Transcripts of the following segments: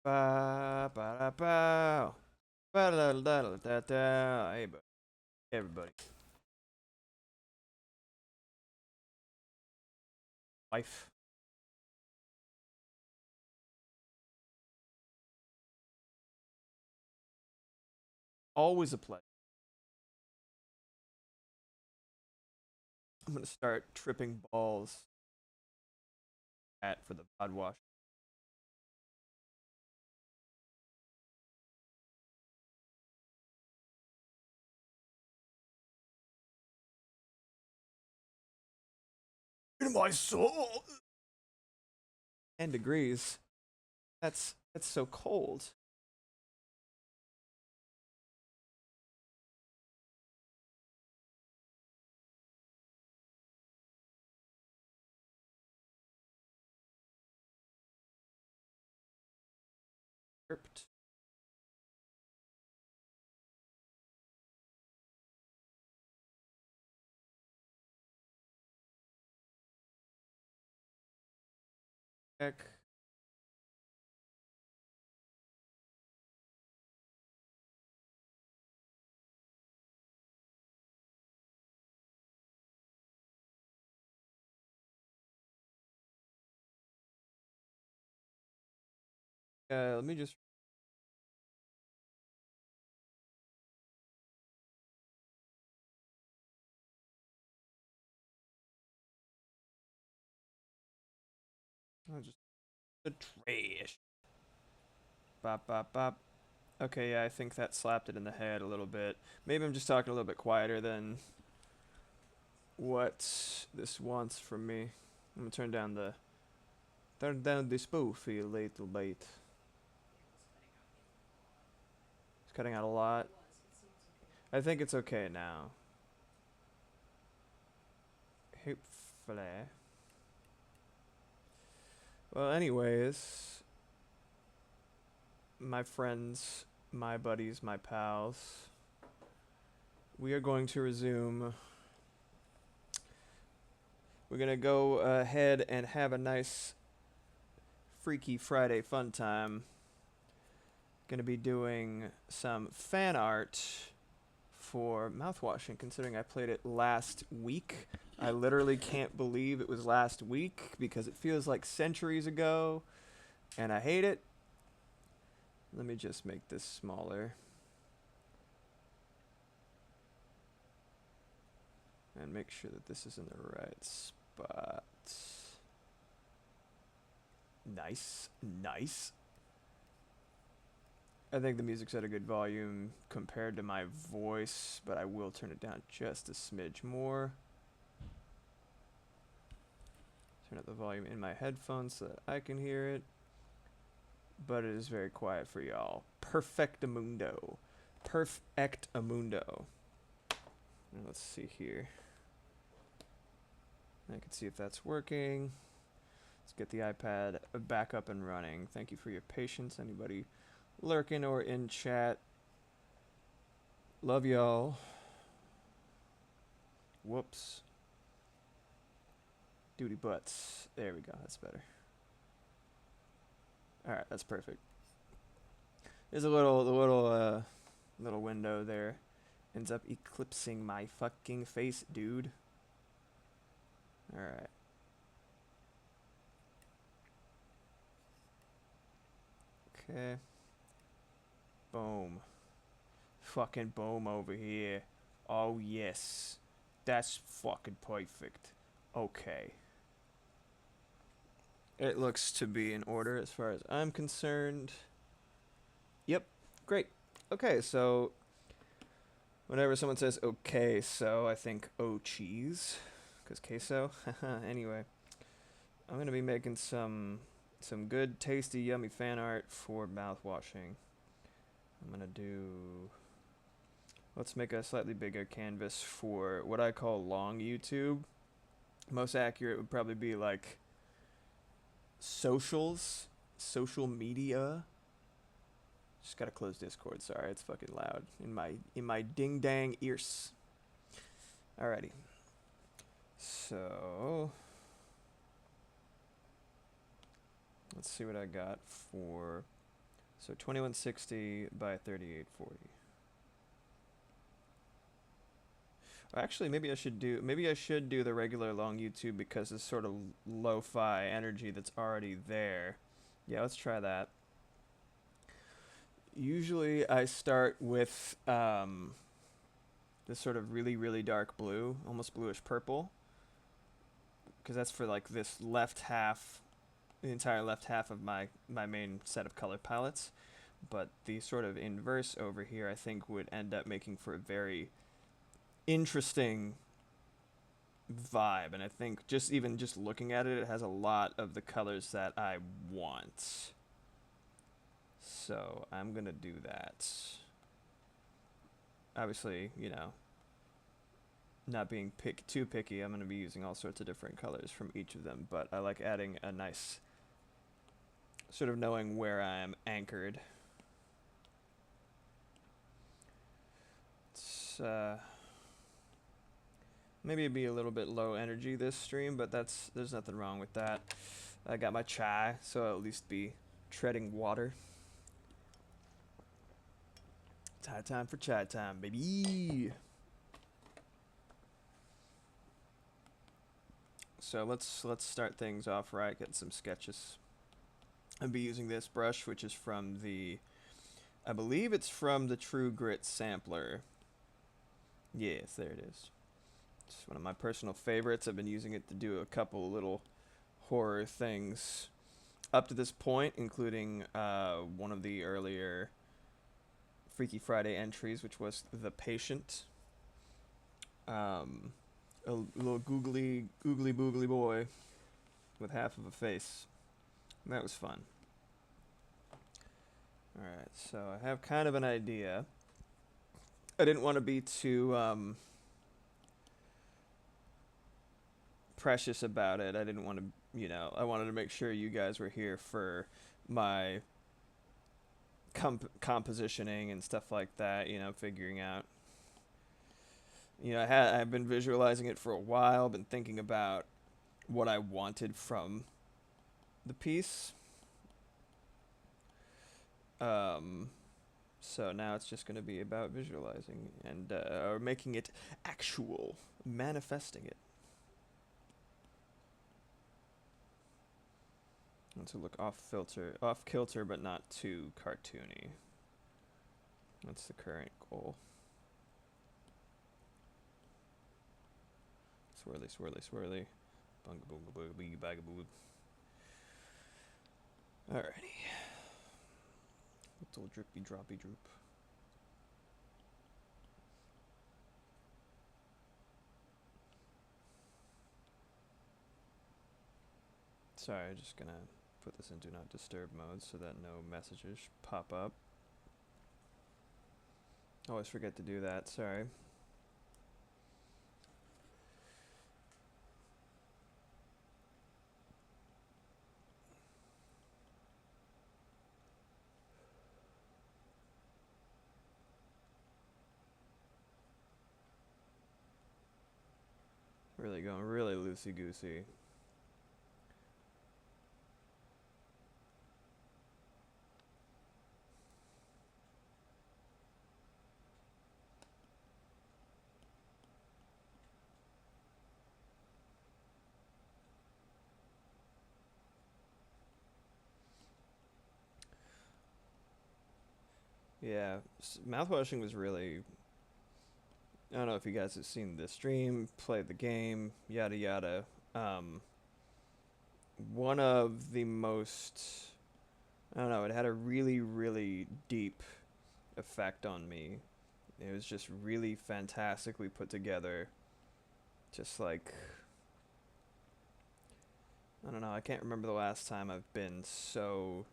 Ba ba da bow. Ba da da da da da. Hey, everybody. Life. Always a pleasure. I'm gonna start tripping balls at for the pod wash. In my soul. 10 degrees. That's so cold. Tripped. Heck. Let me just. I'll just the trash. Bop bop bop. Okay, yeah, I think that slapped it in the head a little bit. Maybe I'm just talking a little bit quieter than what this wants from me. I'm gonna turn down the spoofy a little bit. It's cutting out a lot. I think it's okay now. Hopefully. Well, anyways, my friends, my buddies, my pals, we are going to resume. We're gonna go ahead and have a nice Freaky Friday fun time. Gonna be doing some fan art for mouthwashing, considering I played it last week. I literally can't believe it was last week because it feels like centuries ago, and I hate it. Let me just make this smaller and make sure that this is in the right spot. Nice, nice. I think the music's at a good volume compared to my voice, but I will turn it down just a smidge more. Turn up the volume in my headphones so that I can hear it. But it is very quiet for y'all. Perfectamundo. Perfectamundo. Let's see here. I can see if that's working. Let's get the iPad back up and running. Thank you for your patience. Anybody lurking or in chat. Love y'all. Whoops. Duty butts. There we go. That's better. All right, that's perfect. There's a little window there. Ends up eclipsing my fucking face, dude. All right. Okay. Boom. Fucking boom over here. Oh yes. That's fucking perfect. Okay. It looks to be in order as far as I'm concerned. Yep. Great. Okay, so whenever someone says okay, so I think oh cheese, cause queso. Anyway, I'm gonna be making some good, tasty, yummy fan art for mouthwashing. I'm gonna do. Let's make a slightly bigger canvas for what I call long YouTube. Most accurate would probably be like socials, social media. Just gotta close Discord. Sorry, it's fucking loud in my ding dang ears. Alrighty. So let's see what I got for So 2160 by 3840. Actually, maybe I should do the regular long YouTube because it's sort of lo-fi energy that's already there. Yeah, let's try that. Usually I start with this sort of really, really dark blue, almost bluish purple, because that's for like this left half, the entire left half of my main set of color palettes. But the sort of inverse over here, I think, would end up making for a very interesting vibe. And I think just looking at it, it has a lot of the colors that I want. So I'm gonna do that. Obviously, you know, not being too picky, I'm gonna be using all sorts of different colors from each of them, but I like adding a nice sort of knowing where I am anchored. It's maybe it'd be a little bit low energy this stream, but there's nothing wrong with that. I got my chai, so I'll at least be treading water. Time for chai time, baby. So let's start things off right. Get some sketches. I'll be using this brush, which is from I believe it's from the True Grit sampler. Yes, there it is. It's one of my personal favorites. I've been using it to do a couple little horror things up to this point, including one of the earlier Freaky Friday entries, which was The Patient. A little googly boogly boy with half of a face. That was fun. Alright, so I have kind of an idea. I didn't want to be too precious about it. I didn't want to, you know, I wanted to make sure you guys were here for my compositioning and stuff like that, you know, figuring out. You know, I've been visualizing it for a while, been thinking about what I wanted from the piece. So now it's just going to be about visualizing and or making it actual, manifesting it. And to look off kilter, but not too cartoony. That's the current goal. Swirly, swirly, swirly. Bunga boonga booga boogie baga boo. Alrighty. Little drippy droppy droop. Sorry, I'm just gonna put this in do not disturb mode so that no messages pop up. Always forget to do that, sorry. Really going really loosey-goosey. Yeah, mouthwashing was really... I don't know if you guys have seen the stream, played the game, yada yada. One of the most... I don't know, it had a really, really deep effect on me. It was just really fantastically put together. Just like... I don't know, I can't remember the last time I've been so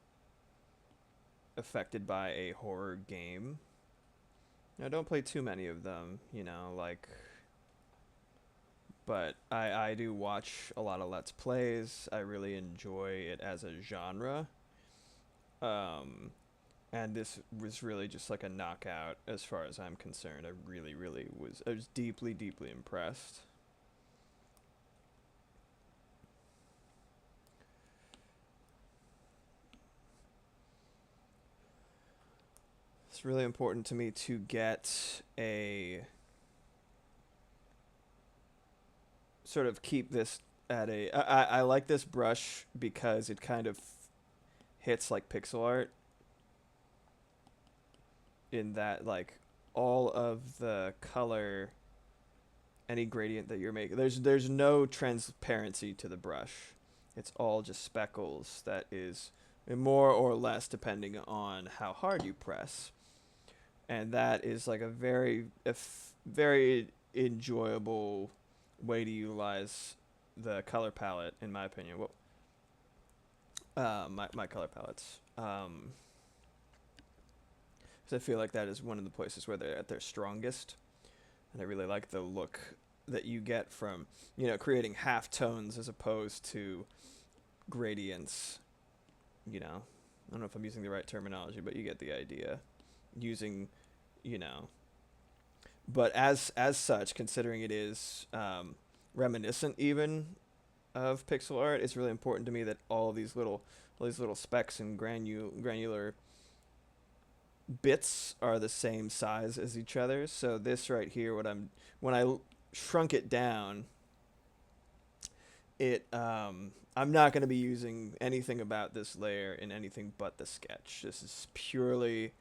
affected by a horror game. I don't play too many of them, you know, like... But I do watch a lot of Let's Plays. I really enjoy it as a genre. And this was really just like a knockout as far as I'm concerned. I was deeply, deeply impressed. it's really important to me to get a sort of keep this at a. I like this brush because it kind of hits like pixel art in that like all of the color, any gradient that you're making, there's no transparency to the brush. It's all just speckles that is more or less depending on how hard you press. And that is like a very enjoyable way to utilize the color palette, in my opinion. Well, my color palettes. 'Cause I feel like that is one of the places where they're at their strongest, and I really like the look that you get from, you know, creating half tones as opposed to gradients. You know, I don't know if I'm using the right terminology, but you get the idea. Using, you know, but as such, considering it is reminiscent even of pixel art, it's really important to me that all these little specks and granular bits are the same size as each other. So this right here, when I shrunk it down, I'm not going to be using anything about this layer in anything but the sketch. This is purely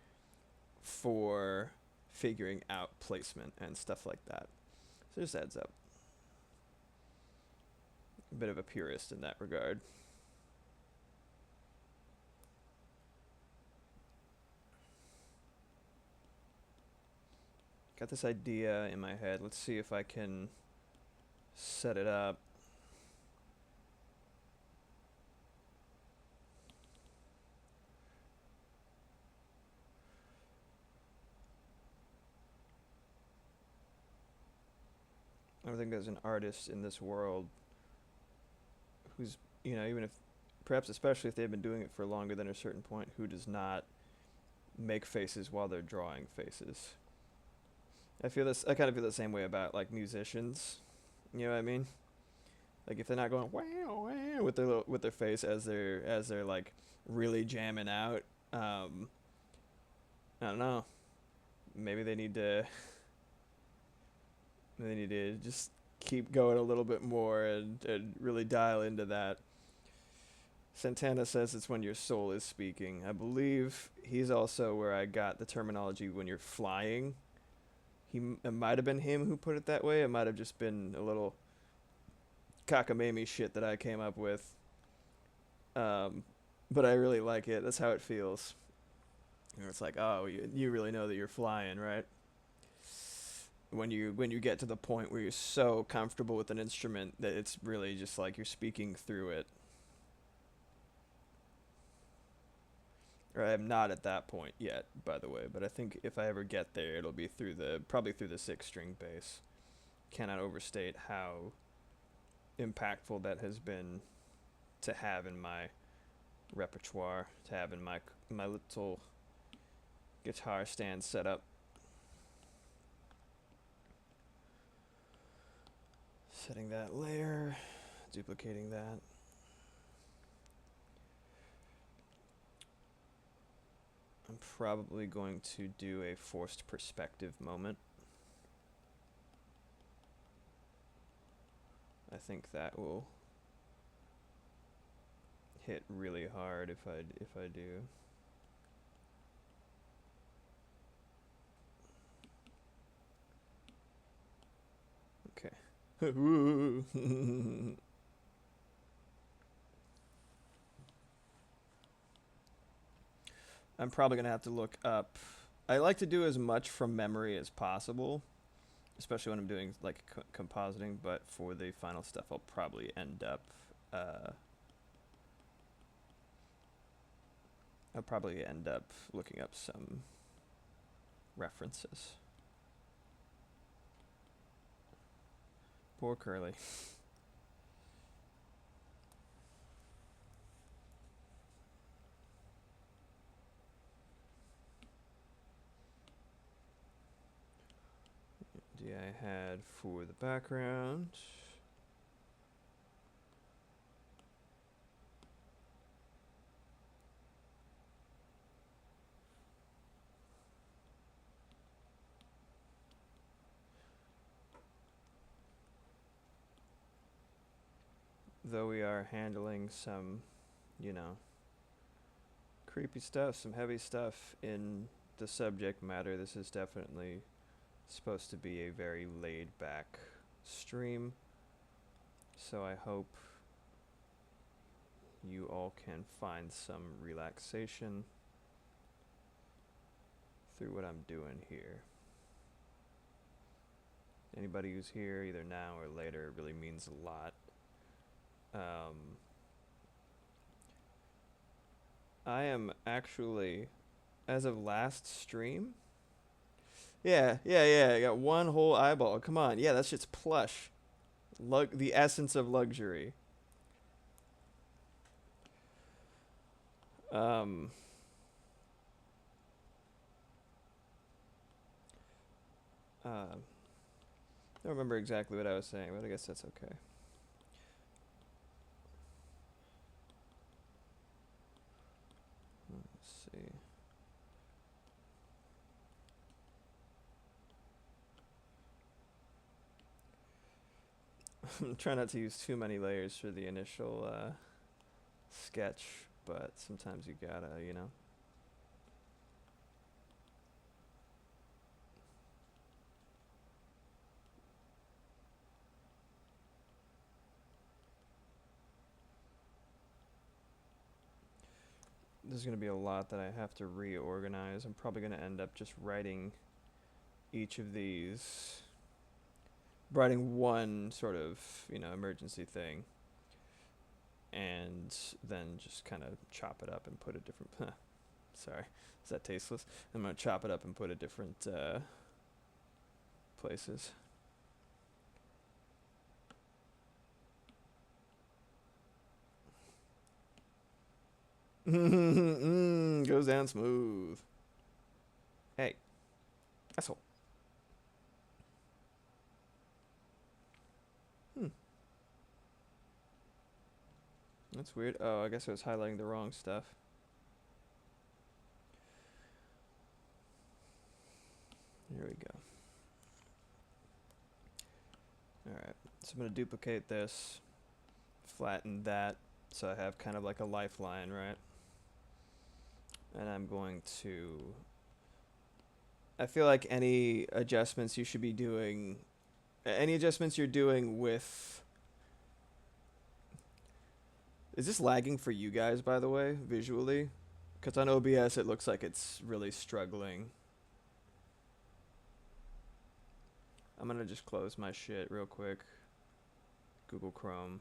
for figuring out placement and stuff like that. So it just adds up. A bit of a purist in that regard. Got this idea in my head. Let's see if I can set it up. I don't think there's an artist in this world who's, you know, even if, perhaps especially if they've been doing it for longer than a certain point, who does not make faces while they're drawing faces. I kind of feel the same way about like musicians. You know what I mean? Like if they're not going wow wow with their face as they're like really jamming out, I don't know. Maybe they need to just keep going a little bit more and really dial into that. Santana says it's when your soul is speaking. I believe he's also where I got the terminology when you're flying. It might have been him who put it that way. It might have just been a little cockamamie shit that I came up with. But I really like it. That's how it feels. You know, it's like, oh, you really know that you're flying, right? When you get to the point where you're so comfortable with an instrument that it's really just like you're speaking through it. Or I'm not at that point yet, by the way, but I think if I ever get there, it'll be probably through the 6-string bass. Cannot overstate how impactful that has been to have in my repertoire, to have in my little guitar stand set up. Setting that layer, duplicating that. I'm probably going to do a forced perspective moment. I think that will hit really hard if I do. Okay. I'm probably going to have to look up. I like to do as much from memory as possible, especially when I'm doing like compositing, but for the final stuff I'll probably end up looking up some references. Poor Curly. I had for the background. though we are handling some, you know, creepy stuff, some heavy stuff in the subject matter, this is definitely supposed to be a very laid back stream. So I hope you all can find some relaxation through what I'm doing here. Anybody who's here either now or later really means a lot. I am actually, as of last stream, yeah, I got one whole eyeball. Come on, yeah, that shit's plush. The essence of luxury. Um, I don't remember exactly what I was saying, but I guess that's okay. Let's see. I'm trying not to use too many layers for the initial sketch, but sometimes you gotta, you know. There's going to be a lot that I have to reorganize. I'm probably going to end up just writing each of these, writing one sort of, you know, emergency thing, and then just kind of chop it up and put a different, sorry, is that tasteless? I'm going to chop it up and put it different places. Goes down smooth. Hey, asshole. That's weird. Oh, I guess I was highlighting the wrong stuff. Here we go. Alright, so I'm going to duplicate this, flatten that, so I have kind of like a lifeline, right? And I'm going to, I feel like any adjustments you should be doing, any adjustments you're doing with, is this lagging for you guys, by the way, visually? Because on OBS it looks like it's really struggling. I'm gonna just close my shit real quick. Google Chrome.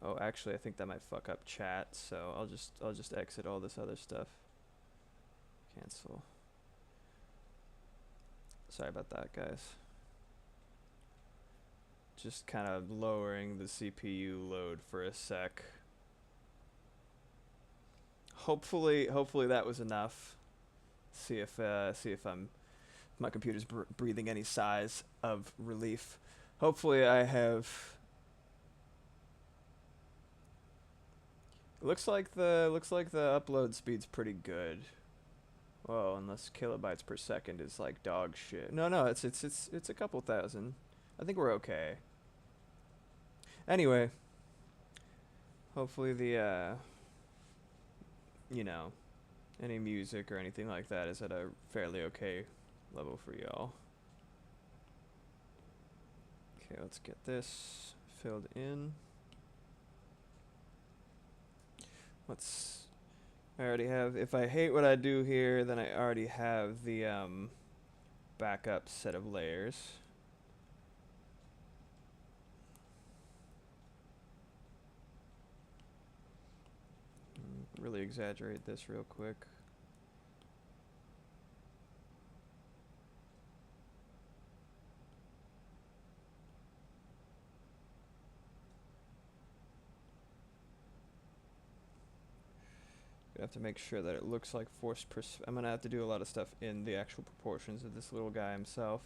Oh, actually, I think that might fuck up chat, so I'll just exit all this other stuff. Cancel. Sorry about that, guys. Just kind of lowering the CPU load for a sec. Hopefully that was enough. See if my computer's breathing any sighs of relief. Hopefully I have. Looks like the upload speed's pretty good. Whoa, unless kilobytes per second is like dog shit. No, it's a couple thousand. I think we're okay. Anyway, hopefully the you know, any music or anything like that is at a fairly okay level for y'all. Okay, let's get this filled in. I already have, if I hate what I do here, then I already have the backup set of layers. Really exaggerate this real quick. I have to make sure that it looks like forced I'm gonna have to do a lot of stuff in the actual proportions of this little guy himself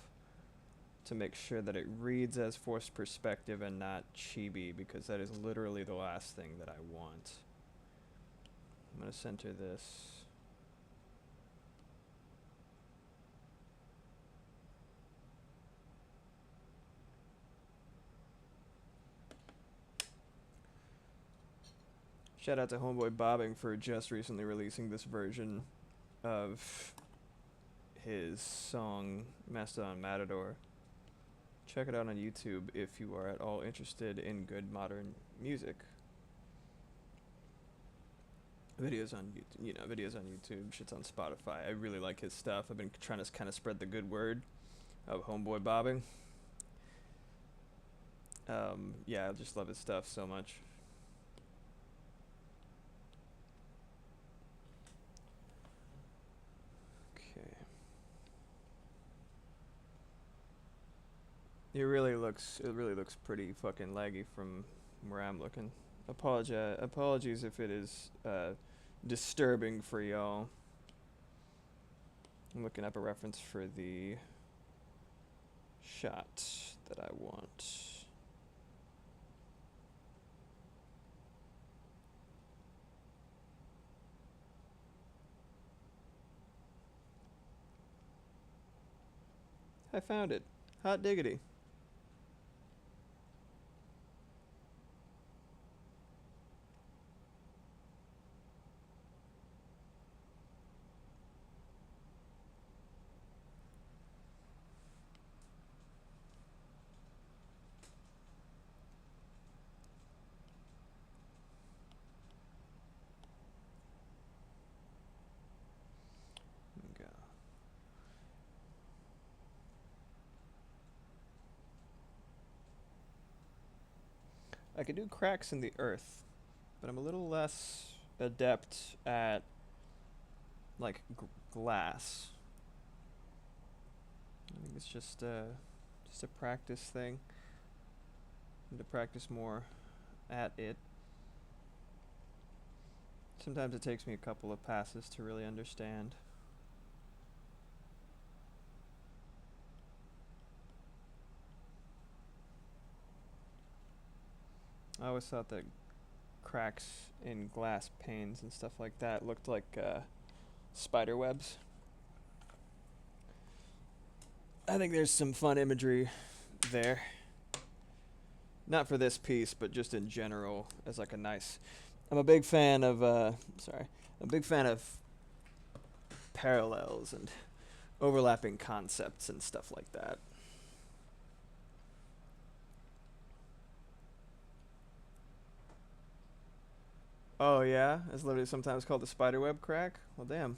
to make sure that it reads as forced perspective and not chibi, because that is literally the last thing that I want. I'm gonna center this. Shout out to Homeboy Bobbing for just recently releasing this version of his song Mastodon Matador. Check it out on YouTube if you are at all interested in good modern music. Videos on YouTube, videos on YouTube, shit's on Spotify. I really like his stuff. I've been trying to kind of spread the good word of Homeboy Bobbing. Yeah, I just love his stuff so much. Okay. It really looks pretty fucking laggy from where I'm looking. Apologies if it is disturbing for y'all. I'm looking up a reference for the shot that I want. I found it. Hot diggity. I could do cracks in the earth, but I'm a little less adept at like glass. I think it's just a practice thing. I need to practice more at it. Sometimes it takes me a couple of passes to really understand. I always thought that cracks in glass panes and stuff like that looked like spider webs. I think there's some fun imagery there. Not for this piece, but just in general as like a nice... I'm a big fan of, I'm a big fan of parallels and overlapping concepts and stuff like that. Oh yeah, it's literally sometimes called the spiderweb crack. Well, damn,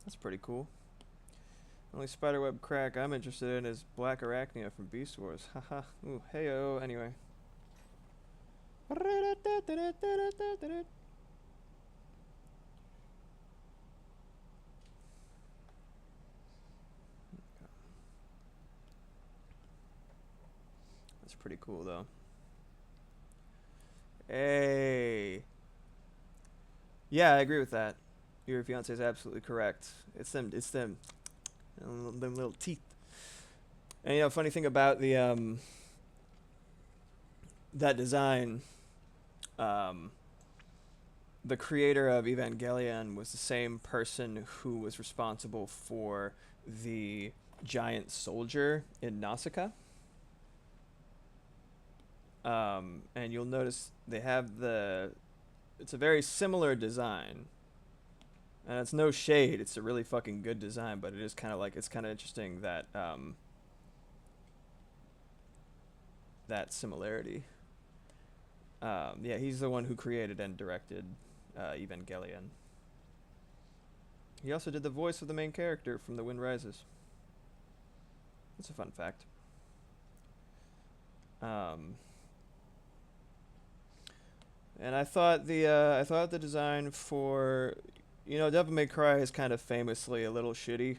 that's pretty cool. Only spiderweb crack I'm interested in is Black Arachnia from Beast Wars. Haha. Ooh, heyo. Anyway. That's pretty cool, though. Hey. Yeah, I agree with that. Your fiance is absolutely correct. It's them little teeth. And you know, funny thing about the that design, the creator of Evangelion was the same person who was responsible for the giant soldier in Nausicaa. And you'll notice they have it's a very similar design. And it's no shade, it's a really fucking good design, but it is kind of like, it's kind of interesting that, that similarity. Yeah, he's the one who created and directed Evangelion. He also did the voice of the main character from The Wind Rises. That's a fun fact. And I thought the design for, you know, Devil May Cry is kind of famously a little shitty,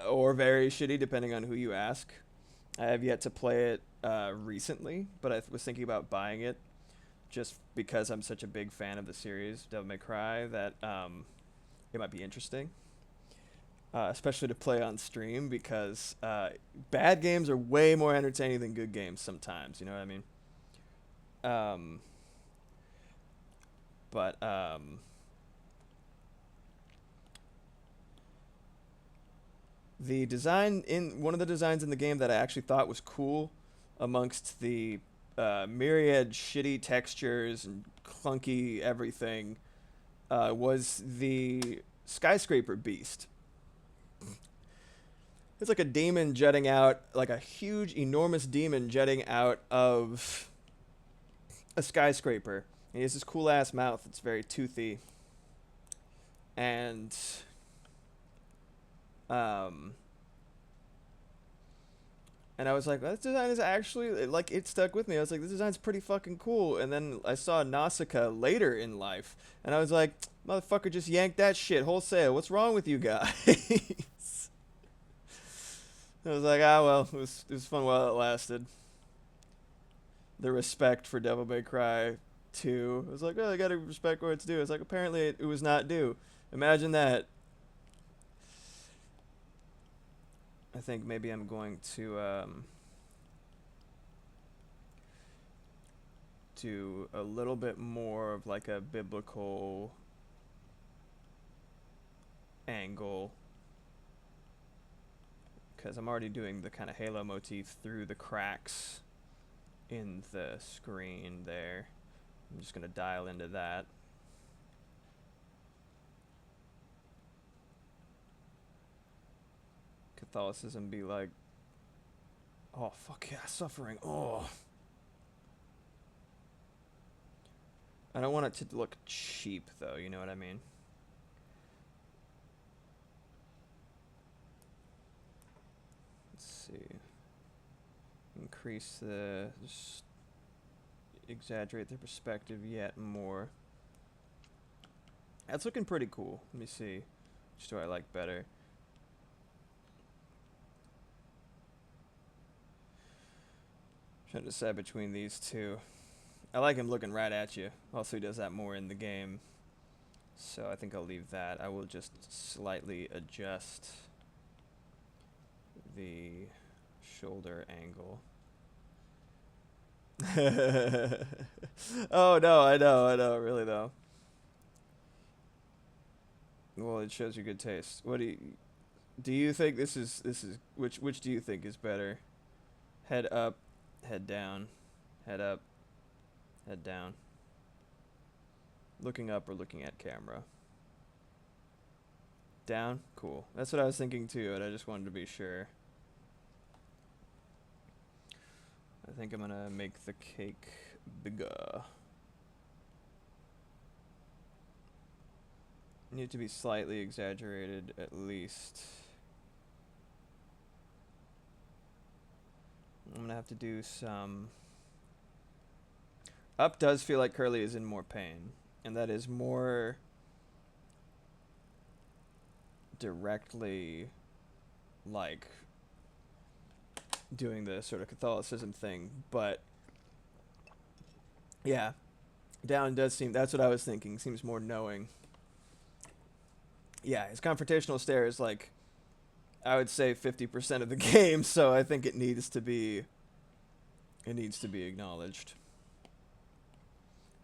or very shitty depending on who you ask. I have yet to play it recently, but I was thinking about buying it just because I'm such a big fan of the series Devil May Cry that it might be interesting, especially to play on stream, because bad games are way more entertaining than good games sometimes. You know what I mean? But the design in one of the designs in the game that I actually thought was cool, amongst the myriad shitty textures and clunky everything, was the skyscraper beast. It's like a demon jetting out, like a huge, enormous demon jetting out of a skyscraper. And he has this cool ass mouth that's very toothy. And and I was like, this design is actually, like, it stuck with me. I was like, this design's pretty fucking cool. And then I saw Nausicaa later in life, and I was like, motherfucker just yanked that shit wholesale. What's wrong with you guys? I was like, well, it was fun while it lasted. The respect for Devil May Cry 2. I was like, I gotta respect where it's due. It's like, apparently it was not due. Imagine that. I think maybe I'm going to do a little bit more of like a biblical angle, because I'm already doing the kind of halo motif through the cracks in the screen there. I'm just going to dial into that. Catholicism be like, oh fuck yeah, suffering. Oh, I don't want it to look cheap though, you know what I mean? Let's see. Increase the, just exaggerate the perspective yet more. That's looking pretty cool. Let me see. Which do I like better? Trying to decide between these two. I like him looking right at you. Also, he does that more in the game. So I think I'll leave that. I will just slightly adjust the shoulder angle. Oh no, I know, really though. Well, it shows your good taste. What do you think this is which do you think is better? Head up, head down, head up, head down. Looking up or looking at camera? Down? Cool. That's what I was thinking too, and I just wanted to be sure. I think I'm gonna make the cake bigger. Need to be slightly exaggerated at least. I'm gonna have to do some. Up does feel like Curly is in more pain, and that is more directly like doing the sort of Catholicism thing, but yeah, down does seem, that's what I was thinking, seems more knowing. Yeah, his confrontational stare is like, I would say 50% of the game, so I think it needs to be acknowledged.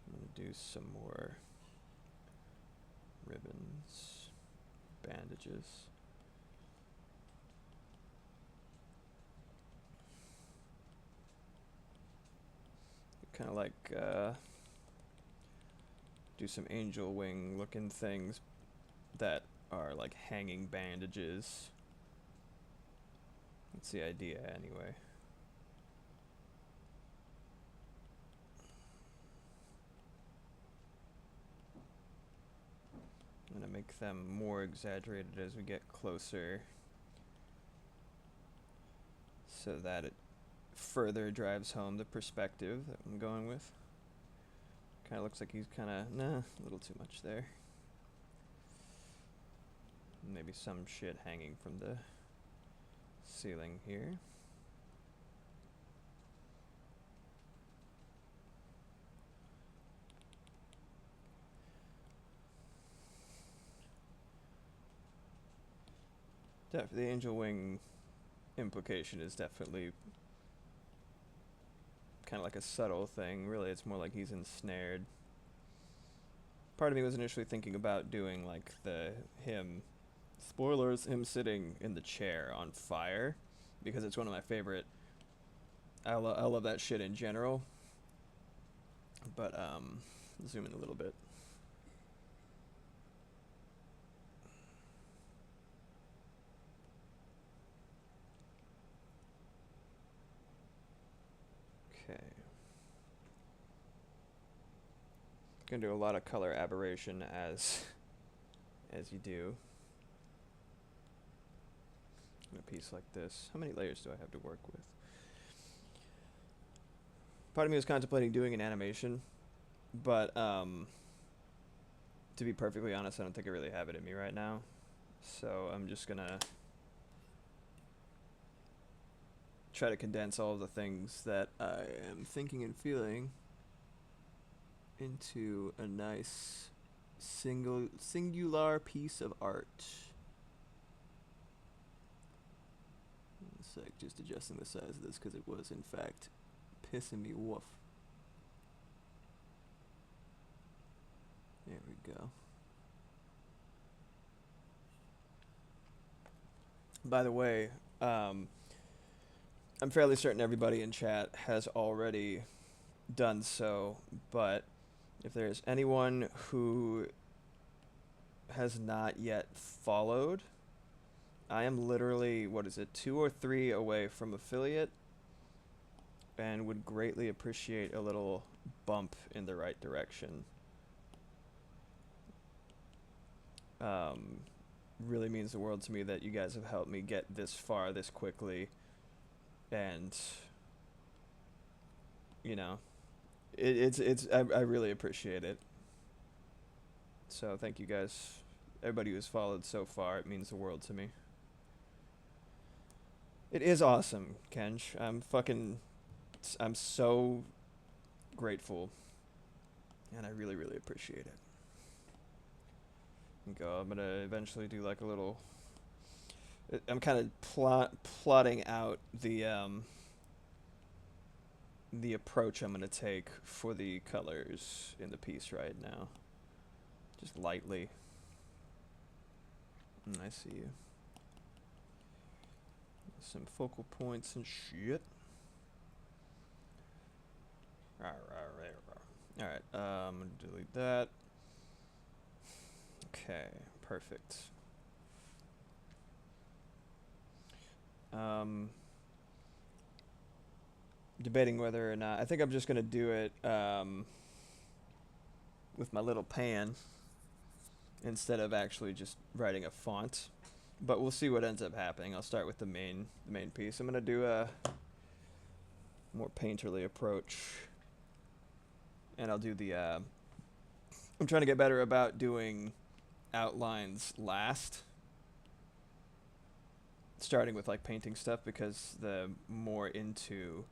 I'm gonna do some more ribbons, bandages. Kind of like do some angel wing looking things that are like hanging bandages. That's the idea anyway. I'm gonna make them more exaggerated as we get closer, so that it further drives home the perspective that I'm going with. Kind of looks like he's kind of, a little too much there. Maybe some shit hanging from the ceiling here. The angel wing implication is definitely kind of like a subtle thing. Really, it's more like he's ensnared. Part of me was initially thinking about doing like him sitting in the chair on fire, because it's one of my favorite. I love that shit in general. But zoom in a little bit. Okay. Gonna do a lot of color aberration as you do. In a piece like this. How many layers do I have to work with? Part of me was contemplating doing an animation, but to be perfectly honest, I don't think I really have it in me right now. So I'm just gonna try to condense all of the things that I am thinking and feeling into a nice singular piece of art. It's like just adjusting the size of this because it was in fact pissing me off. There we go. By the way, I'm fairly certain everybody in chat has already done so, but if there's anyone who has not yet followed, I am literally, 2 or 3 away from affiliate, and would greatly appreciate a little bump in the right direction. Really means the world to me that you guys have helped me get this far this quickly, and you know, I really appreciate it. So thank you guys, everybody who's followed so far. It means the world to me. It is awesome, Kench. I'm so grateful, and I really, really appreciate it. I'm gonna eventually do like a little. I'm kind of plotting out the approach I'm gonna take for the colors in the piece right now, just lightly. I see you. Some focal points and shit. Alright, I'm gonna delete that. Okay, perfect. Debating whether or not, I think I'm just gonna do it with my little pan instead of actually just writing a font. But we'll see what ends up happening. I'll start with the main piece. I'm gonna do a more painterly approach, and I'll do the. I'm trying to get better about doing outlines last, starting with like painting stuff, because the more into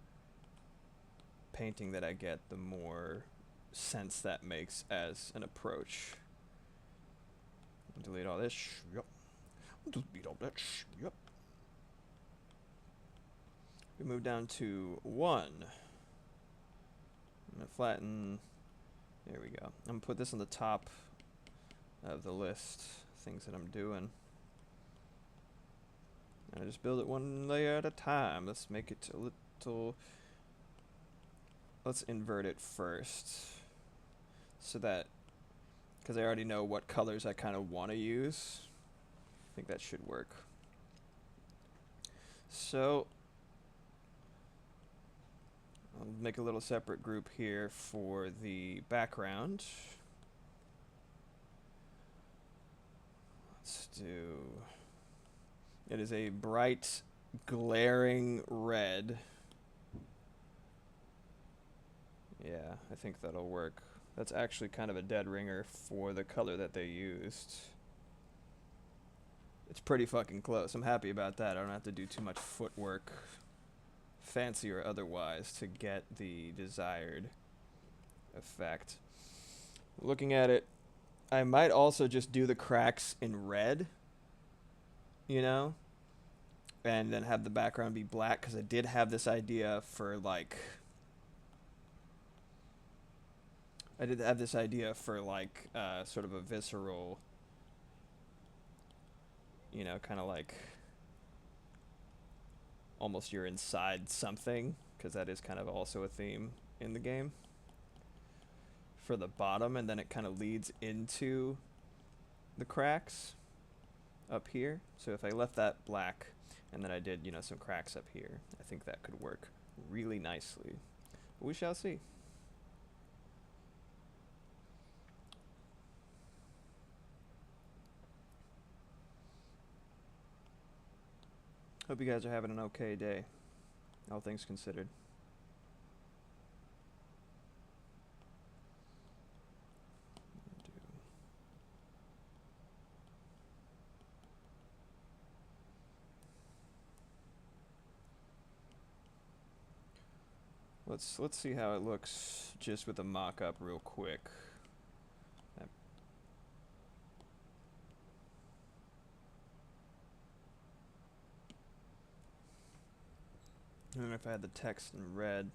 painting that I get, the more sense that makes as an approach. Delete all this. Yep. Delete all that. Yep. We move down to 1. I'm gonna flatten. There we go. I'm gonna put this on the top of the list, things that I'm doing. And I just build it one layer at a time. Let's make it a little. Let's invert it first, so that, because I already know what colors I kind of want to use. I think that should work. So I'll make a little separate group here for the background. Let's do. It is a bright, glaring red. Yeah, I think that'll work. That's actually kind of a dead ringer for the color that they used. It's pretty fucking close. I'm happy about that. I don't have to do too much footwork, fancy or otherwise, to get the desired effect. Looking at it, I might also just do the cracks in red, you know, and then have the background be black, because I did have this idea for like. Sort of a visceral, you know, kind of like almost you're inside something, because that is kind of also a theme in the game. for the bottom, and then it kind of leads into the cracks up here. So if I left that black and then I did, you know, some cracks up here, I think that could work really nicely. We shall see. Hope you guys are having an okay day, all things considered. Let's see how it looks just with a mock-up real quick. I don't know if I had the text in red.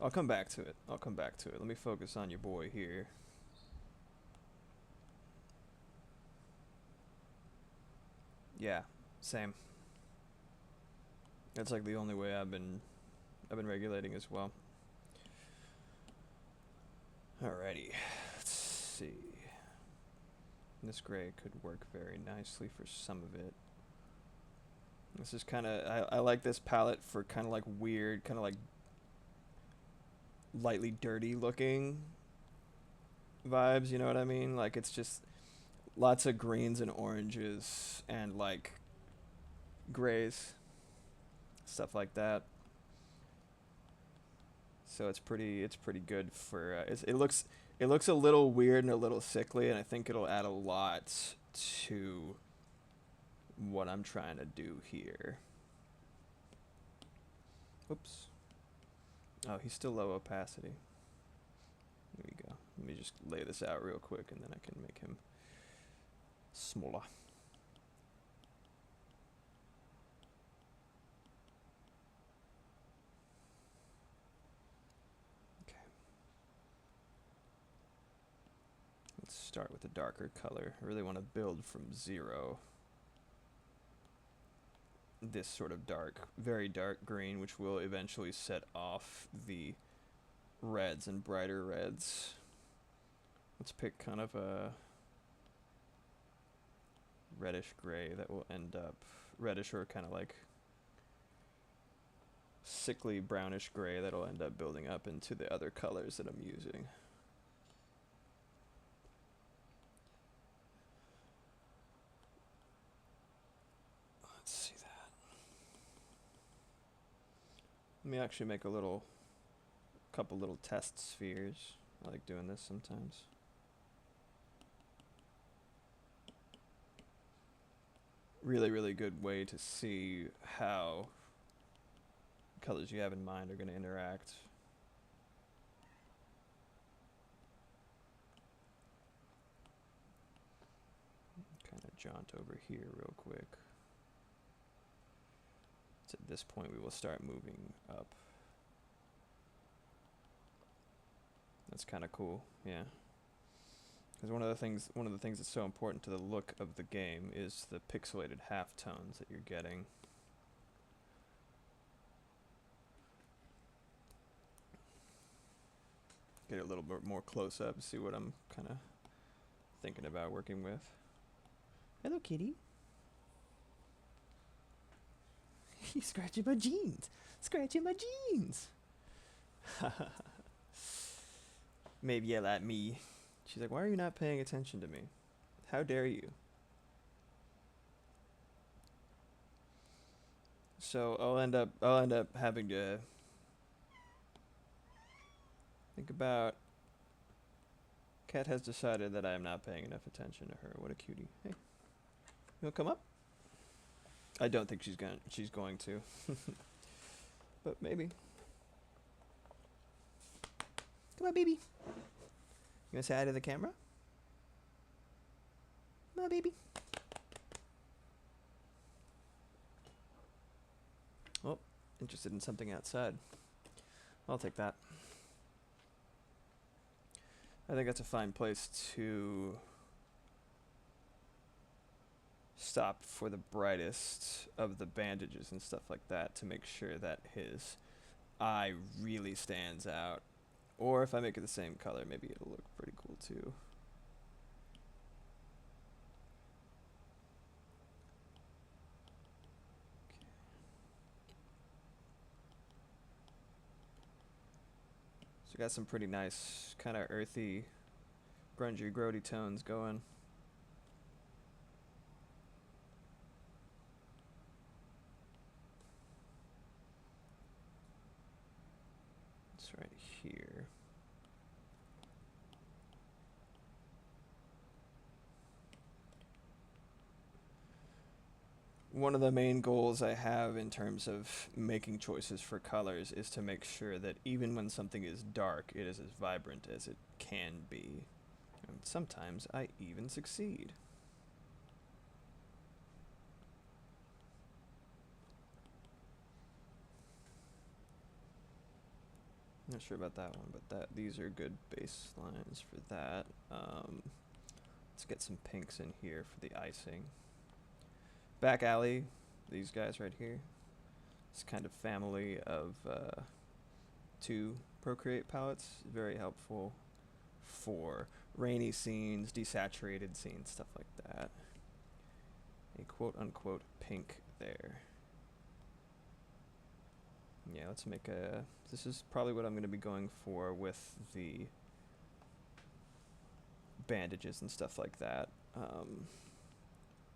I'll come back to it. I'll come back to it. Let me focus on your boy here. Yeah, same. That's like the only way I've been regulating as well. Alrighty, let's see. This gray could work very nicely for some of it. This is kind of, I like this palette for kind of like weird, kind of like lightly dirty looking vibes, you know what I mean? Like it's just lots of greens and oranges and like grays, stuff like that. So it's pretty good for it looks a little weird and a little sickly, and I think it'll add a lot to what I'm trying to do here. Oops. Oh, he's still low opacity. There we go. Let me just lay this out real quick and then I can make him smaller. Okay. Let's start with a darker color. I really want to build from 0. This sort of dark, very dark green, which will eventually set off the reds and brighter reds. Let's pick kind of a reddish gray that will end up reddish, or kind of like sickly brownish gray that'll end up building up into the other colors that I'm using. Let's see that. Let me actually make a couple little test spheres. I like doing this sometimes. Really good way to see how colors you have in mind are going to interact. Kind of jaunt over here real quick. So at this point we will start moving up. That's kind of cool, yeah. Because one of the things that's so important to the look of the game is the pixelated halftones that you're getting. Get a little bit more close up, see what I'm kind of thinking about working with. Hello, kitty. He's scratching my jeans. Scratching my jeans. Maybe yell at me. She's like, why are you not paying attention to me? How dare you? So I'll end up having to think about. Cat has decided that I am not paying enough attention to her. What a cutie. Hey, you wanna come up? I don't think she's going to. But maybe. Come on, baby. You wanna say hi to the camera? Come on, baby. Oh, interested in something outside. I'll take that. I think that's a fine place to stop for the brightest of the bandages and stuff like that, to make sure that his eye really stands out, Or if I make it the same color, maybe it'll look pretty cool too. So got some pretty nice kind of earthy, grungy, grody tones going. It's right here. One of the main goals I have in terms of making choices for colors is to make sure that even when something is dark, it is as vibrant as it can be. And sometimes I even succeed. Not sure about that one, but these are good baselines for that. Let's get some pinks in here for the icing. Back alley, these guys right here. This kind of family of 2 Procreate palettes, very helpful for rainy scenes, desaturated scenes, stuff like that. A quote-unquote pink there. Yeah, let's make a... This is probably what I'm going to be going for with the bandages and stuff like that.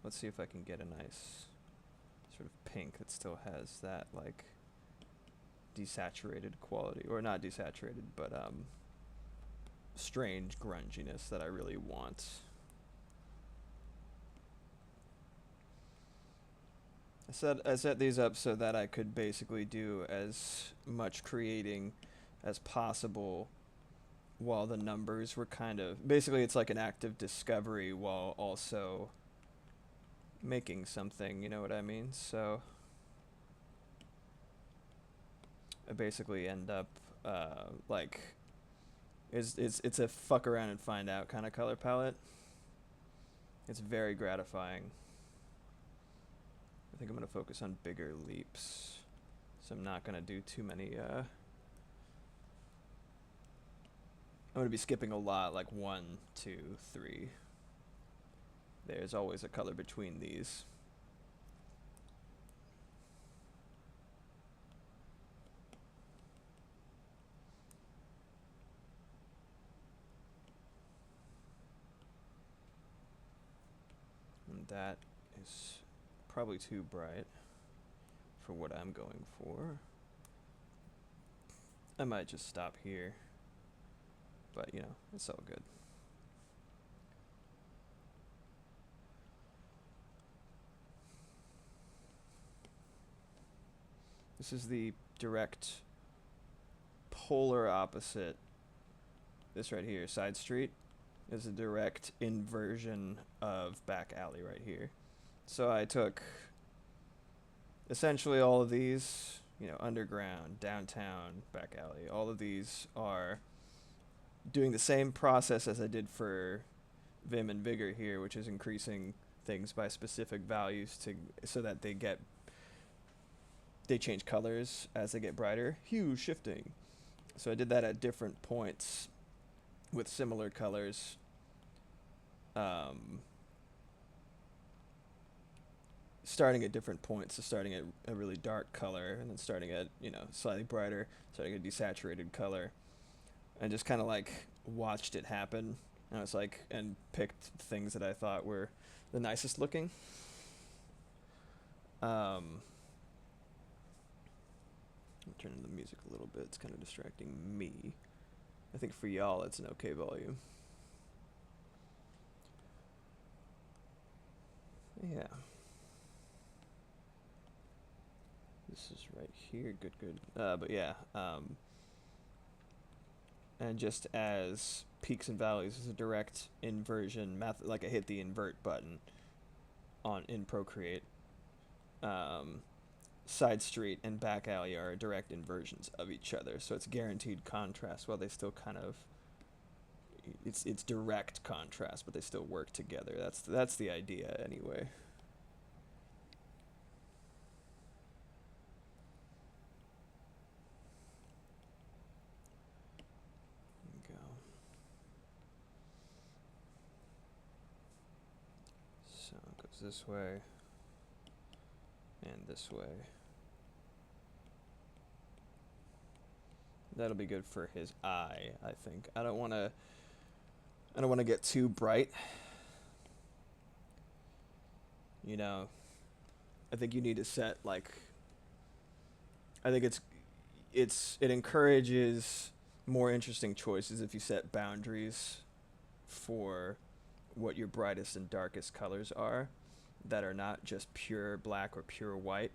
Let's see if I can get a nice sort of pink that still has that, like, desaturated quality. Or not desaturated, but strange grunginess that I really want. I set these up so that I could basically do as much creating as possible while the numbers were kind of... Basically, it's like an active discovery while also making something, you know what I mean? So I basically end up like it's a fuck around and find out kind of color palette. It's very gratifying. I think I'm gonna focus on bigger leaps, so I'm not gonna do too many I'm gonna be skipping a lot, like 1, 2, 3. There's always a color between these. And that is probably too bright for what I'm going for. I might just stop here, but you know, it's all good. This is the direct polar opposite. This right here, side street, is a direct inversion of back alley right here. So I took essentially all of these, you know, underground, downtown, back alley. All of these are doing the same process as I did for Vim and Vigor here, which is increasing things by specific values so that they change colors as they get brighter. Hue shifting. So I did that at different points with similar colors. Starting at different points, so starting at a really dark color, and then starting at, you know, slightly brighter, starting at desaturated color, and just kind of like watched it happen. And I was like, and picked things that I thought were the nicest looking. I'm turning the music a little bit. It's kind of distracting me. I think for y'all, it's an okay volume. Yeah. This is right here. Good, good. But yeah. And just as peaks and valleys is a direct inversion, like I hit the invert button in Procreate. Side street and back alley are direct inversions of each other, so it's guaranteed contrast while they still kind of... It's direct contrast, but they still work together. That's the idea anyway. this way and this way. That'll be good for his eye, I think. I don't want to get too bright. You know, I think you need to set like I think it encourages more interesting choices if you set boundaries for what your brightest and darkest colors are that are not just pure black or pure white.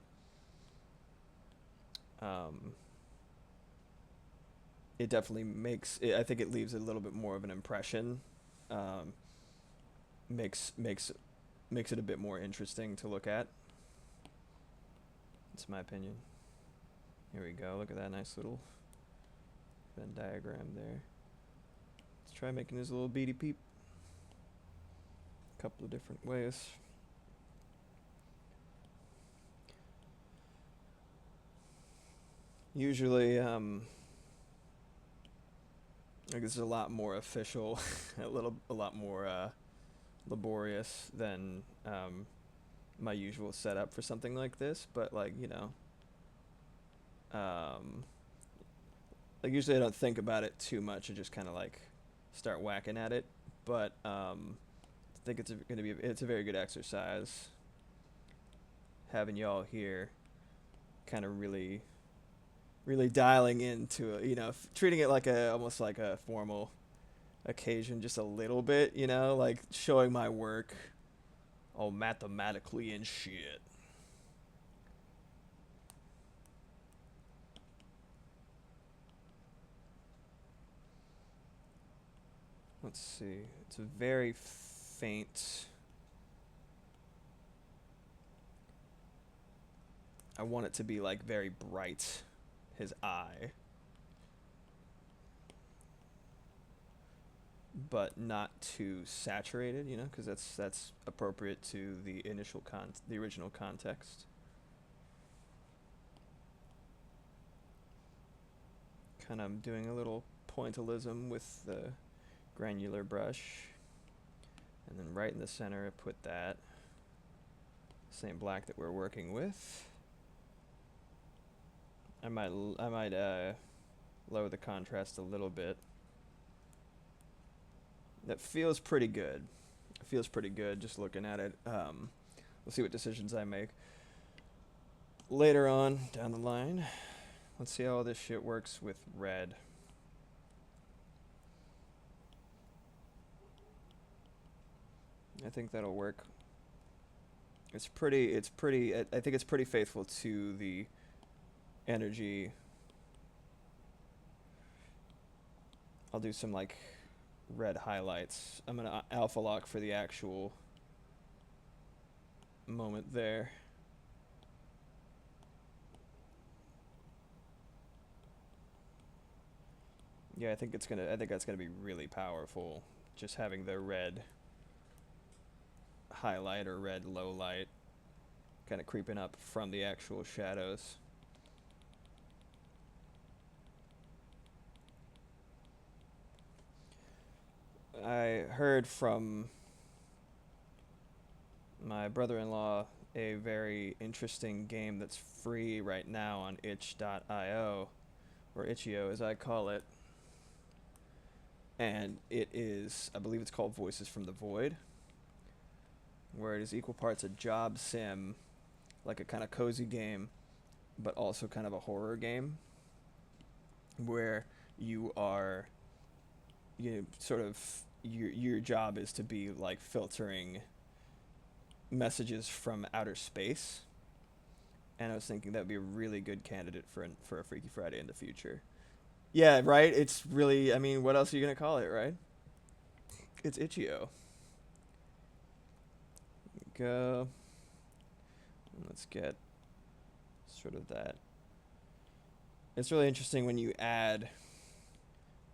It definitely I think it leaves a little bit more of an impression. Makes it a bit more interesting to look at. That's my opinion. Here we go. Look at that nice little Venn diagram there. Let's try making this little beady peep. A couple of different ways. Usually, like this is a lot more official, a lot more laborious than my usual setup for something like this. But like like usually I don't think about it too much. I just kind of like start whacking at it. But I think it's a very good exercise. Having y'all here, kind of really dialing into it, treating it like almost like a formal occasion, just a little bit, like showing my work all mathematically and shit. Let's see. It's a very faint. I want it to be like very bright. His eye. But not too saturated, because that's appropriate to the the original context. Kind of doing a little pointillism with the granular brush, and then right in the center I put that same black that we're working with. I might lower the contrast a little bit. That feels pretty good. It feels pretty good just looking at it. We'll see what decisions I make later on down the line. Let's see how all this shit works with red. I think that'll work. I think it's pretty faithful to the energy. I'll do some like red highlights. I'm gonna alpha lock for the actual moment there. Yeah, I think that's gonna be really powerful. Just having the red highlight or red low light kind of creeping up from the actual shadows. I heard from my brother-in-law a very interesting game that's free right now on itch.io, or itch.io as I call it. And it is, I believe it's called Voices from the Void, where it is equal parts a job sim, like a kind of cozy game, but also kind of a horror game, where you are, your job is to be like filtering messages from outer space. And I was thinking that would be a really good candidate for a Freaky Friday in the future. Yeah, right? It's really, what else are you going to call it, right? It's itch.io. Go. Let's get sort of that. It's really interesting when you add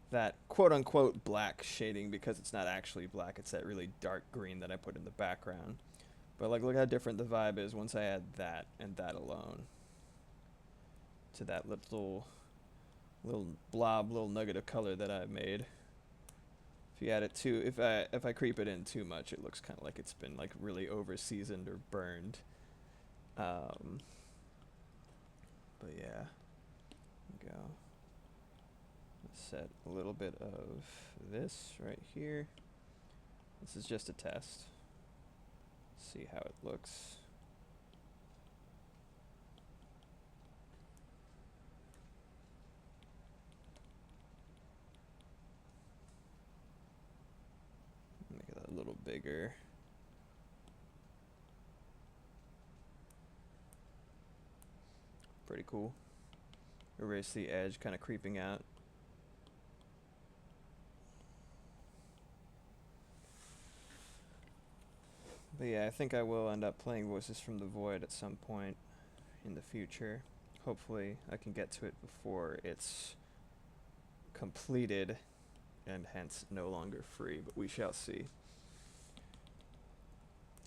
that quote-unquote black shading, because it's not actually black. It's that really dark green that I put in the background. But like, look how different the vibe is once I add that and that alone to that little blob, little nugget of color that I made. If you add it too, if I creep it in too much, it looks kind of like it's been like really over seasoned or burned. But yeah, go. Let's set a little bit of this right here. This is just a test. See how it looks. Make it a little bigger. Pretty cool. Erase the edge kind of creeping out. But yeah, I think I will end up playing Voices from the Void at some point in the future. Hopefully I can get to it before it's completed and hence no longer free, but we shall see.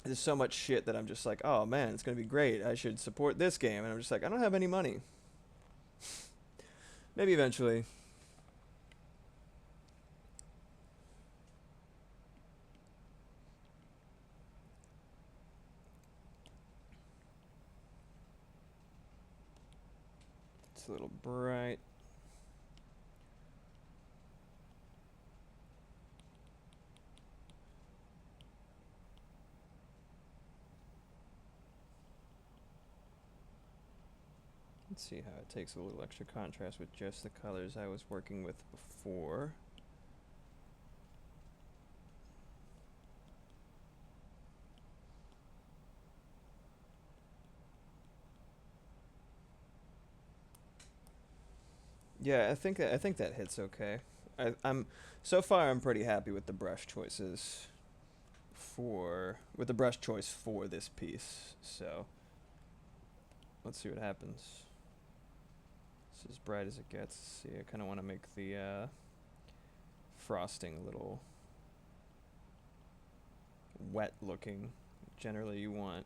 There's so much shit that I'm just like, oh man, it's gonna be great, I should support this game, and I'm just like, I don't have any money. Maybe eventually. It's a little bright. Let's see how it takes a little extra contrast with just the colors I was working with before. Yeah, I think that hits okay. I'm so far I'm pretty happy with the brush choices with the brush choice for this piece. So let's see what happens. It's as bright as it gets. See, I kind of want to make the frosting a little wet looking. Generally, you want.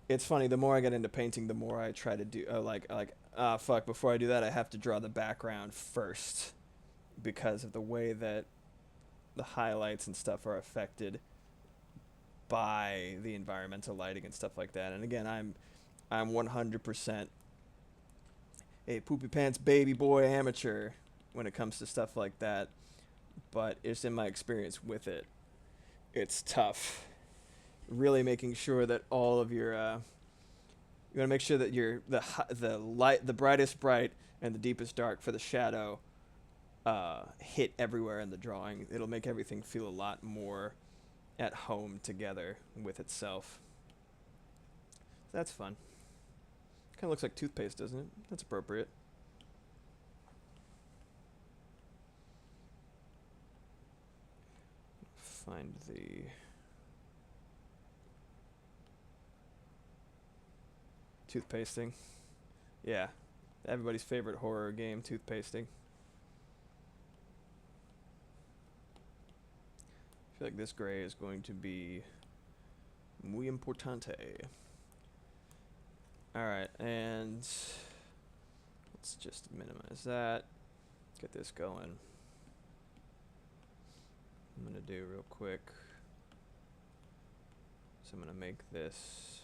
It's funny. The more I get into painting, the more I try to do fuck. Before I do that, I have to draw the background first because of the way that the highlights and stuff are affected by the environmental lighting and stuff like that. And again, I'm 100% a poopy pants baby boy amateur when it comes to stuff like that, but it's in my experience with it, it's tough really making sure that all of your you want to make sure that the light, the brightest bright and the deepest dark for the shadow hit everywhere in the drawing. It'll make everything feel a lot more at home together with itself. That's fun. Kind of looks like toothpaste, doesn't it? That's appropriate. Find the toothpasting. Yeah, everybody's favorite horror game, toothpasting. I feel like this gray is going to be muy importante. Alright, and let's just minimize that. Get this going. I'm going to do real quick. So I'm going to make this.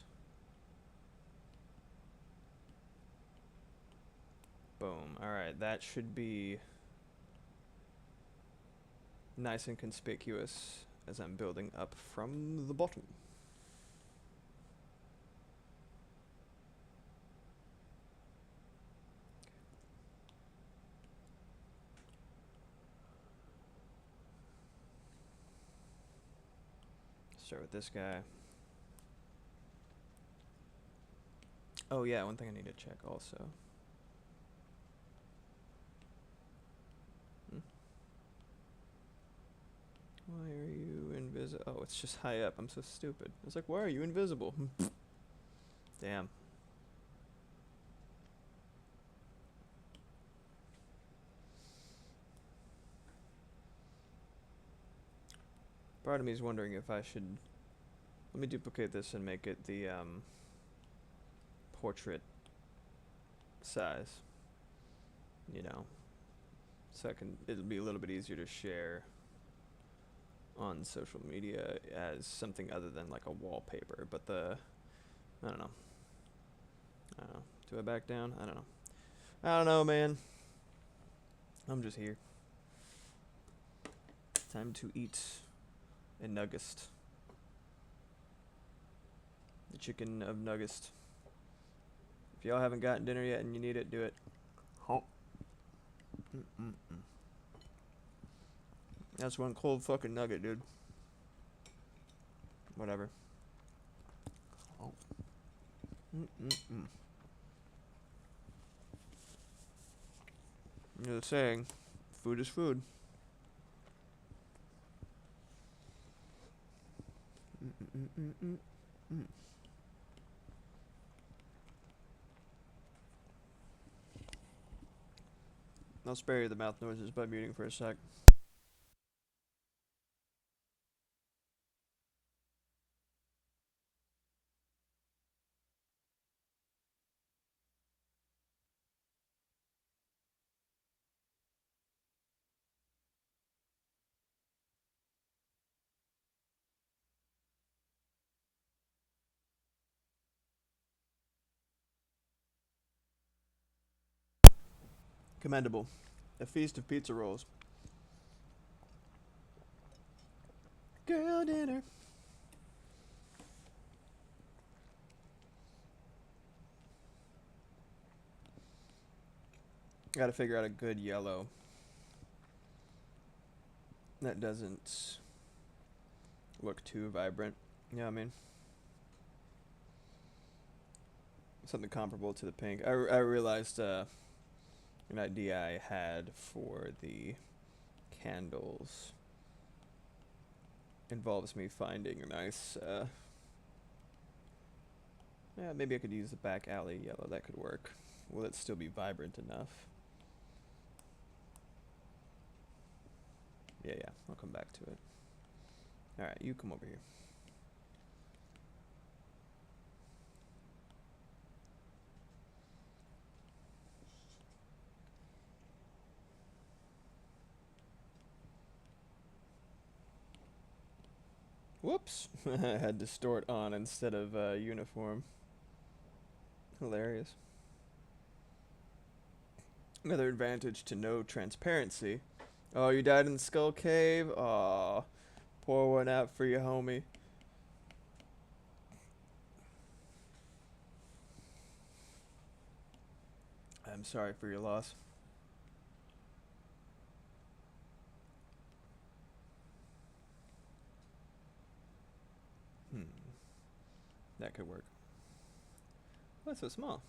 Boom. Alright, that should be nice and conspicuous as I'm building up from the bottom. Start with this guy. Oh yeah, one thing I need to check also. Why are you invisible? Oh, it's just high up. I'm so stupid. I was like, why are you invisible? Damn. Part of me is wondering if I should. Let me duplicate this and make it the portrait size. You know, So it'll be a little bit easier to share on social media as something other than like a wallpaper. But I don't know. I don't know. Do I back down? I don't know. I don't know, man. I'm just here. Time to eat a nuggest. The chicken of nuggest. If y'all haven't gotten dinner yet and you need it, do it. Oh. That's one cold fucking nugget, dude. Whatever. Oh. You know the saying, food is food. I'll spare you the mouth noises by muting for a sec. Commendable. A feast of pizza rolls. Girl dinner. Gotta figure out a good yellow that doesn't look too vibrant. You know what I mean? Something comparable to the pink. I realized an idea I had for the candles involves me finding a nice, yeah, maybe I could use the back alley yellow. That could work. Will it still be vibrant enough? Yeah, I'll come back to it. Alright, you come over here. Whoops! I had distort on instead of uniform. Hilarious. Another advantage to no transparency. Oh, you died in the Skull Cave? Aw. Pour one out for you, homie. I'm sorry for your loss. That could work. Why so small?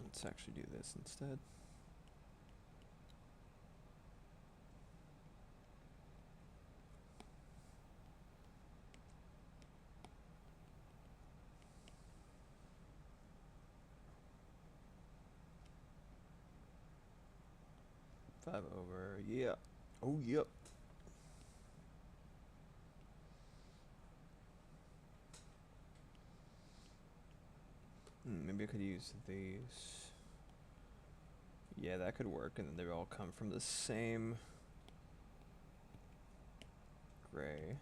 Let's actually do this instead. Five over, yeah. Oh, yep. Maybe I could use these. Yeah, that could work, and then they all come from the same gray.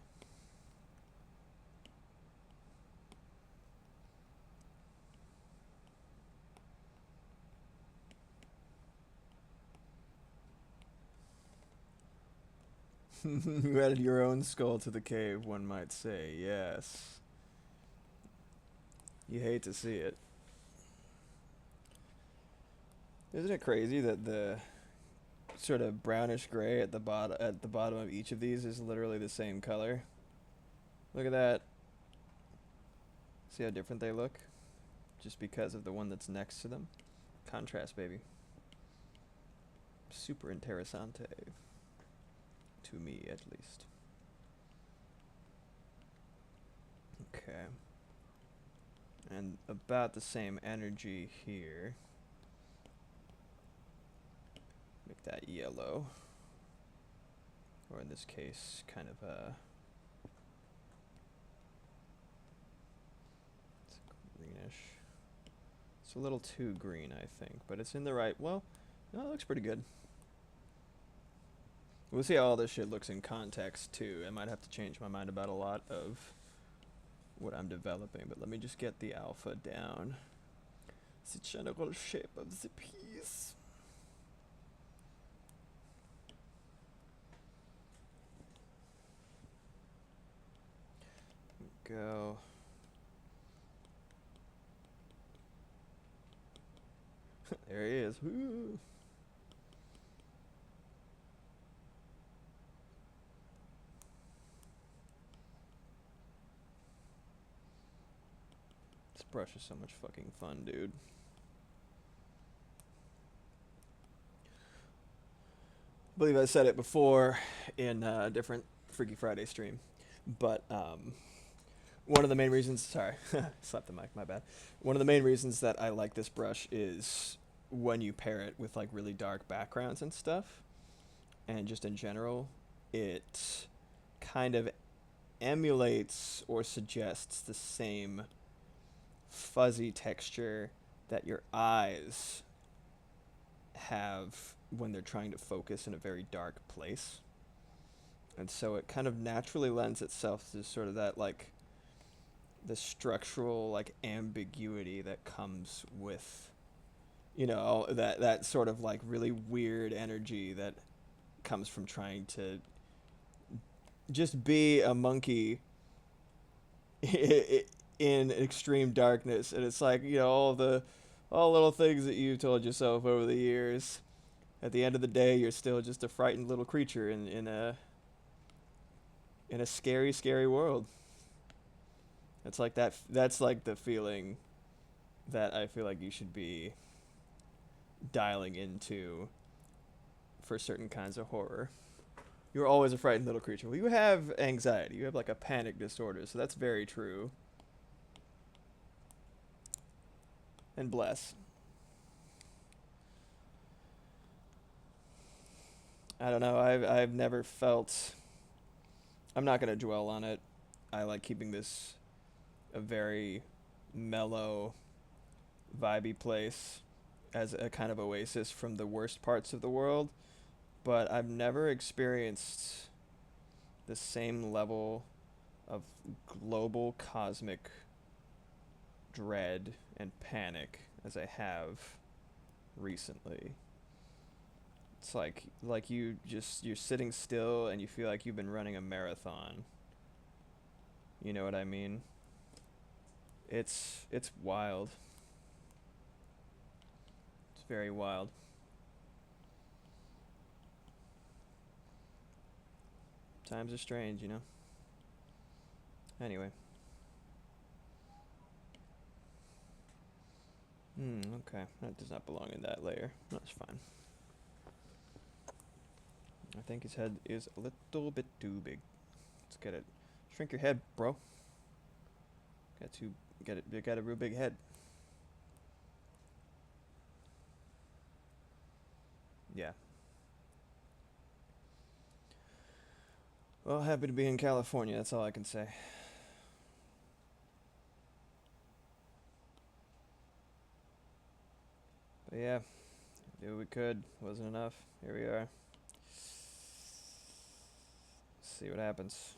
You added your own skull to the cave, one might say. Yes. You hate to see it. Isn't it crazy that the sort of brownish gray at the bottom of each of these is literally the same color? Look at that. See how different they look? Just because of the one that's next to them. Contrast, baby. Super interessante. To me, at least. Okay. And about the same energy here. Make that yellow. Or in this case, kind of it's greenish. It's a little too green, I think, but it's in the right. Well, no, it looks pretty good. We'll see how all this shit looks in context too. I might have to change my mind about a lot of what I'm developing, but let me just get the alpha down. The general shape of the piece. Go. There he is. Woo. This brush is so much fucking fun, dude. I believe I said it before in a different Freaky Friday stream, but one of the main reasons, sorry, slapped the mic, my bad. One of the main reasons that I like this brush is when you pair it with like really dark backgrounds and stuff, and just in general, it kind of emulates or suggests the same fuzzy texture that your eyes have when they're trying to focus in a very dark place. And so it kind of naturally lends itself to sort of that, like, the structural, like, ambiguity that comes with, you know, that sort of, like, really weird energy that comes from trying to just be a monkey in extreme darkness. And it's like, you know, all the little things that you've told yourself over the years. At the end of the day, you're still just a frightened little creature in a scary, scary world. It's like that. That's like the feeling that I feel like you should be dialing into for certain kinds of horror. You're always a frightened little creature. Well, you have anxiety. You have like a panic disorder, so that's very true. And bless. I don't know. I've never felt. I'm not gonna dwell on it. I like keeping this a very mellow, vibey place as a kind of oasis from the worst parts of the world. But I've never experienced the same level of global cosmic dread and panic as I have recently. It's like you're sitting still and you feel like you've been running a marathon. You know what I mean? It's wild. It's very wild. Times are strange, you know? Anyway. Okay. That does not belong in that layer. That's fine. I think his head is a little bit too big. Let's get it. Shrink your head, bro. You got a real big head. Yeah. Well, happy to be in California. That's all I can say. But yeah, did what we could. Wasn't enough. Here we are. See what happens.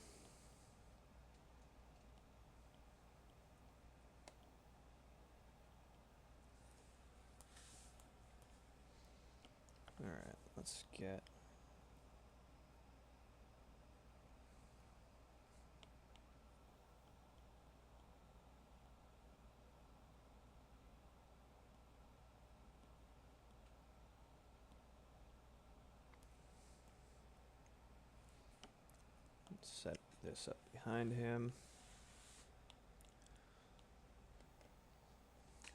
Alright, let's get... Let's set this up behind him.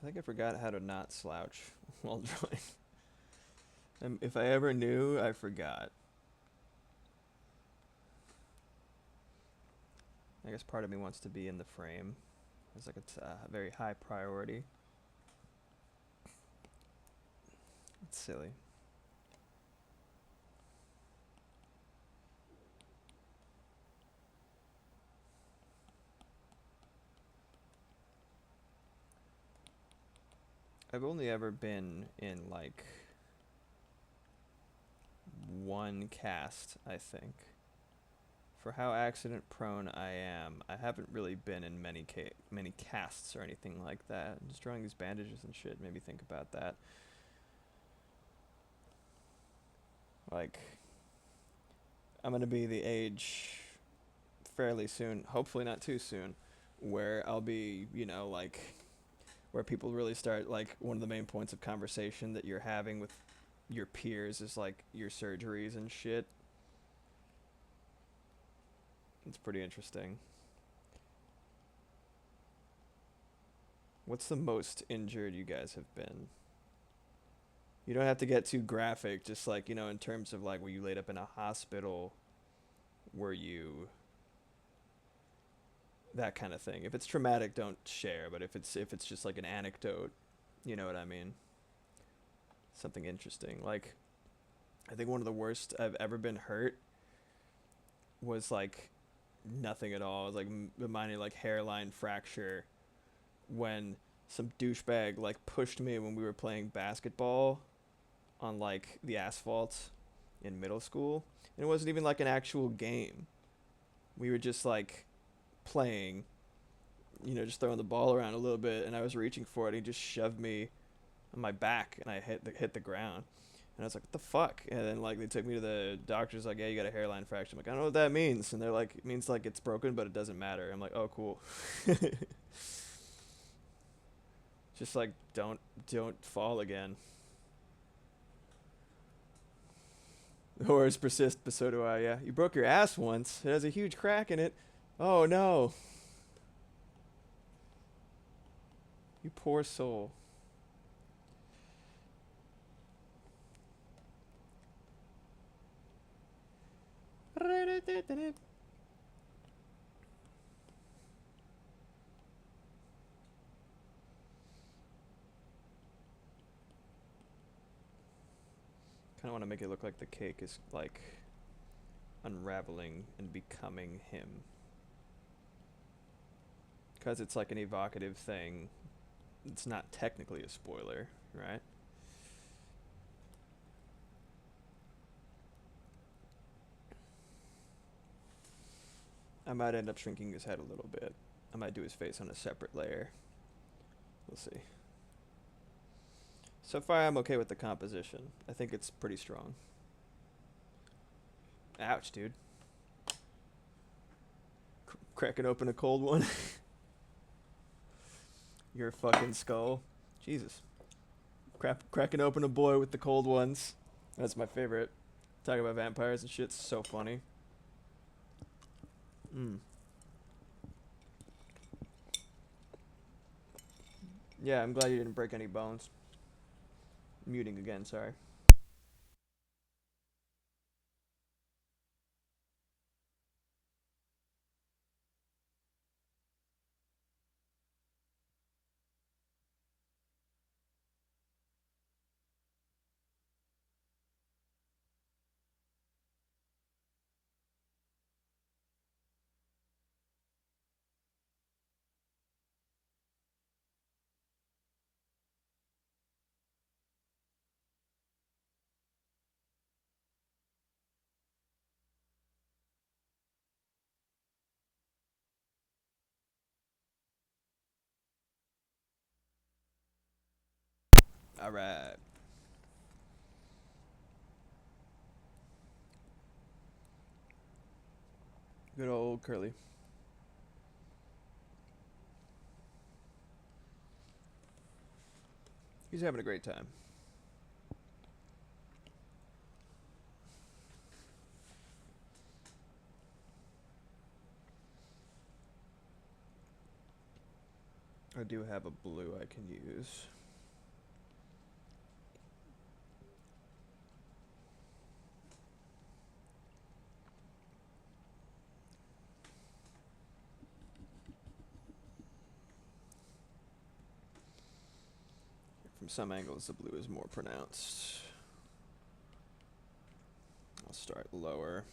I think I forgot how to not slouch while drawing. If I ever knew, I forgot. I guess part of me wants to be in the frame. It's like it's a very high priority. It's silly. I've only ever been in like one cast, I think. For how accident prone I am, I haven't really been in many casts or anything like that. Just drawing these bandages and shit made me think about that. Like, I'm gonna be the age fairly soon, hopefully not too soon, where I'll be, you know, like, where people really start, like, one of the main points of conversation that you're having with your peers is, like, your surgeries and shit. It's pretty interesting. What's the most injured you guys have been? You don't have to get too graphic, just like, you know, in terms of like, were you laid up in a hospital? Were you that kind of thing? If it's traumatic, don't share, but if it's just like an anecdote, you know what I mean? Something interesting. Like, I think one of the worst I've ever been hurt was like nothing at all. It was like a minor like hairline fracture when some douchebag like pushed me when we were playing basketball on like the asphalt in middle school. And it wasn't even like an actual game. We were just like playing, you know, just throwing the ball around a little bit, and I was reaching for it. He just shoved me on my back, and I hit the ground. And I was like, what the fuck? And then like they took me to the doctors, like, yeah, you got a hairline fracture. I'm like, I don't know what that means. And they're like, it means like it's broken, but it doesn't matter. I'm like, oh, cool. Just like don't fall again. The horrors persist, but so do I. Yeah, you broke your ass once. It has a huge crack in it. Oh no, you poor soul. Kind of want to make it look like the cake is like unraveling and becoming him, because it's like an evocative thing. It's not technically a spoiler, right? I might end up shrinking his head a little bit. I might do his face on a separate layer. We'll see. So far, I'm okay with the composition. I think it's pretty strong. Ouch, dude. Cracking open a cold one. Your fucking skull. Jesus. Cracking open a boy with the cold ones. That's my favorite. Talking about vampires and shit's so funny. Yeah, I'm glad you didn't break any bones. Muting again, sorry. Alright. Good old Curly. He's having a great time. I do have a blue I can use. From some angles, the blue is more pronounced. I'll start lower.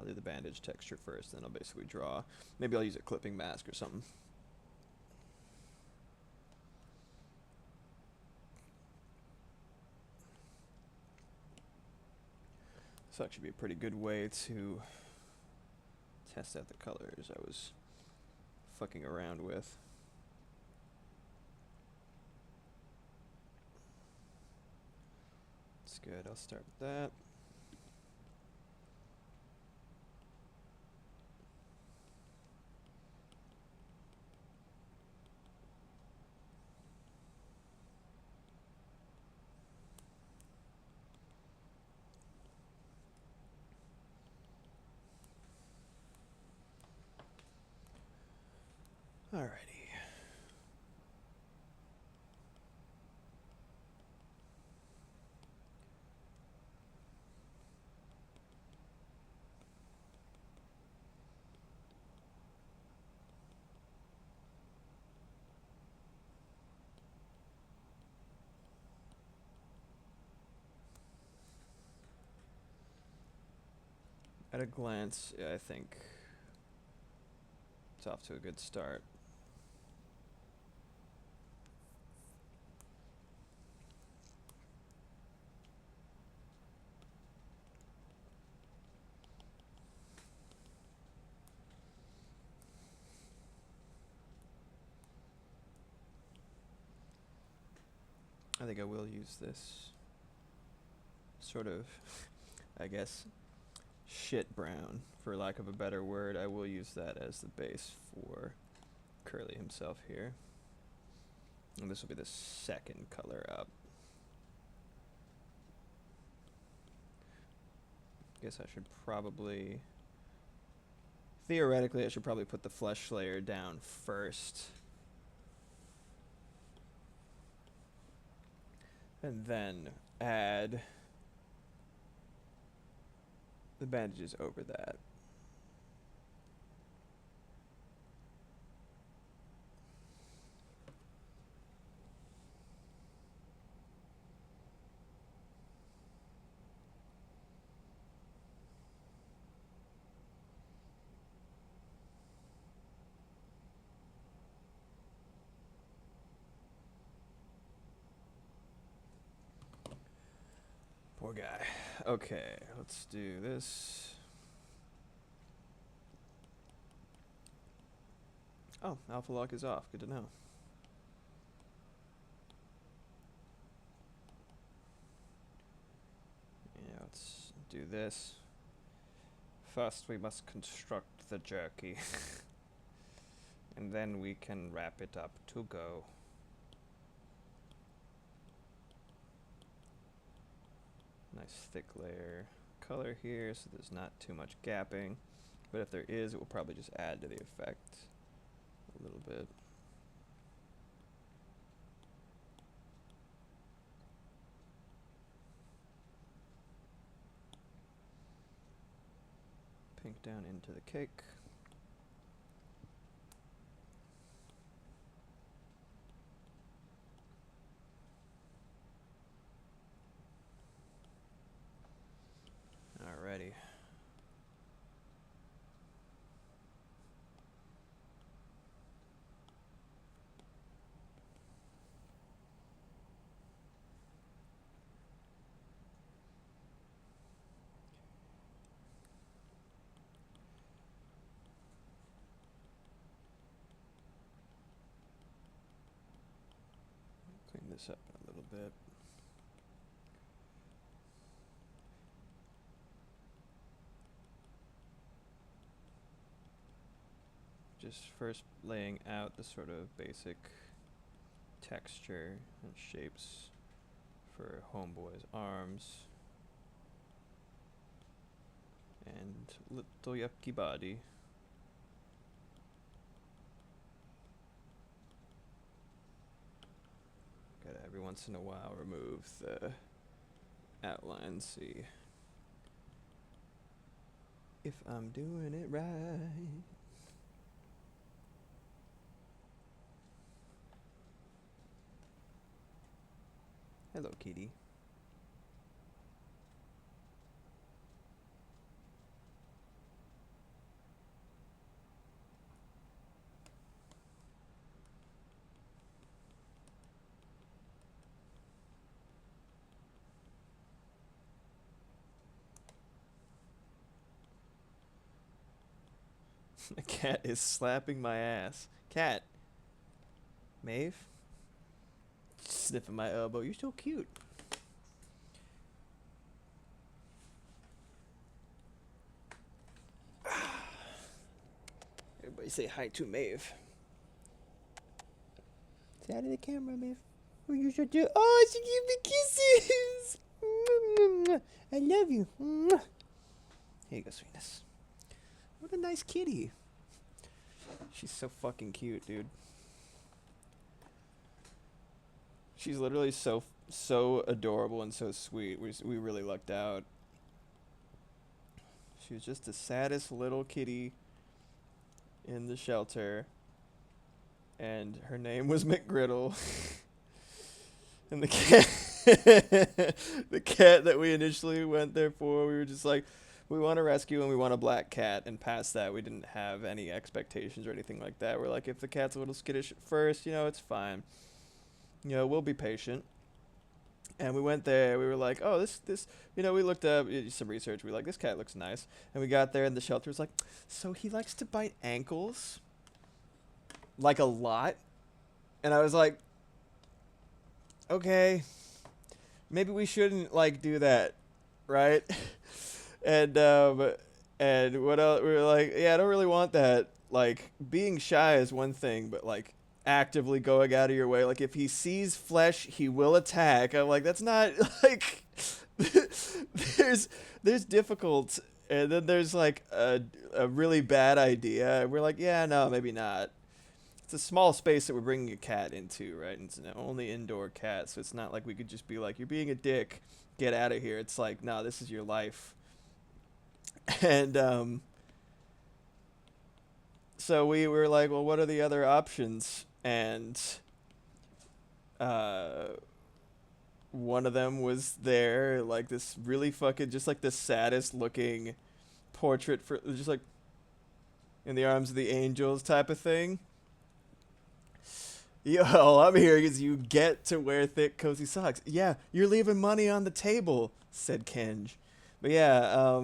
do the bandage texture first, then I'll basically draw. Maybe I'll use a clipping mask or something. This actually be a pretty good way to test out the colors I was fucking around with. That's good, I'll start with that. Alrighty. At a glance, yeah, I think it's off to a good start. I think I will use this sort of, I guess, shit brown, for lack of a better word. I will use that as the base for Curly himself here. And this will be the second color up. Guess I should probably, theoretically, I should probably put the flesh layer down first. And then add the bandages over that. Poor guy. Okay, let's do this. Oh, alpha lock is off. Good to know. Yeah, let's do this. First, we must construct the jerky. And then we can wrap it up to go. Nice thick layer color here, so there's not too much gapping. But if there is, it will probably just add to the effect a little bit. Pink down into the cake. Alrighty. Clean this up a little bit. Just first laying out the sort of basic texture and shapes for Homeboy's arms and little yucky body. Gotta every once in a while remove the outline, see if I'm doing it right. Hello, kitty. The cat is slapping my ass. Cat. Maeve? Sniffing my elbow. You're so cute. Everybody say hi to Maeve. Say hi to the camera, Maeve. Oh, you should do. Oh, she gave me kisses. I love you. Here you go, sweetness. What a nice kitty. She's so fucking cute, dude. She's literally so adorable and so sweet. We really lucked out. She was just the saddest little kitty in the shelter, and her name was McGriddle. And the cat, the cat that we initially went there for, we were just like, we want to rescue and we want a black cat, and past that we didn't have any expectations or anything like that. We're like, if the cat's a little skittish at first, you know, it's fine. You know, we'll be patient. And we went there, we were like, oh, this, you know, we looked up some research, we were like, this cat looks nice. And we got there and the shelter was like, so he likes to bite ankles? Like a lot? And I was like, okay, maybe we shouldn't, like, do that, right? And what else? We were like, yeah, I don't really want that. Like, being shy is one thing, but, like, actively going out of your way, like, if he sees flesh, he will attack. I'm like, that's not, like, there's difficult, and then there's, like, a really bad idea, and we're like, yeah, no, maybe not. It's a small space that we're bringing a cat into, right? And it's an only indoor cat, so it's not like we could just be like, you're being a dick, get out of here. It's like, no, this is your life. And so we were like, well, what are the other options? And one of them was there, like this really fucking, just like the saddest looking portrait for, just like in the arms of the angels type of thing. Yo, all I'm hearing is you get to wear thick, cozy socks. Yeah, you're leaving money on the table, said Kenj. But yeah,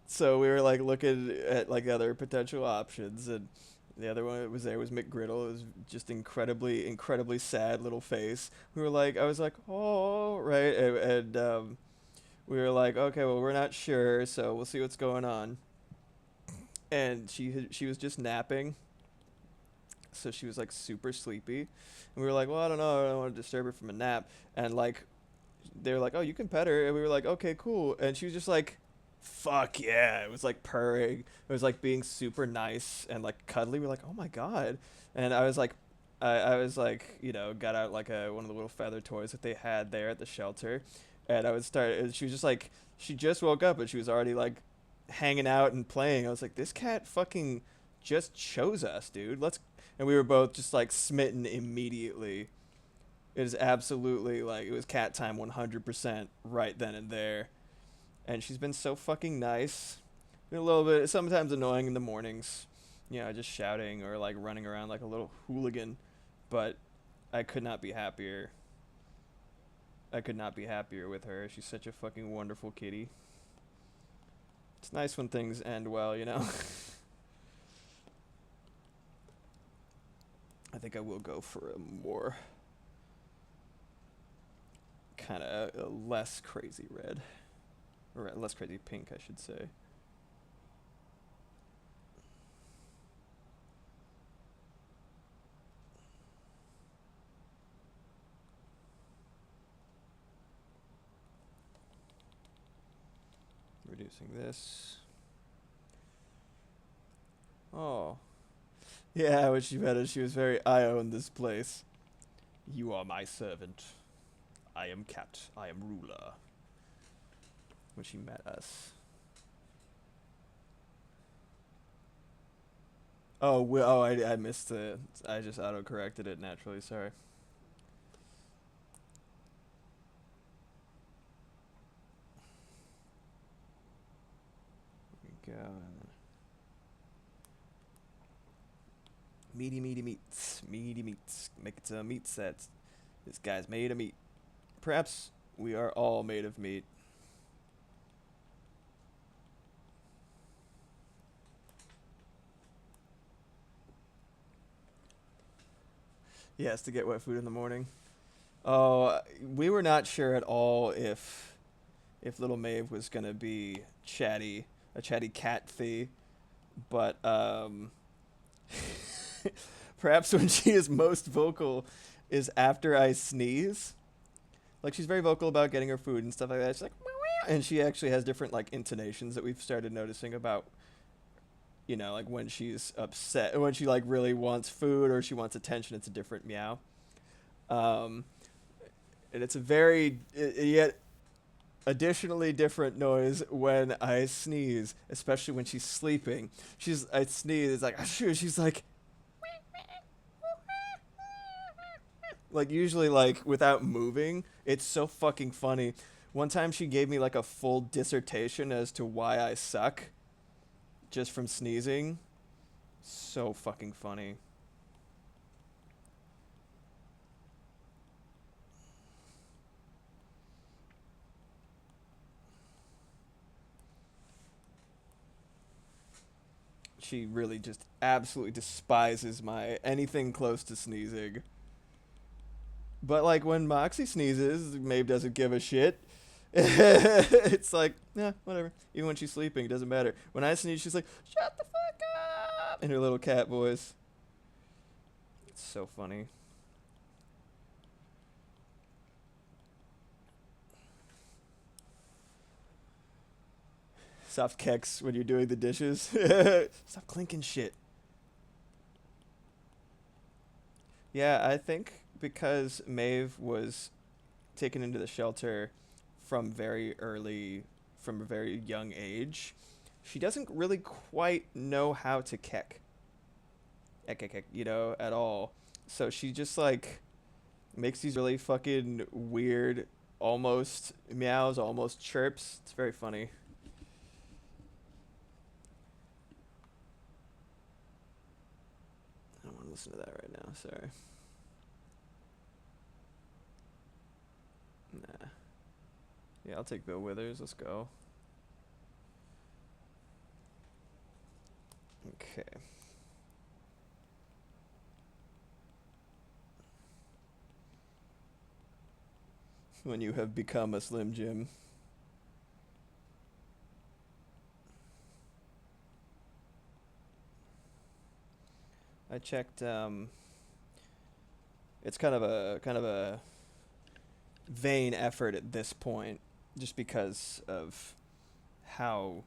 so we were like looking at like other potential options, and the other one that was there was McGriddle. It was just incredibly sad little face. We were like, I was like, oh, right, and we were like, okay, well, we're not sure, so we'll see what's going on. And she was just napping. So she was like super sleepy, and we were like, well, I don't know, I don't want to disturb her from a nap. And like they were like, oh, you can pet her, and we were like, okay, cool. And she was just like, fuck yeah. It was like purring, it was like being super nice and like cuddly. We were like, oh my god. And I was like, I was like, you know, got out like one of the little feather toys that they had there at the shelter, and I would start, and she was just like, she just woke up and she was already like hanging out and playing. I was like, this cat fucking just chose us, dude. Let's. And we were both just like smitten immediately. It is absolutely like, it was cat time 100% right then and there. And she's been so fucking nice. A little bit, sometimes annoying in the mornings, you know, just shouting or like running around like a little hooligan. But I could not be happier. I could not be happier with her. She's such a fucking wonderful kitty. It's nice when things end well, you know? I think I will go for a more kind of a less crazy red, or less crazy pink, I should say. Reducing this. Oh. Yeah, when she met us, she was very, I own this place. You are my servant. I am cat. I am ruler. When she met us. Oh, I missed it. I just auto-corrected it naturally, sorry. There we go. Meaty meats. Meaty meats. Make it a meat set. This guy's made of meat. Perhaps we are all made of meat. Yes, to get wet food in the morning. Oh, we were not sure at all if little Maeve was gonna be chatty, a chatty cat thie, but perhaps when she is most vocal is after I sneeze. Like she's very vocal about getting her food and stuff like that. She's like, "Meow, meow," and she actually has different like intonations that we've started noticing about, like when she's upset, when she like really wants food or she wants attention. It's a different meow. Um, and it's a very yet additionally different noise when I sneeze, especially when she's sleeping. I sneeze, it's like, "Ashoo," she's like usually like without moving. It's so fucking funny. One time she gave me like a full dissertation as to why I suck just from sneezing. So fucking funny. She really just absolutely despises my anything close to sneezing. But like when Moxie sneezes, Maeve doesn't give a shit. It's like, yeah, whatever. Even when she's sleeping, it doesn't matter. When I sneeze, she's like, "Shut the fuck up," in her little cat voice. It's so funny. Soft keks when you're doing the dishes. Stop clinking shit. Yeah, I think because Maeve was taken into the shelter from very early, from a very young age, she doesn't really quite know how to keck, at all. So she just like makes these really fucking weird, almost meows, almost chirps. It's very funny. I don't want to listen to that right now. Sorry. Nah. Yeah, I'll take Bill Withers. Let's go. Okay. When you have become a Slim Jim. I checked. It's kind of a vain effort at this point, just because of how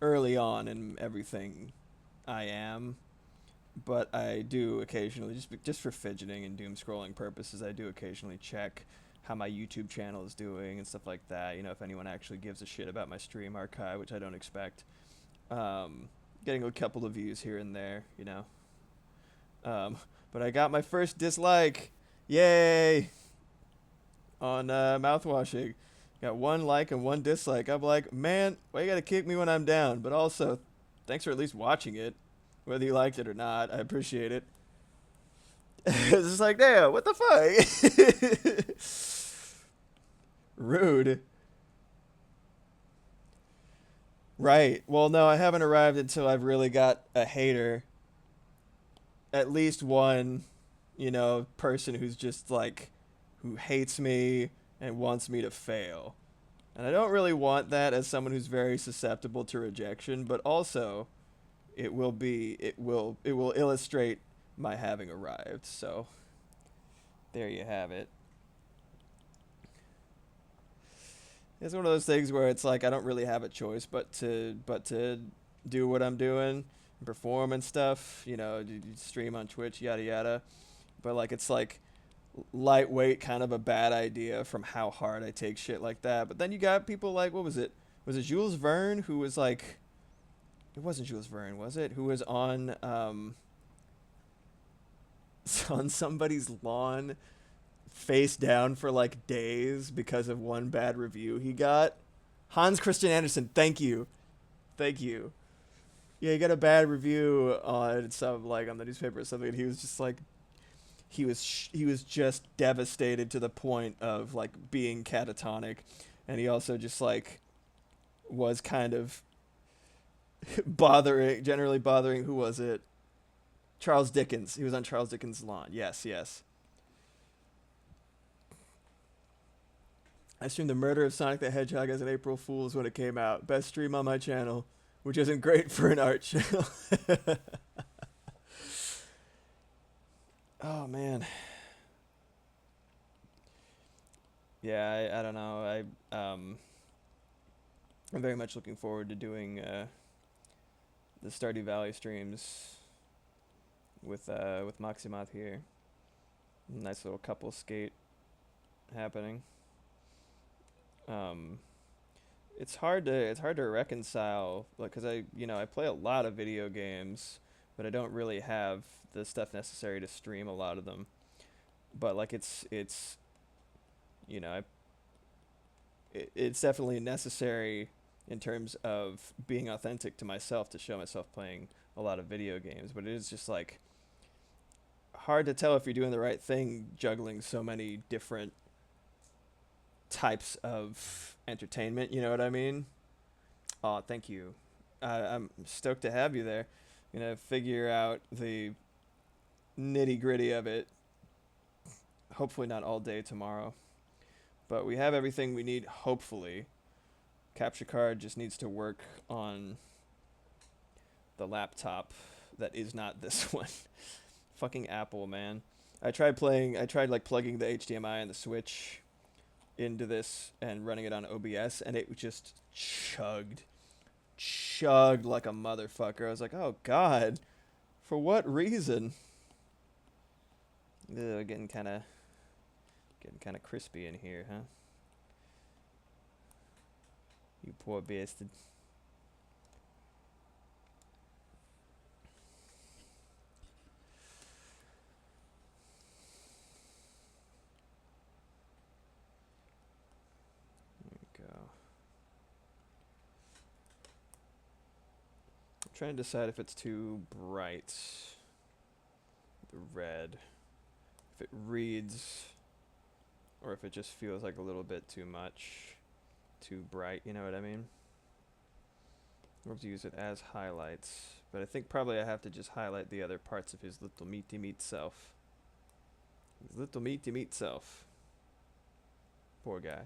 early on in everything I am. But I do occasionally, just for fidgeting and doom scrolling purposes, I do occasionally check how my YouTube channel is doing and stuff like that. If anyone actually gives a shit about my stream archive, which I don't expect. Getting a couple of views here and there. But I got my first dislike. Yay! On mouthwashing. Got one like and one dislike. I'm like, man, why you gotta kick me when I'm down? But also, thanks for at least watching it. Whether you liked it or not, I appreciate it. It's just like, damn, what the fuck? Rude. Right. Well, no, I haven't arrived until I've really got a hater. At least one, person who's just like, who hates me and wants me to fail. And I don't really want that as someone who's very susceptible to rejection, but also it will illustrate my having arrived. So there you have it. It's one of those things where it's like I don't really have a choice but to do what I'm doing and perform and stuff, stream on Twitch, yada yada. But like it's like lightweight kind of a bad idea from how hard I take shit like that. But then you got people like, what was it? Was it Jules Verne who was like, it wasn't Jules Verne, was it? Who was on on somebody's lawn face down for like days because of one bad review he got. Hans Christian Andersen, thank you. Thank you. Yeah, he got a bad review on some like on the newspaper or something, and he was just like he was just devastated to the point of like being catatonic, and he also just like was kind of generally bothering, who was it? Charles Dickens. He was on Charles Dickens' lawn. Yes, yes. I streamed the murder of Sonic the Hedgehog as an April Fool's when it came out. Best stream on my channel, which isn't great for an art channel. Oh man. Yeah, I don't know. I'm very much looking forward to doing the Stardew Valley streams with Maximath here. Nice little couple skate happening. It's hard to reconcile, like, cause I play a lot of video games, but I don't really have the stuff necessary to stream a lot of them. But like it's you know it's definitely necessary in terms of being authentic to myself to show myself playing a lot of video games. But it is just like hard to tell if you're doing the right thing, juggling so many different types of entertainment, you know what I mean? Oh, thank you. I'm stoked to have you there. Gonna figure out the nitty gritty of it. Hopefully not all day tomorrow, but we have everything we need. Hopefully, capture card just needs to work on the laptop that is not this one. Fucking Apple, man. I tried like plugging the HDMI and the Switch into this and running it on OBS, and it just chugged like a motherfucker. I was like, oh god, for what reason? Ugh, getting kind of crispy in here, huh? You poor bastard. Trying to decide if it's too bright, the red, if it reads, or if it just feels like a little bit too much, too bright, you know what I mean? Or to use it as highlights, but I think probably I have to just highlight the other parts of his little meaty self. His little meaty self. Poor guy.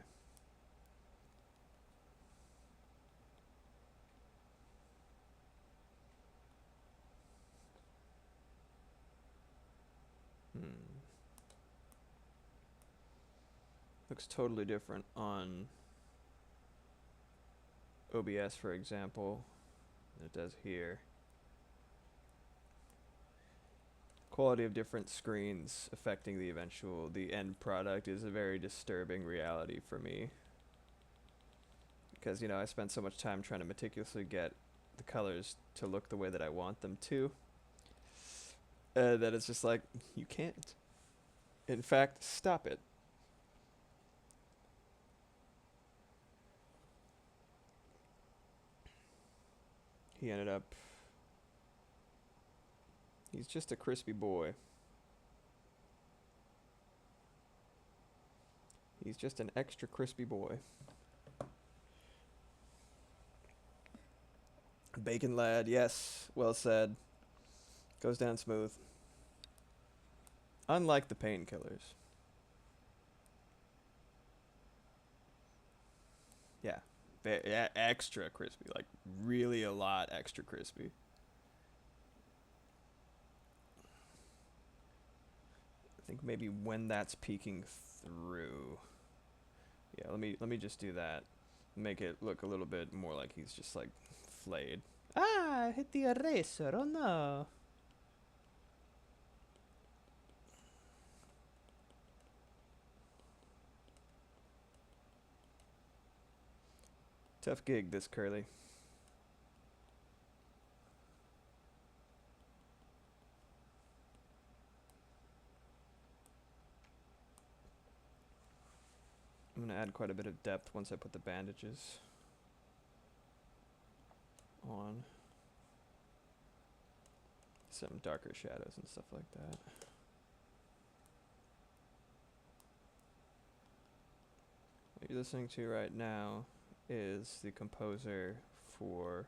Looks totally different on OBS, for example, than it does here. Quality of different screens affecting the end product is a very disturbing reality for me. Because, I spent so much time trying to meticulously get the colors to look the way that I want them to, that it's just like, you can't. In fact, stop it. He ended up... He's just a crispy boy. He's just an extra crispy boy. Bacon lad, yes, well said. Goes down smooth. Unlike the painkillers. Yeah. Yeah, extra crispy, like really a lot extra crispy. I think maybe when that's peeking through. Yeah, let me just do that. Make it look a little bit more like he's just like flayed. Ah, I hit the eraser. Oh no. Tough gig, this Curly. I'm going to add quite a bit of depth once I put the bandages on. Some darker shadows and stuff like that. What you're listening to right now is the composer for...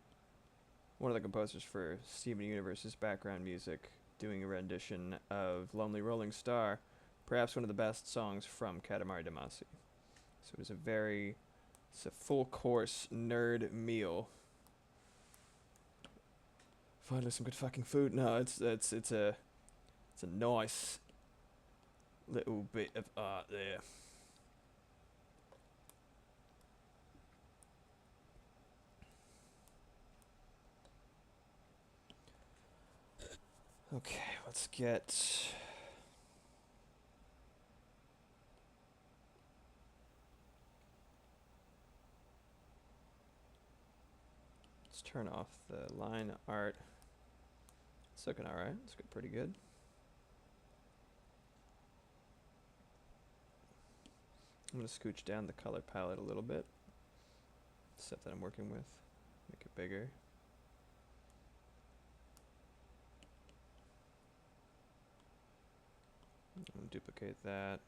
one of the composers for Steven Universe's background music doing a rendition of Lonely Rolling Star, perhaps one of the best songs from Katamari Damacy. So it's a full course nerd meal. Finally some good fucking food. No, it's a nice little bit of art there. Okay, let's turn off the line art. It's looking alright. It's good, pretty good. I'm going to scooch down the color palette a little bit. Stuff that I'm working with. Make it bigger. And duplicate that.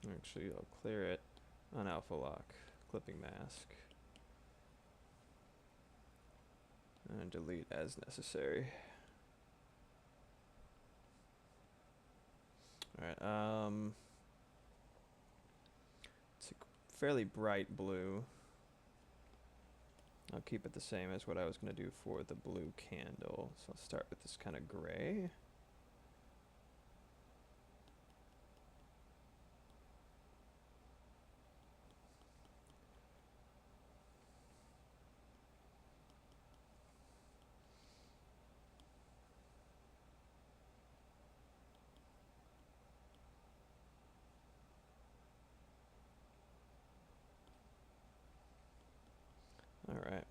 Actually, I'll clear it on alpha lock. Clipping mask. And delete as necessary. Alright, it's a fairly bright blue. I'll keep it the same as what I was going to do for the blue candle. So I'll start with this kind of gray. Alright.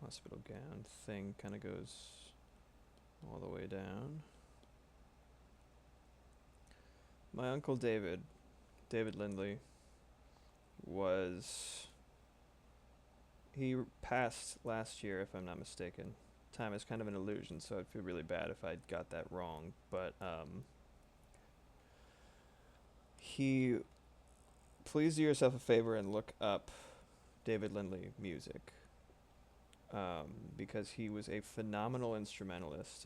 Hospital gown thing kind of goes all the way down. My uncle David Lindley, he passed last year, if I'm not mistaken. Time is kind of an illusion, so I'd feel really bad if I got that wrong. But please do yourself a favor and look up David Lindley music, because he was a phenomenal instrumentalist,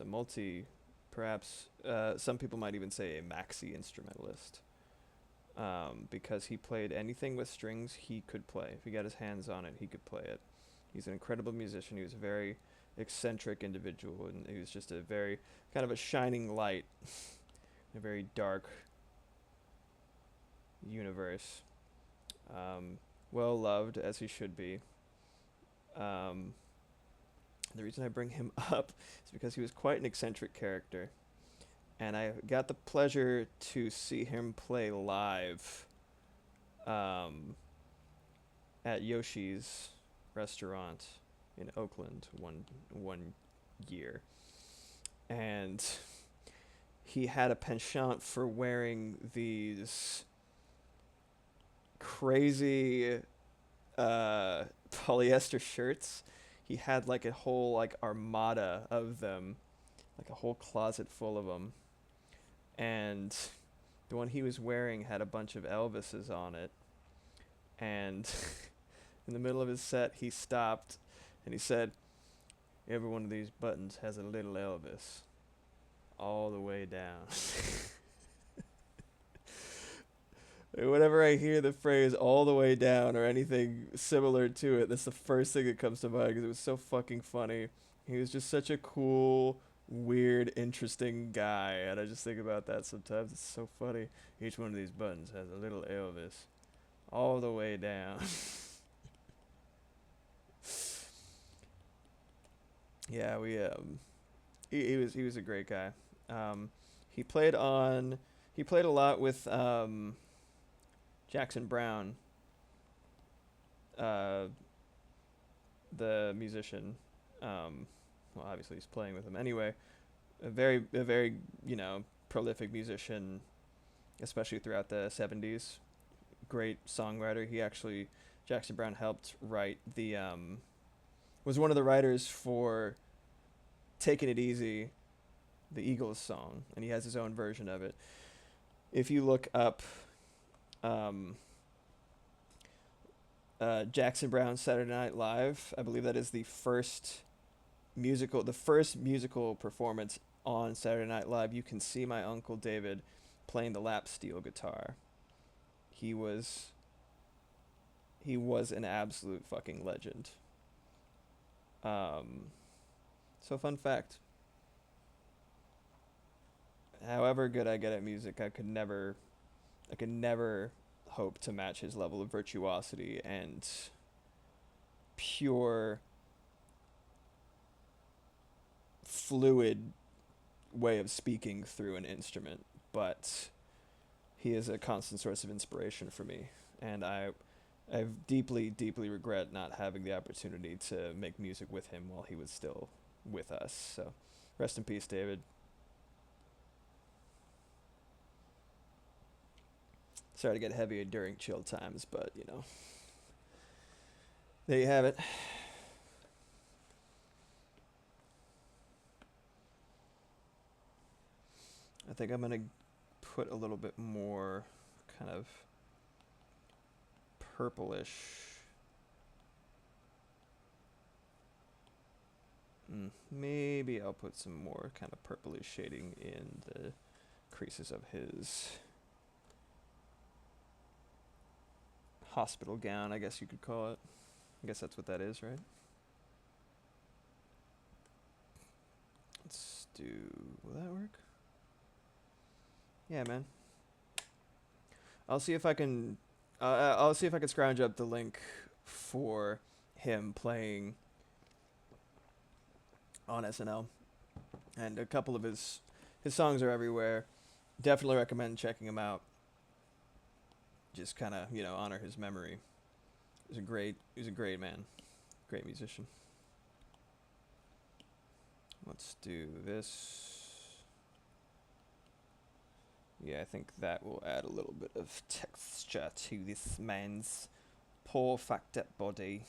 perhaps some people might even say a maxi instrumentalist, because he played anything with strings he could play. If he got his hands on it, he could play it. He's an incredible musician. He was a very eccentric individual, and he was just a very kind of a shining light in a very dark universe. Well loved, as he should be. The reason I bring him up is because he was quite an eccentric character, and I got the pleasure to see him play live at Yoshi's restaurant in Oakland one year, and he had a penchant for wearing these crazy polyester shirts. He had like a whole like armada of them, like a whole closet full of them, and the one he was wearing had a bunch of Elvises on it, and in the middle of his set he stopped and he said, "Every one of these buttons has a little Elvis all the way down." Whenever I hear the phrase "all the way down" or anything similar to it, that's the first thing that comes to mind, because it was so fucking funny. He was just such a cool, weird, interesting guy, and I just think about that sometimes. It's so funny. Each one of these buttons has a little Elvis all the way down. Yeah, he was a great guy. He played a lot with Jackson Browne, the musician. Well, obviously he's playing with him anyway. A very prolific musician, especially throughout the 70s. Great songwriter. Jackson Browne helped write was one of the writers for "Taking It Easy," the Eagles song, and he has his own version of it. If you look up um, Jackson Brown's Saturday Night Live, I believe that is the first musical performance on Saturday Night Live. You can see my Uncle David playing the lap steel guitar. He was an absolute fucking legend. So fun fact. However good I get at music, I could never hope to match his level of virtuosity and pure fluid way of speaking through an instrument, but he is a constant source of inspiration for me, and I deeply regret not having the opportunity to make music with him while he was still with us. So, rest in peace, David. Sorry to get heavy during chill times, but you know, there you have it. I think I'm gonna put a little bit more kind of purplish. Maybe I'll put some more kind of purplish shading in the creases of his hospital gown, I guess you could call it. I guess that's what that is, right? Let's do... Will that work? Yeah, man. I'll see if I can... I'll see if I can scrounge up the link for him playing on SNL. And a couple of his songs are everywhere. Definitely recommend checking him out. Just kind of, you know, honor his memory. He was a great man. Great musician. Let's do this. Yeah, I think that will add a little bit of texture to this man's poor fucked up body.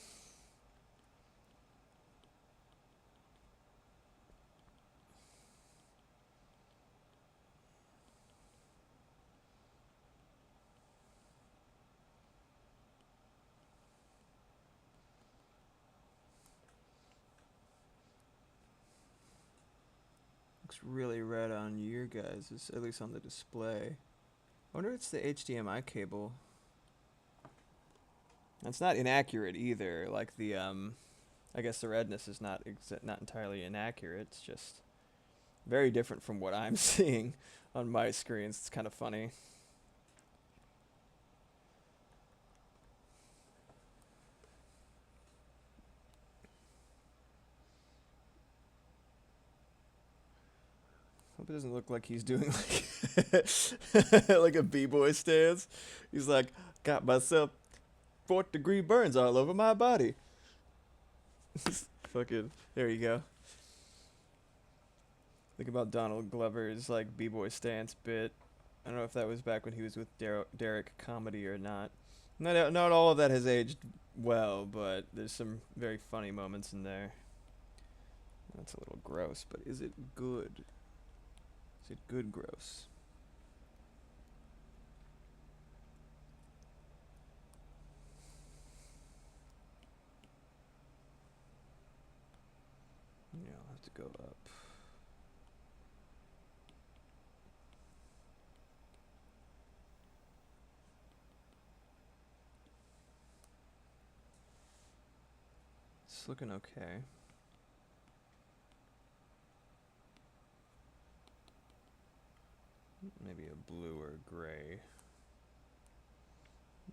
Looks really red on your guys', at least on the display. I wonder if it's the HDMI cable. That's not inaccurate either. Like the I guess the redness is not entirely inaccurate. It's just very different from what I'm seeing on my screens. It's kind of funny. Hope it doesn't look like he's doing like like a b-boy stance. He's like, got myself 4th-degree burns all over my body. Fucking, there you go. Think about Donald Glover's like b-boy stance bit. I don't know if that was back when he was with Derek Comedy or not. Not all of that has aged well, but there's some very funny moments in there. That's a little gross, but is it good? Is it good gross? Yeah, I'll have to go up. It's looking okay. Maybe a blue or a gray.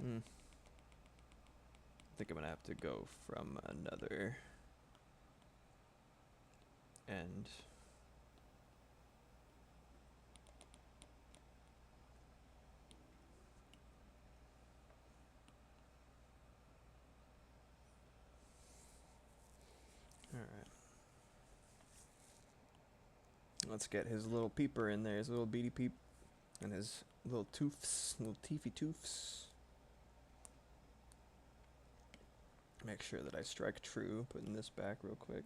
I think I'm gonna have to go from another end. All right. Let's get his little peeper in there, his little beady peep, and his little toofs, little teefy toofs. Make sure that I strike true, putting this back real quick.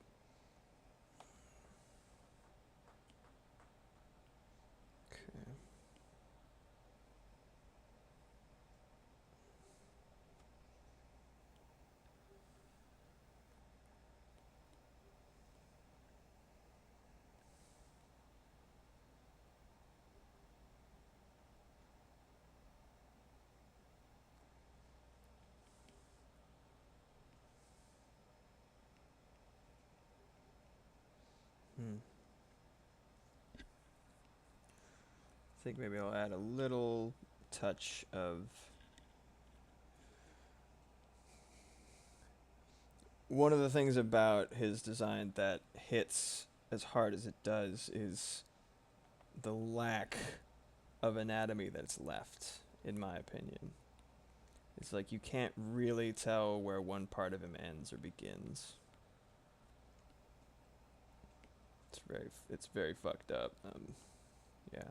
think maybe I'll add a little touch of... One of the things about his design that hits as hard as it does is the lack of anatomy that's left, in my opinion. It's like you can't really tell where one part of him ends or begins. It's very fucked up. Yeah,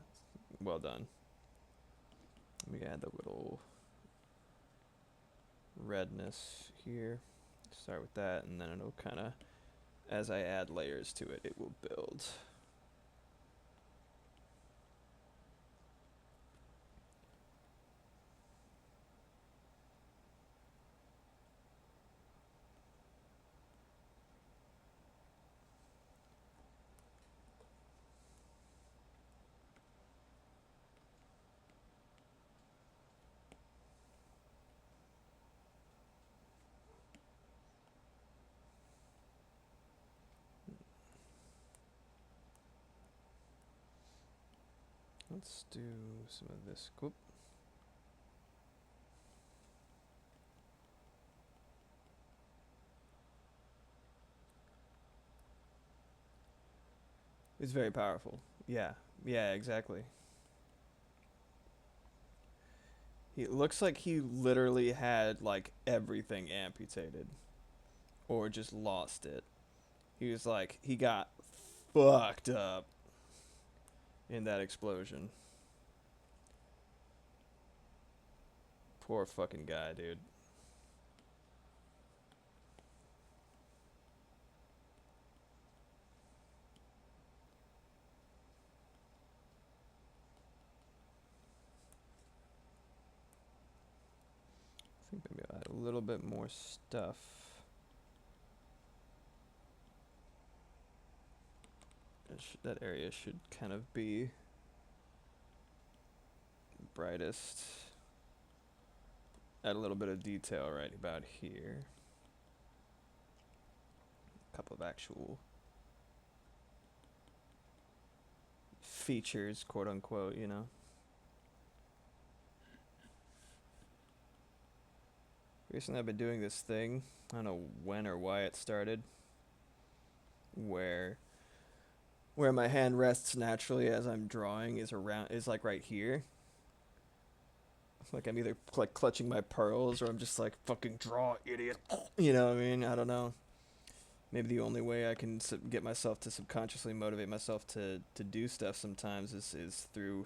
well done. Let me add the little redness here. Start with that, and then it'll kind of, as I add layers to it, it will build. Let's do some of this. Whoop. It's very powerful. Yeah, yeah, exactly. It looks like he literally had like everything amputated or just lost it. He was like, he got fucked up in that explosion. Poor fucking guy, dude. I think maybe I'll add a little bit more stuff. That area should kind of be brightest. Add a little bit of detail right about here. A couple of actual features, quote unquote, you know. Recently I've been doing this thing, I don't know when or why it started, where my hand rests naturally as I'm drawing is like right here. Like I'm either like clutching my pearls or I'm just like, fucking draw, idiot. You know what I mean? I don't know. Maybe the only way I can get myself to subconsciously motivate myself to do stuff sometimes is through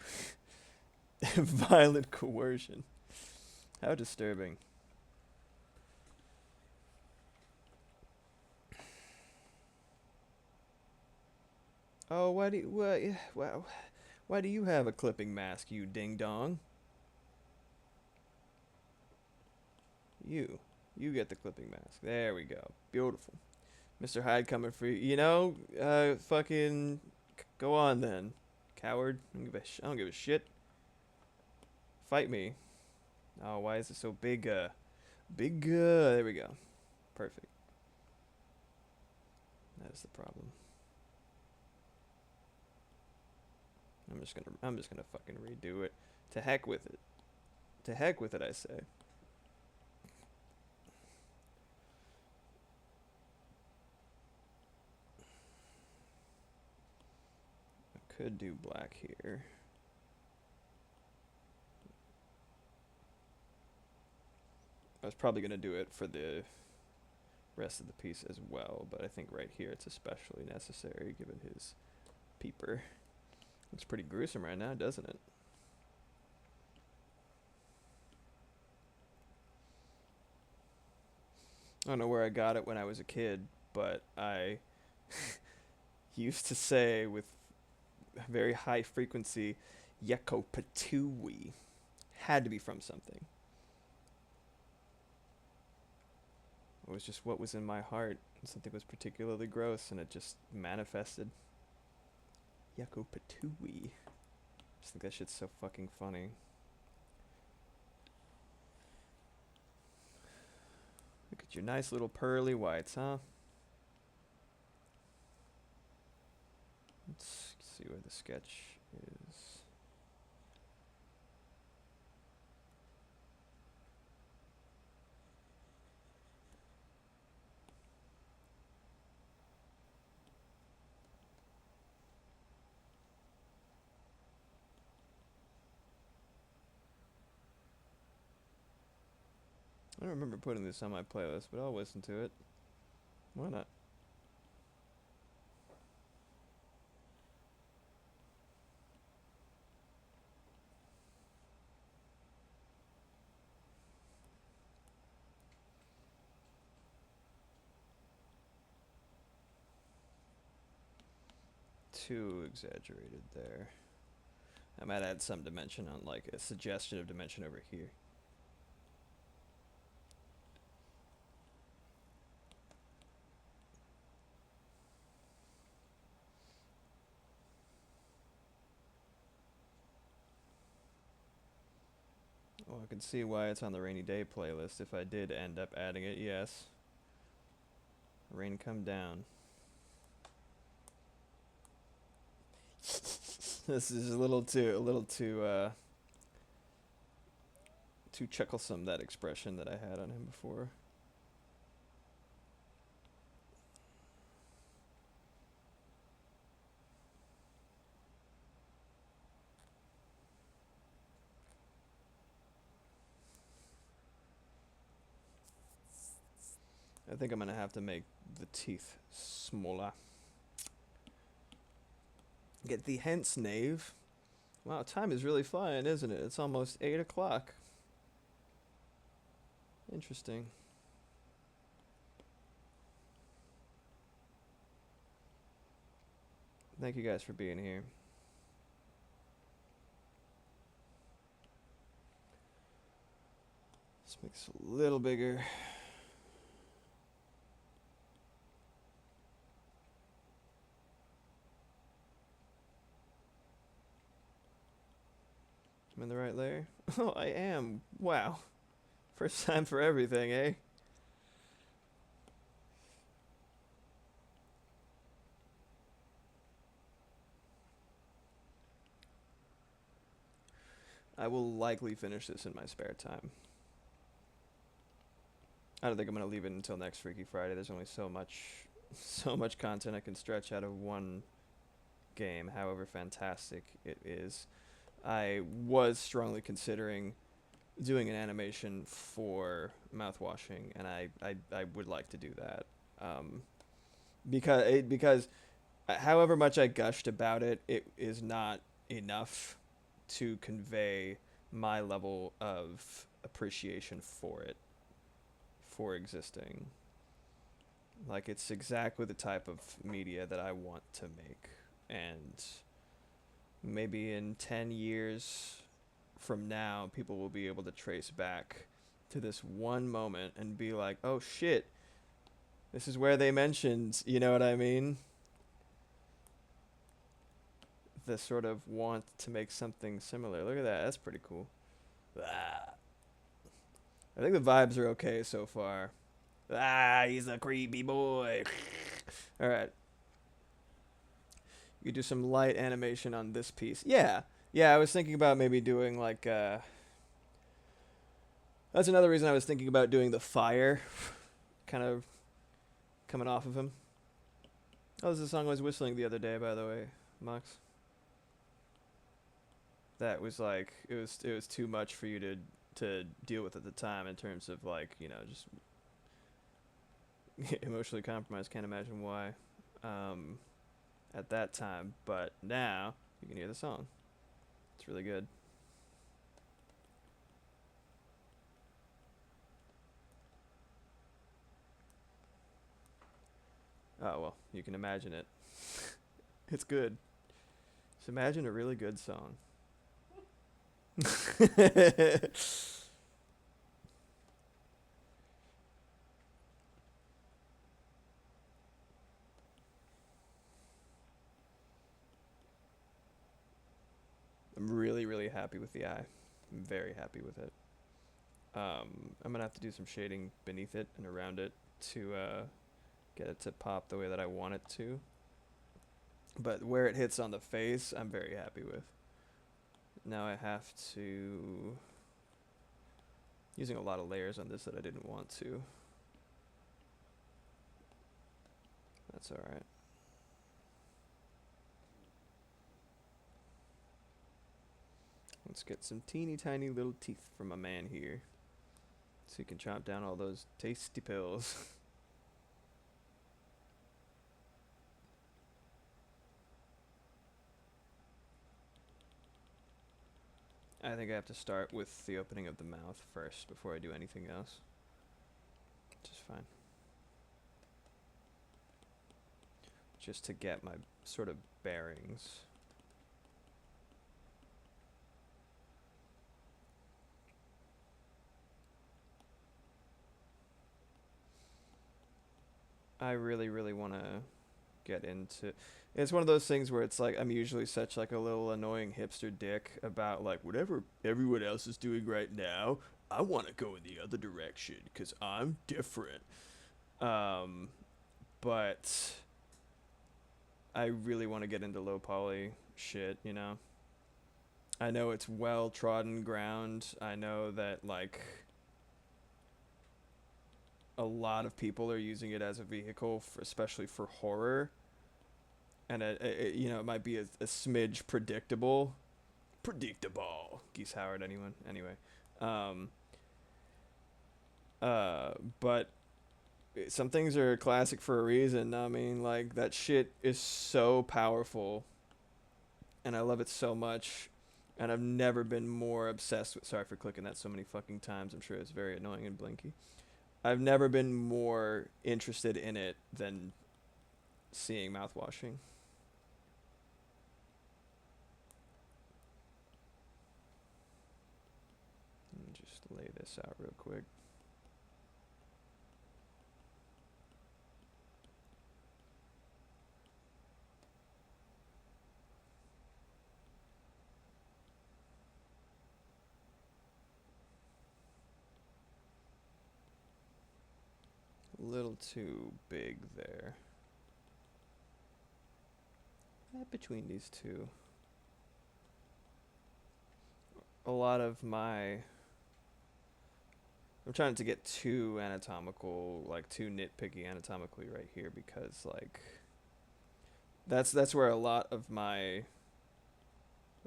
violent coercion. How disturbing. Oh, why do you have a clipping mask, you ding dong? You get the clipping mask. There we go. Beautiful. Mr. Hyde coming for you. You know, fucking go on then, coward. I don't give a shit. Fight me. Oh, why is it so big? There we go. Perfect. That is the problem. I'm just gonna fucking redo it. To heck with it. To heck with it, I say. I could do black here. I was probably gonna do it for the rest of the piece as well, but I think right here it's especially necessary given his peeper. Looks pretty gruesome right now, doesn't it? I don't know where I got it when I was a kid, but I used to say with very high frequency, Yeko Patui. Had to be from something. It was just what was in my heart. Something was particularly gross, and it just manifested. Yeko Patui. I just think that shit's so fucking funny. Look at your nice little pearly whites, huh? Let's see where the sketch is. I don't remember putting this on my playlist, but I'll listen to it. Why not? Too exaggerated there. I might add some dimension on, like, a suggestion of dimension over here. Well, I can see why it's on the rainy day playlist if I did end up adding it, yes. Rain come down. This is a little too chucklesome, that expression that I had on him before. I think I'm gonna have to make the teeth smaller. Get the hence, knave. Wow, time is really flying, isn't it? It's almost 8 o'clock. Interesting. Thank you guys for being here. Let's make this a little bigger. I'm in the right layer? Oh, I am. Wow. First time for everything, eh? I will likely finish this in my spare time. I don't think I'm gonna leave it until next Freaky Friday. There's only so much content I can stretch out of one game, however fantastic it is. I was strongly considering doing an animation for mouthwashing, and I would like to do that. Because however much I gushed about it, it is not enough to convey my level of appreciation for it, for existing. Like, it's exactly the type of media that I want to make. And maybe in 10 years from now, people will be able to trace back to this one moment and be like, oh shit, this is where they mentioned, you know what I mean? The sort of want to make something similar. Look at that, that's pretty cool. Ah. I think the vibes are okay so far. Ah, he's a creepy boy. Alright. You do some light animation on this piece. Yeah. Yeah, I was thinking about maybe doing like that's another reason I was thinking about doing the fire kind of coming off of him. Oh, this is the song I was whistling the other day, by the way, Mox. That was like it was too much for you to deal with at the time in terms of, like, you know, just emotionally compromised. Can't imagine why at that time, but now you can hear the song. It's really good. Oh, well, you can imagine it. It's good. Just imagine a really good song. I'm really, really happy with the eye. I'm very happy with it. I'm gonna have to do some shading beneath it and around it to get it to pop the way that I want it to. But where it hits on the face, I'm very happy with. Now I have to... Using a lot of layers on this that I didn't want to. That's alright. Let's get some teeny tiny little teeth from a man here. So you can chomp down all those tasty pills. I think I have to start with the opening of the mouth first before I do anything else. Which is fine. Just to get my sort of bearings. I really, really want to get into. It's one of those things where it's like I'm usually such like a little annoying hipster dick about like whatever everyone else is doing right now. I want to go in the other direction because I'm different. But I really want to get into low poly shit, you know? I know it's well trodden ground. I know that like a lot of people are using it as a vehicle, for, especially for horror. And you know, it might be a smidge predictable. Predictable. Geese Howard, anyone? Anyway. But some things are classic for a reason. I mean, like, that shit is so powerful. And I love it so much. And I've never been more obsessed with. Sorry for clicking that so many fucking times. I'm sure it's very annoying and blinky. I've never been more interested in it than seeing mouthwashing. Let me just lay this out real quick. A little too big there. Between these two. A lot of my... I'm trying to get too anatomical, like too nitpicky anatomically right here because like that's where a lot of my,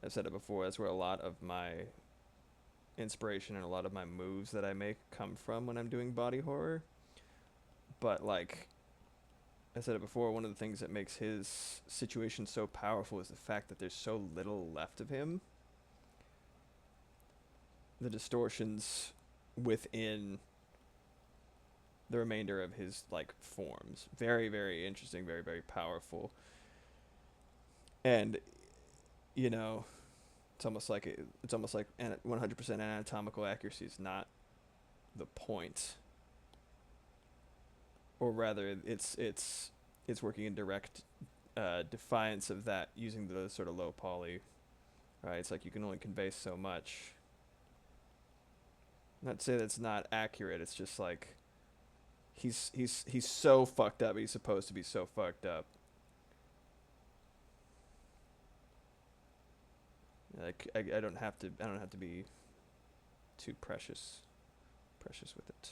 I've said it before, that's where a lot of my inspiration and a lot of my moves that I make come from when I'm doing body horror. But like I said it before, one of the things that makes his situation so powerful is the fact that there's so little left of him. The distortions within the remainder of his like forms, very, very interesting, very, very powerful. And you know, it's almost like 100% anatomical accuracy is not the point, or rather it's working in direct defiance of that, using the sort of low poly, right? It's like you can only convey so much. Not to say that's not accurate, it's just like he's so fucked up. He's supposed to be so fucked up. Like I don't have to be too precious with it.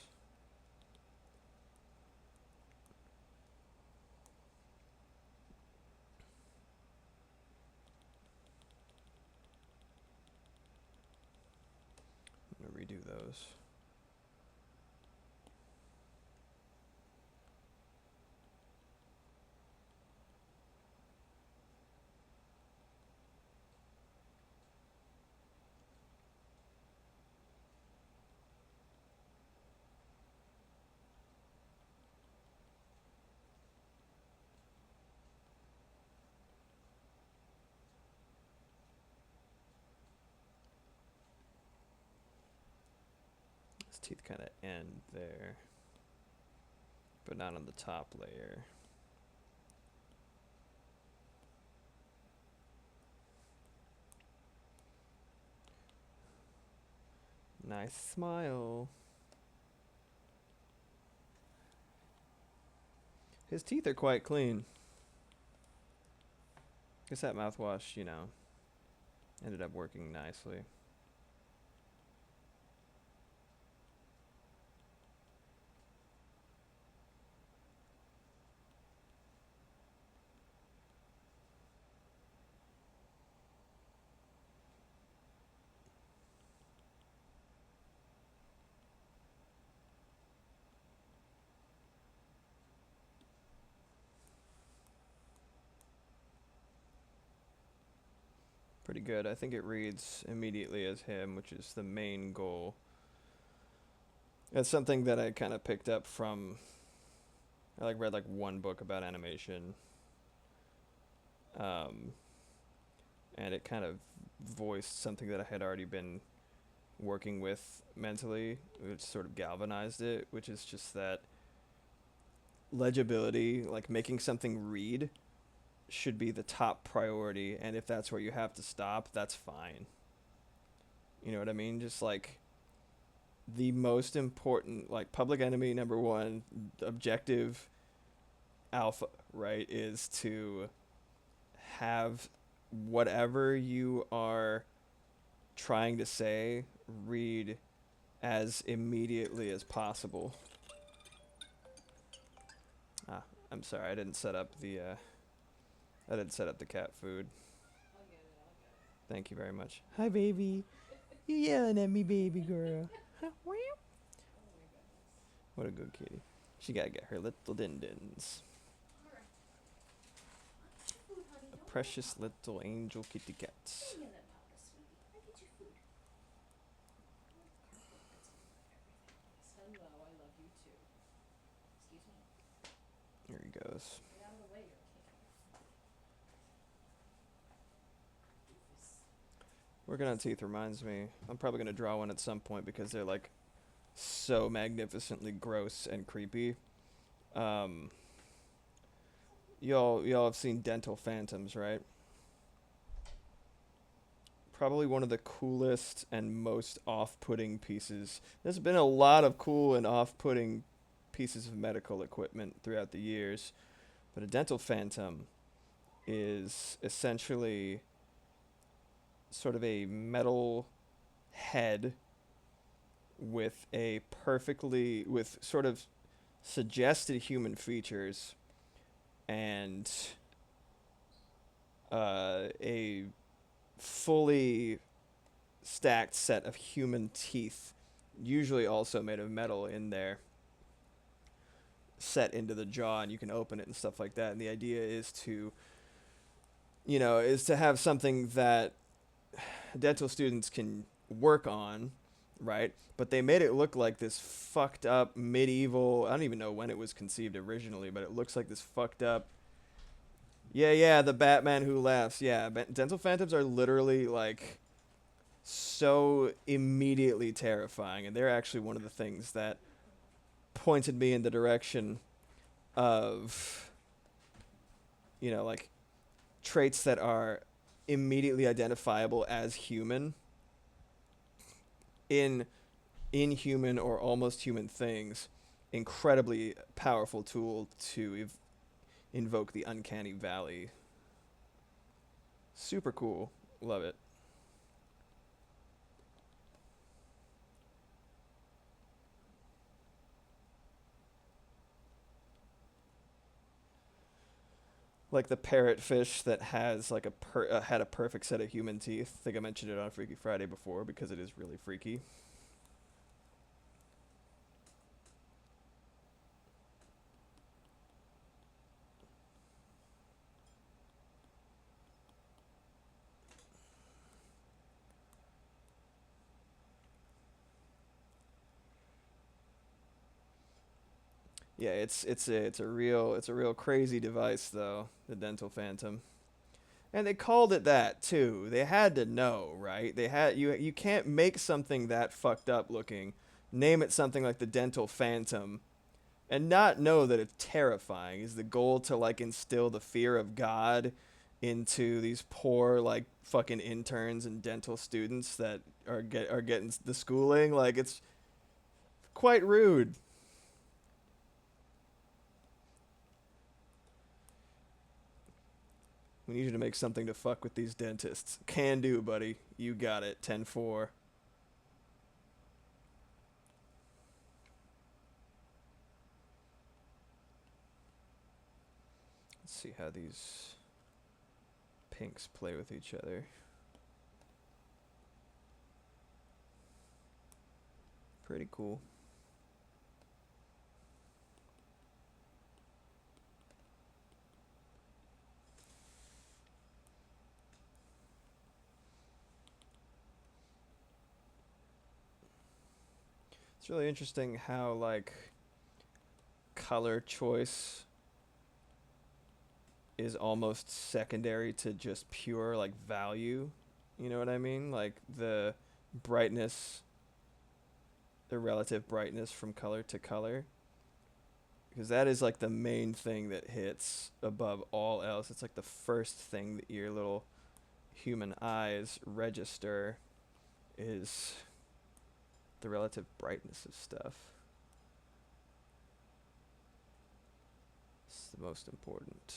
I'm gonna redo those. His teeth kind of end there, but not on the top layer. Nice smile. His teeth are quite clean. Guess that mouthwash, you know, ended up working nicely. pretty good. I think it reads immediately as him, which is the main goal. That's something that I kind of picked up from. I read one book about animation, um, and it kind of voiced something that I had already been working with mentally, which sort of galvanized it, which is just that legibility, like making something read, should be the top priority, and if that's where you have to stop, that's fine. You know what I mean? Just like the most important, like Public Enemy number one, objective alpha, right, is to have whatever you are trying to say read as immediately as possible. I'm sorry, I didn't set up the cat food. Thank you very much. Hi, baby. You yelling at me, baby girl. What a good kitty. She gotta get her little din-dins. A precious little angel kitty cat. Here he goes. Working on teeth reminds me, I'm probably gonna draw one at some point because they're like so magnificently gross and creepy. Y'all have seen Dental Phantoms, right? Probably one of the coolest and most off-putting pieces. There's been a lot of cool and off-putting pieces of medical equipment throughout the years, but a dental phantom is essentially sort of a metal head with with sort of suggested human features and a fully stacked set of human teeth, usually also made of metal, in there, set into the jaw, and you can open it and stuff like that. And the idea is to have something that dental students can work on, right? But they made it look like this fucked up medieval, I don't even know when it was conceived originally, but it looks like this fucked up. Yeah, the Batman Who Laughs. Yeah, dental phantoms are literally like so immediately terrifying, and they're actually one of the things that pointed me in the direction of, like traits that are immediately identifiable as human in inhuman or almost human things. Incredibly powerful tool to invoke the uncanny valley. Super cool. Love it. Like the parrotfish that has like had a perfect set of human teeth. I think I mentioned it on Freaky Friday before because it is really freaky. Yeah, it's a real crazy device though, the Dental Phantom. And they called it that too. They had to know, right? You can't make something that fucked up looking, name it something like the Dental Phantom, and not know that it's terrifying. Is the goal to like instill the fear of God into these poor like fucking interns and dental students that are getting the schooling? Like, it's quite rude. We need you to make something to fuck with these dentists. Can do, buddy. You got it. 10-4. Let's see how these pinks play with each other. Pretty cool. It's really interesting how, like, color choice is almost secondary to just pure, like, value. You know what I mean? Like, brightness, the relative brightness from color to color. Because that is, like, the main thing that hits above all else. It's, like, the first thing that your little human eyes register is the relative brightness of stuff. It's the most important.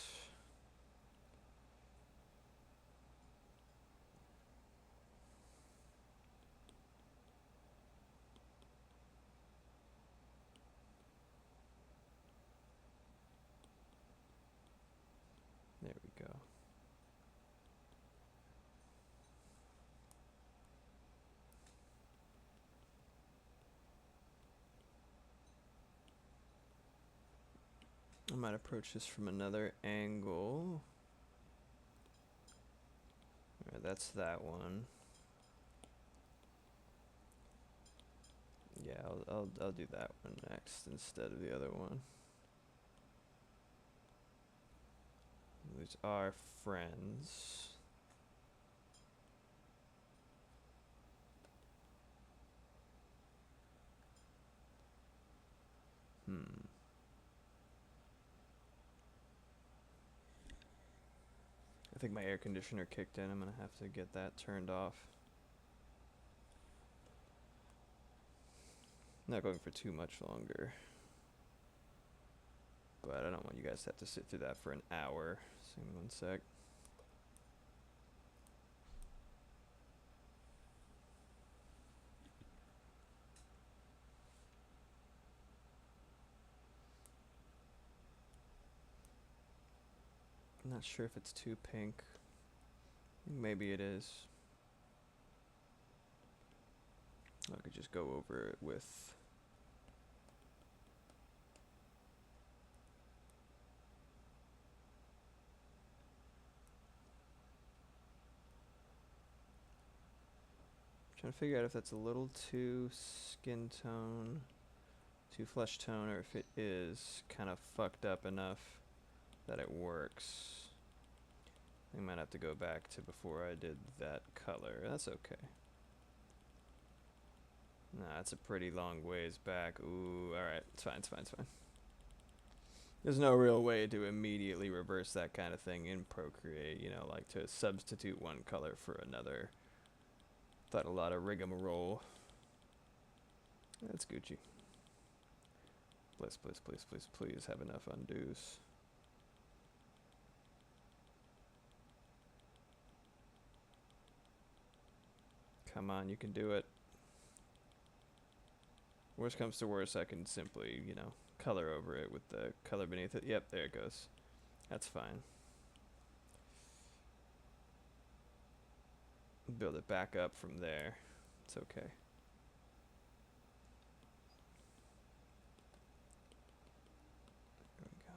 There we go. I might approach this from another angle. Alright, that's that one. Yeah, I'll do that one next instead of the other one. These are friends. I think my air conditioner kicked in. I'm gonna have to get that turned off. Not going for too much longer. But I don't want you guys to have to sit through that for an hour. So give me one sec. I'm not sure if it's too pink. Maybe it is. I could just go over it with... Trying to figure out if that's a little too skin tone, too flesh tone, or if it is kind of fucked up enough that it works. I might have to go back to before I did that color. That's okay. Nah, it's a pretty long ways back. Ooh, alright. It's fine, it's fine, it's fine. There's no real way to immediately reverse that kind of thing in Procreate, you know, like to substitute one color for another. Thought a lot of rigmarole. That's Gucci. Please, please, please, please, please have enough undos. Come on, you can do it. Worst comes to worst, I can simply, you know, color over it with the color beneath it. Yep, there it goes. That's fine. Build it back up from there. It's okay. There we go.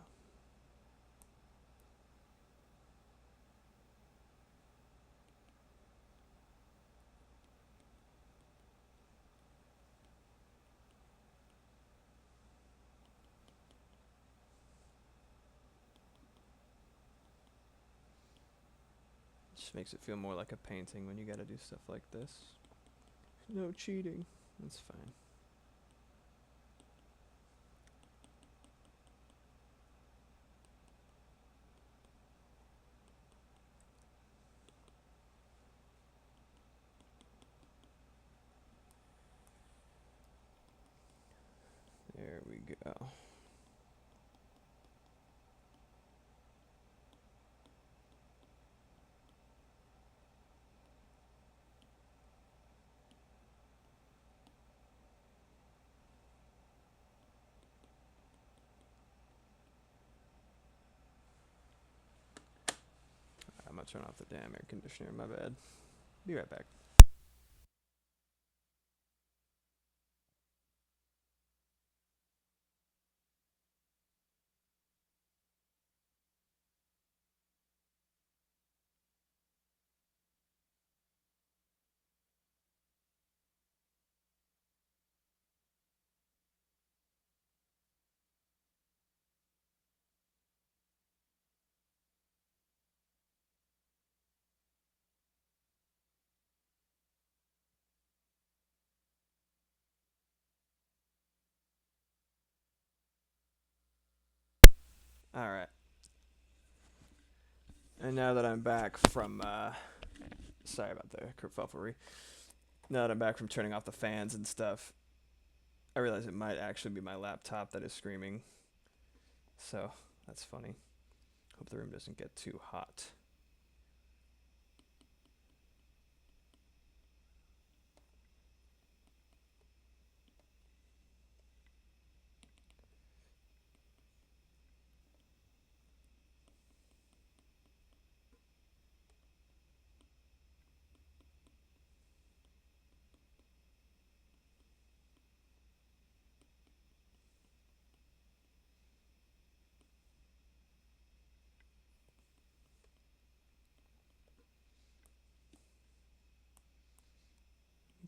Just makes it feel more like a painting when you gotta do stuff like this. No cheating. That's fine. There we go. I'm gonna turn off the damn air conditioner, my bad. Be right back. Alright. And now that I'm back from, sorry about the kerfufflery. Now that I'm back from turning off the fans and stuff, I realize it might actually be my laptop that is screaming. So, that's funny. Hope the room doesn't get too hot.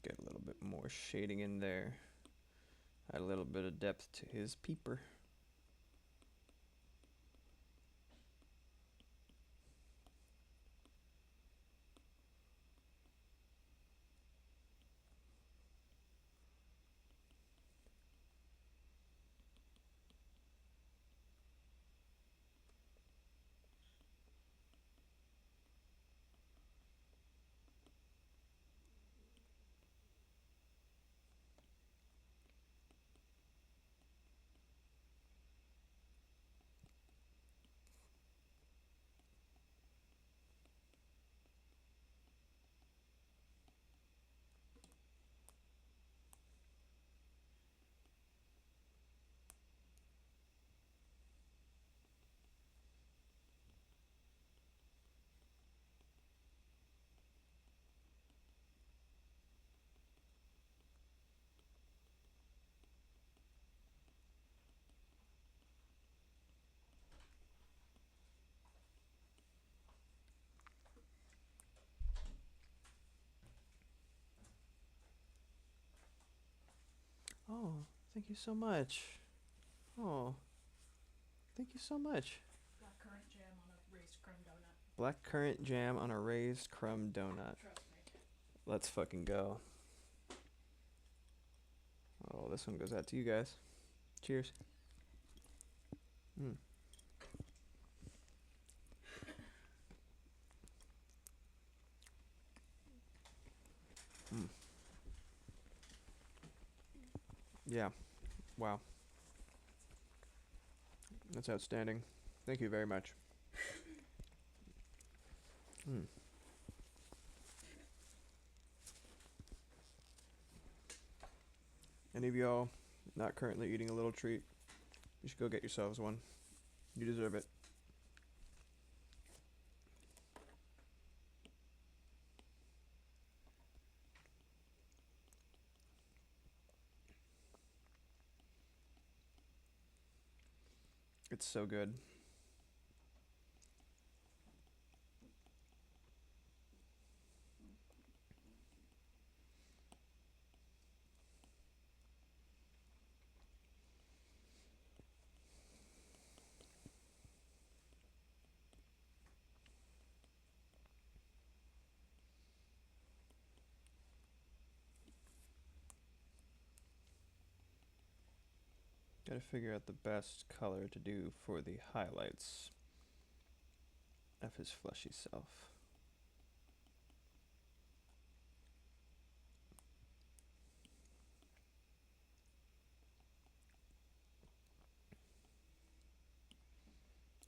Get a little bit more shading in there. Add a little bit of depth to his peeper. Oh, thank you so much. Oh, thank you so much. Black currant jam on a raised crumb donut. Black currant jam on a raised crumb donut. Trust me. Let's fucking go. Oh, this one goes out to you guys. Cheers. Mm. Mm. Yeah. Wow. That's outstanding. Thank you very much. Mm. Any of y'all not currently eating a little treat? You should go get yourselves one. You deserve it. It's so good. Gotta figure out the best color to do for the highlights of his fleshy self.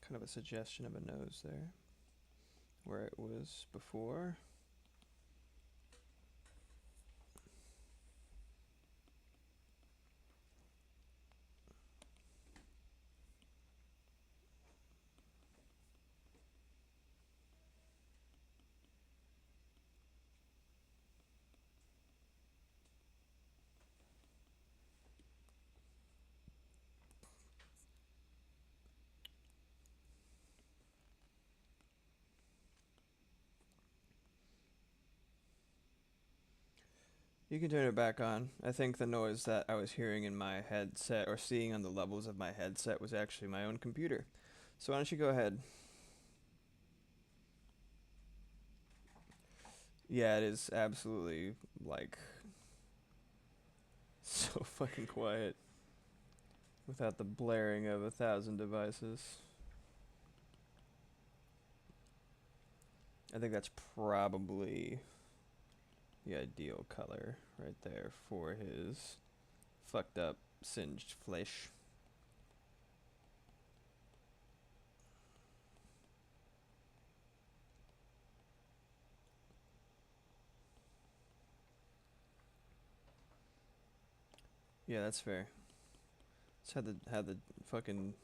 Kind of a suggestion of a nose there, where it was before. You can turn it back on. I think the noise that I was hearing in my headset or seeing on the levels of my headset was actually my own computer. So why don't you go ahead? Yeah, it is absolutely like so fucking quiet without the blaring of 1,000 devices. I think that's probably the ideal color right there for his fucked up singed flesh. Yeah, that's fair. That's how the fucking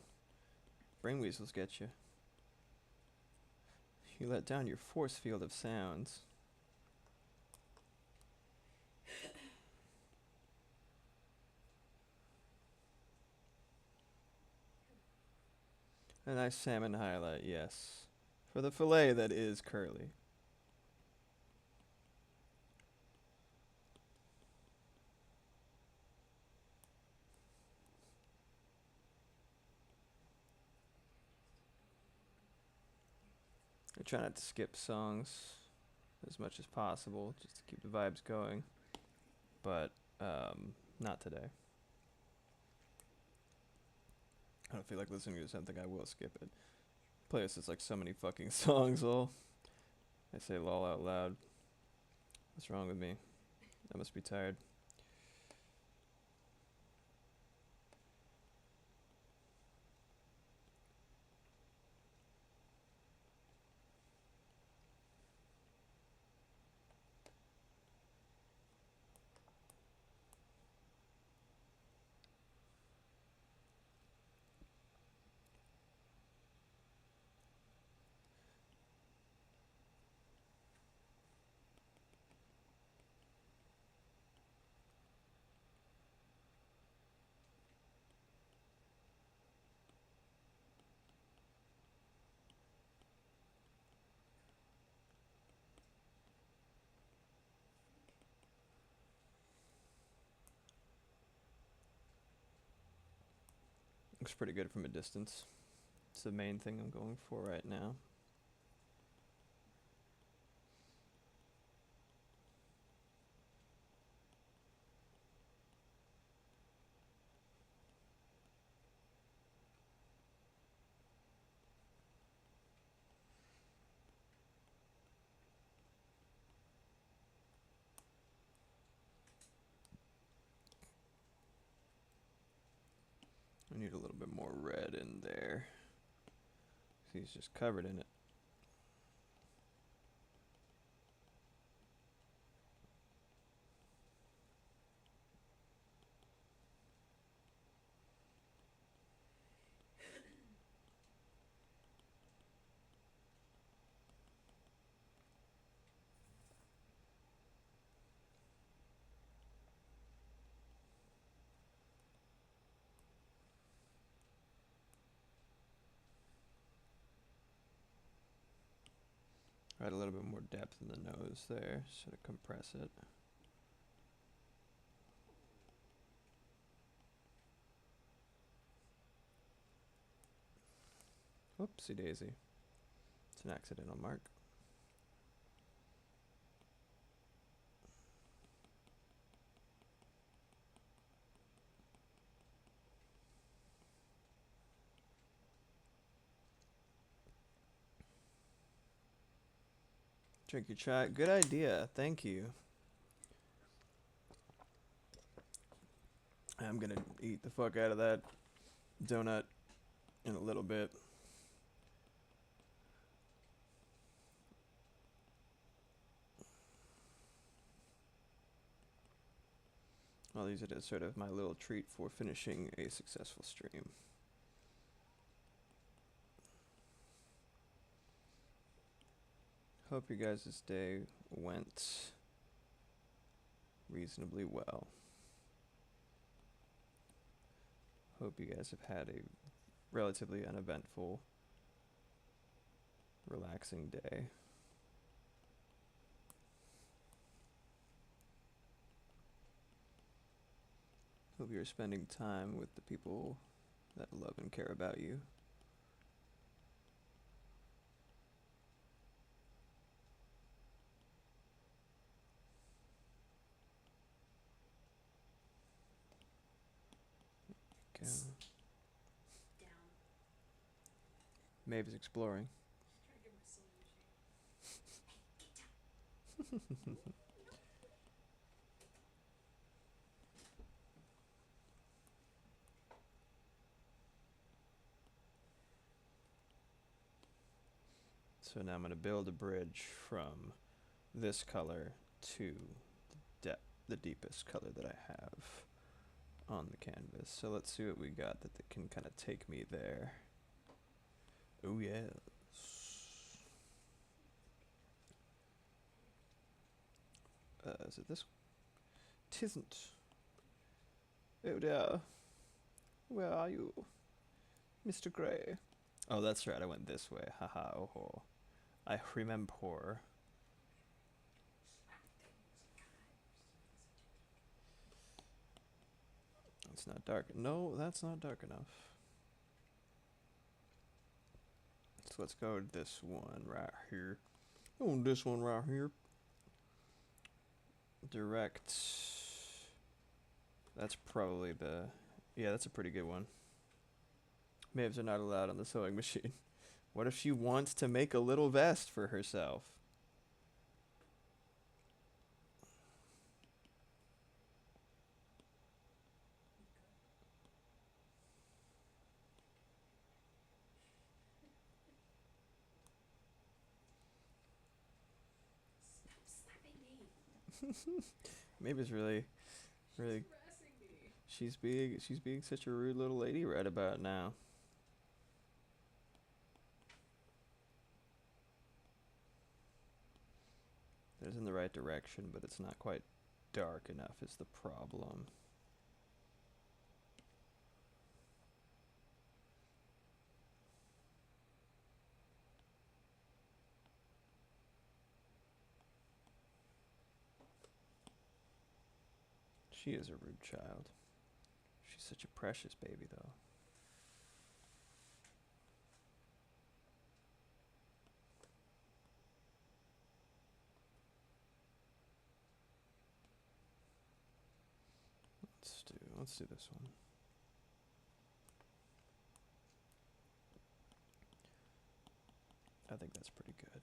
brain weasels get you. You let down your force field of sounds. A nice salmon highlight, yes. For the fillet that is curly. I try not to skip songs as much as possible, just to keep the vibes going. But not today. I don't feel like listening to something. I will skip it. Playlist is like so many fucking songs. All I say lol out loud. What's wrong with me? I must be tired. Looks pretty good from a distance. It's the main thing I'm going for right now. I need a little bit more red in there. He's just covered in it. Add a little bit more depth in the nose there, sort of compress it. Whoopsie daisy. It's an accidental mark. Drink your chai. Good idea. Thank you. I'm gonna eat the fuck out of that donut in a little bit. I'll use it as sort of my little treat for finishing a successful stream. Hope your guys' day went reasonably well. Hope you guys have had a relatively uneventful, relaxing day. Hope you're spending time with the people that love and care about you. Okay. Down. Maeve's exploring. Trying to get my sewing machine. So now I'm going to build a bridge from this color to the deepest color that I have on the canvas. So let's see what we got that can kind of take me there. Oh yes. Is it this? Tisn't. Oh dear. Where are you, Mr. Gray? Oh, that's right. I went this way. Haha. Oh. I remember. It's not dark. No, that's not dark enough. So let's go to this one right here. Oh, this one right here. Direct. That's probably the... Yeah, that's a pretty good one. Mavs are not allowed on the sewing machine. What if she wants to make a little vest for herself? Mavs really... She's being such a rude little lady right about now. It's in the right direction, but it's not quite dark enough is the problem. She is a rude child. She's such a precious baby, though. Let's do this one. I think that's pretty good.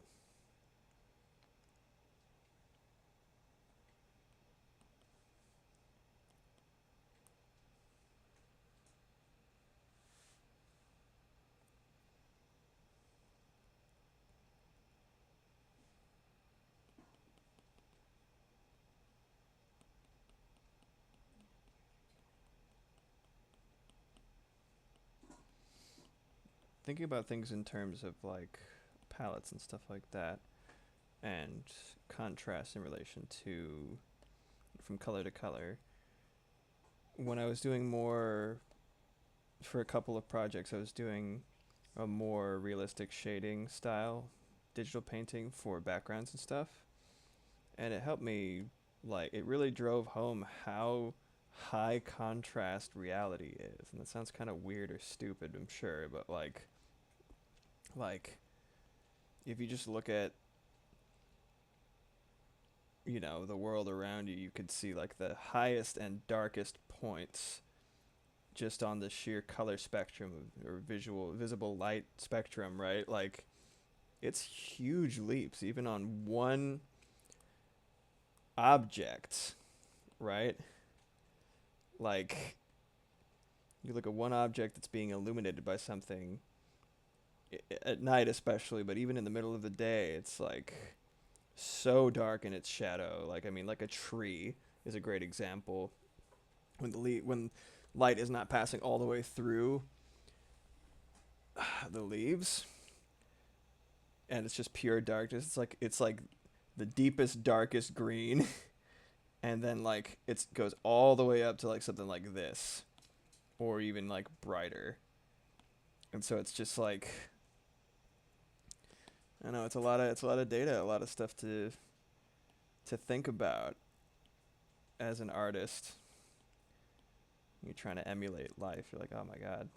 Thinking about things in terms of like palettes and stuff like that, and contrast in relation to from color to color. When I was doing more for a couple of projects, I was doing a more realistic shading style digital painting for backgrounds and stuff, and it helped me, like, it really drove home how high contrast reality is. And that sounds kind of weird or stupid, I'm sure, but like if you just look at, you know, the world around you, you could see like the highest and darkest points just on the sheer color spectrum or visible light spectrum, right? Like, it's huge leaps even on one object, right? Like, you look at one object that's being illuminated by something at night especially, but even in the middle of the day, it's like so dark in its shadow. Like, I mean, like a tree is a great example. When light is not passing all the way through the leaves, and it's just pure darkness. It's like the deepest, darkest green, and then like it goes all the way up to like something like this, or even like brighter. And so it's just like, I know it's a lot of data, a lot of stuff to think about as an artist. You're trying to emulate life. You're like, oh my god.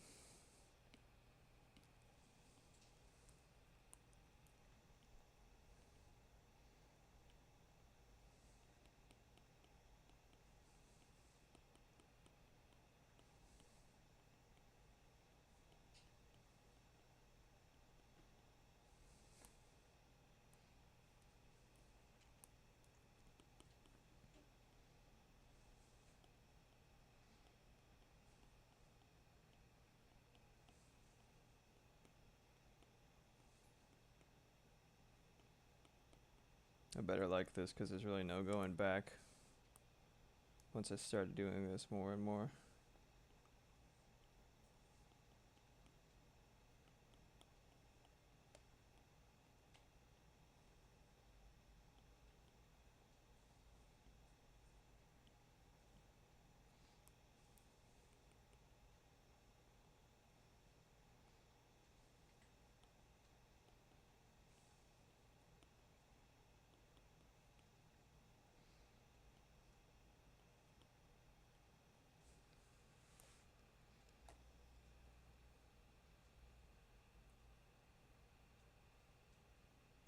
I better like this because there's really no going back once I started doing this more and more.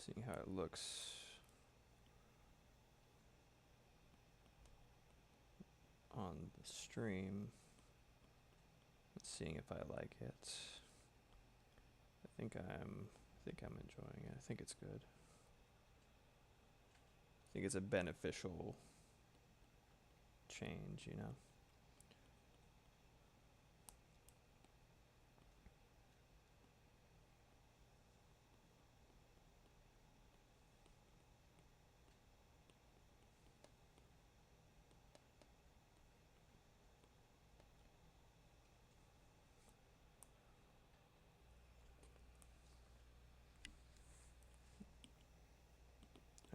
Seeing how it looks on the stream. Seeing if I like it. I think I'm enjoying it. I think it's good. I think it's a beneficial change, you know.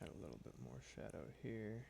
Add a little bit more shadow here.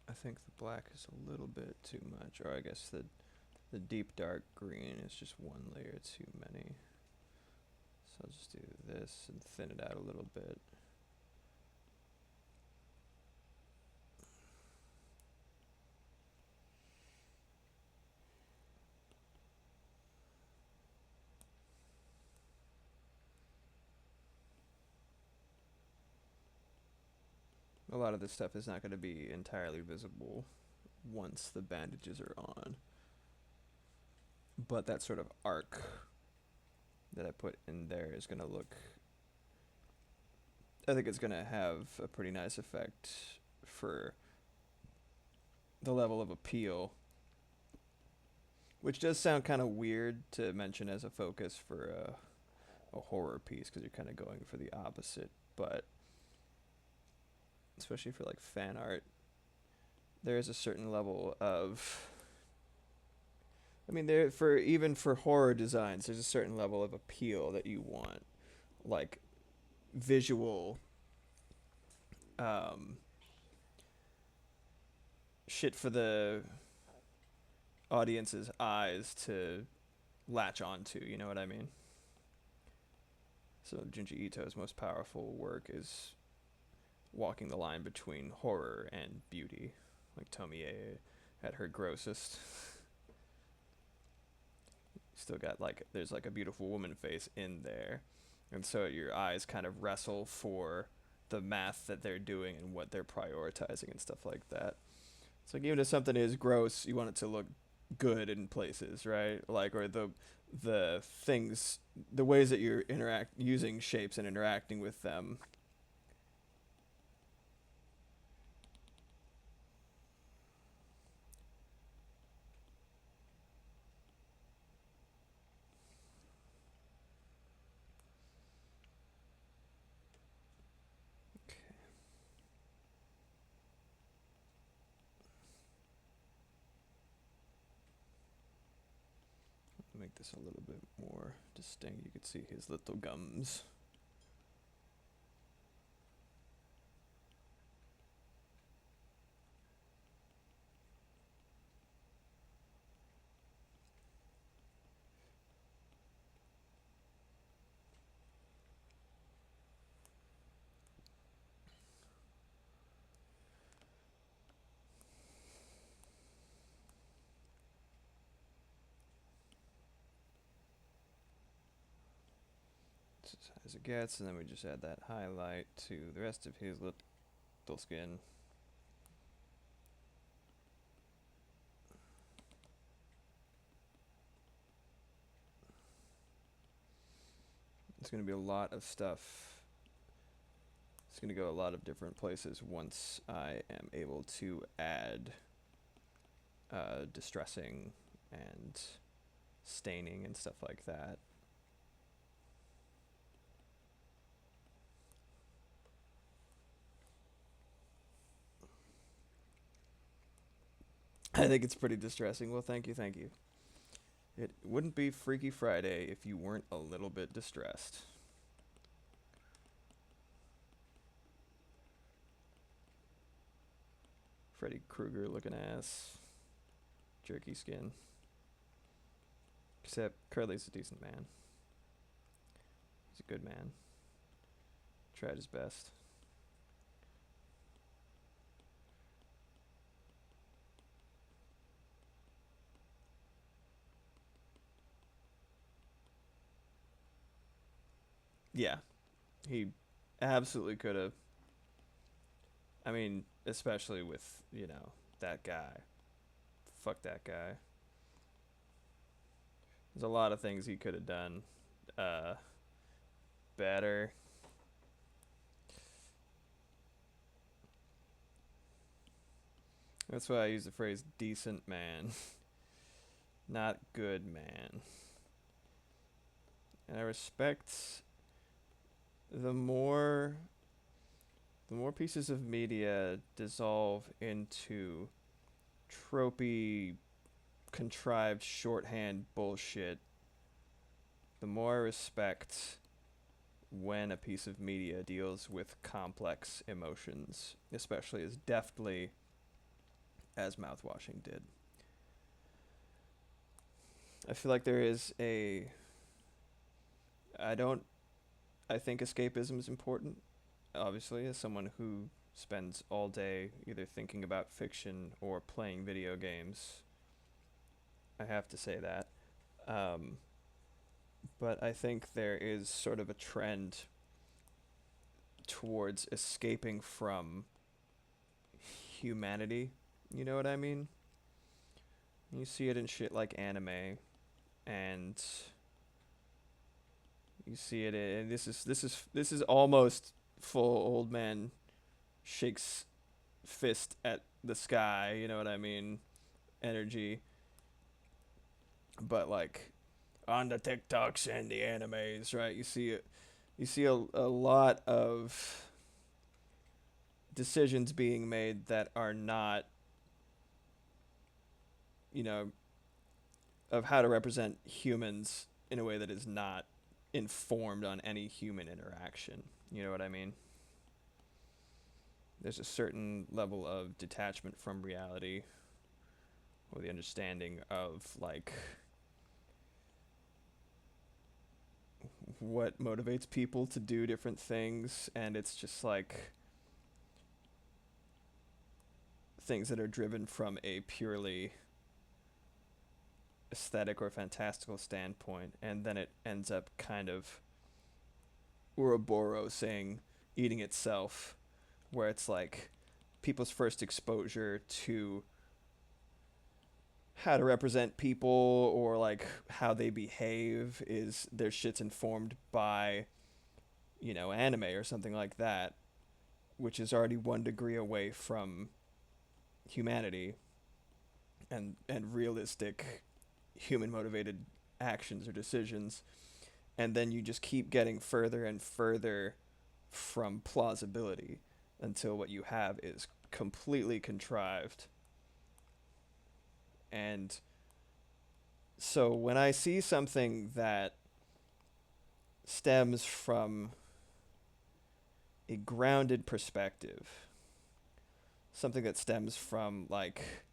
I think the black is a little bit too much, or I guess the deep dark green is just one layer too many. So I'll just do this and thin it out a little bit. A lot of this stuff is not going to be entirely visible once the bandages are on. But that sort of arc that I put in there is going to look... I think it's going to have a pretty nice effect for the level of appeal. Which does sound kind of weird to mention as a focus for a horror piece, because you're kind of going for the opposite. But especially for like fan art, there is a certain level of... I mean, even for horror designs, there's a certain level of appeal that you want, like visual shit for the audience's eyes to latch onto. You know what I mean? So Junji Ito's most powerful work is walking the line between horror and beauty, like Tomie at her grossest. Still got there's a beautiful woman face in there, and so your eyes kind of wrestle for the math that they're doing and what they're prioritizing and stuff like that. It's like, even if something is gross, you want it to look good in places, right? Or the things, the ways that you're using shapes and interacting with them. Make this a little bit more distinct. You can see his little gums. as it gets, and then we just add that highlight to the rest of his little skin. It's going to be a lot of stuff. It's going to go a lot of different places once I am able to add distressing and staining and stuff like that. I think it's pretty distressing. Well, thank you, thank you. It wouldn't be Freaky Friday if you weren't a little bit distressed. Freddy Krueger looking ass. Jerky skin. Except Curly's a decent man. He's a good man. Tried his best. Yeah, he absolutely could have. I mean, especially with, that guy. Fuck that guy. There's a lot of things he could have done better. That's why I use the phrase decent man, not good man. And I respect the more pieces of media dissolve into tropey, contrived shorthand bullshit, the more I respect when a piece of media deals with complex emotions, especially as deftly as Mouthwashing did. I feel like there is I think escapism is important, obviously, as someone who spends all day either thinking about fiction or playing video games. I have to say that. But I think there is sort of a trend towards escaping from humanity. You know what I mean? You see it in shit like anime, and you see it in this is almost full old man shakes fist at the sky, you know what I mean? Energy. But like on the TikToks and the animes, right? You see a lot of decisions being made that are not, of how to represent humans in a way that is not informed on any human interaction. You know what I mean? There's a certain level of detachment from reality, or the understanding of like what motivates people to do different things, and it's just like things that are driven from a purely aesthetic or fantastical standpoint, and then it ends up kind of Ouroboros saying eating itself, where it's like people's first exposure to how to represent people or like how they behave is their shit's informed by, anime or something like that, which is already one degree away from humanity and realistic human motivated actions or decisions. And then you just keep getting further and further from plausibility until what you have is completely contrived. And so when I see something that stems from a grounded perspective, something that stems from like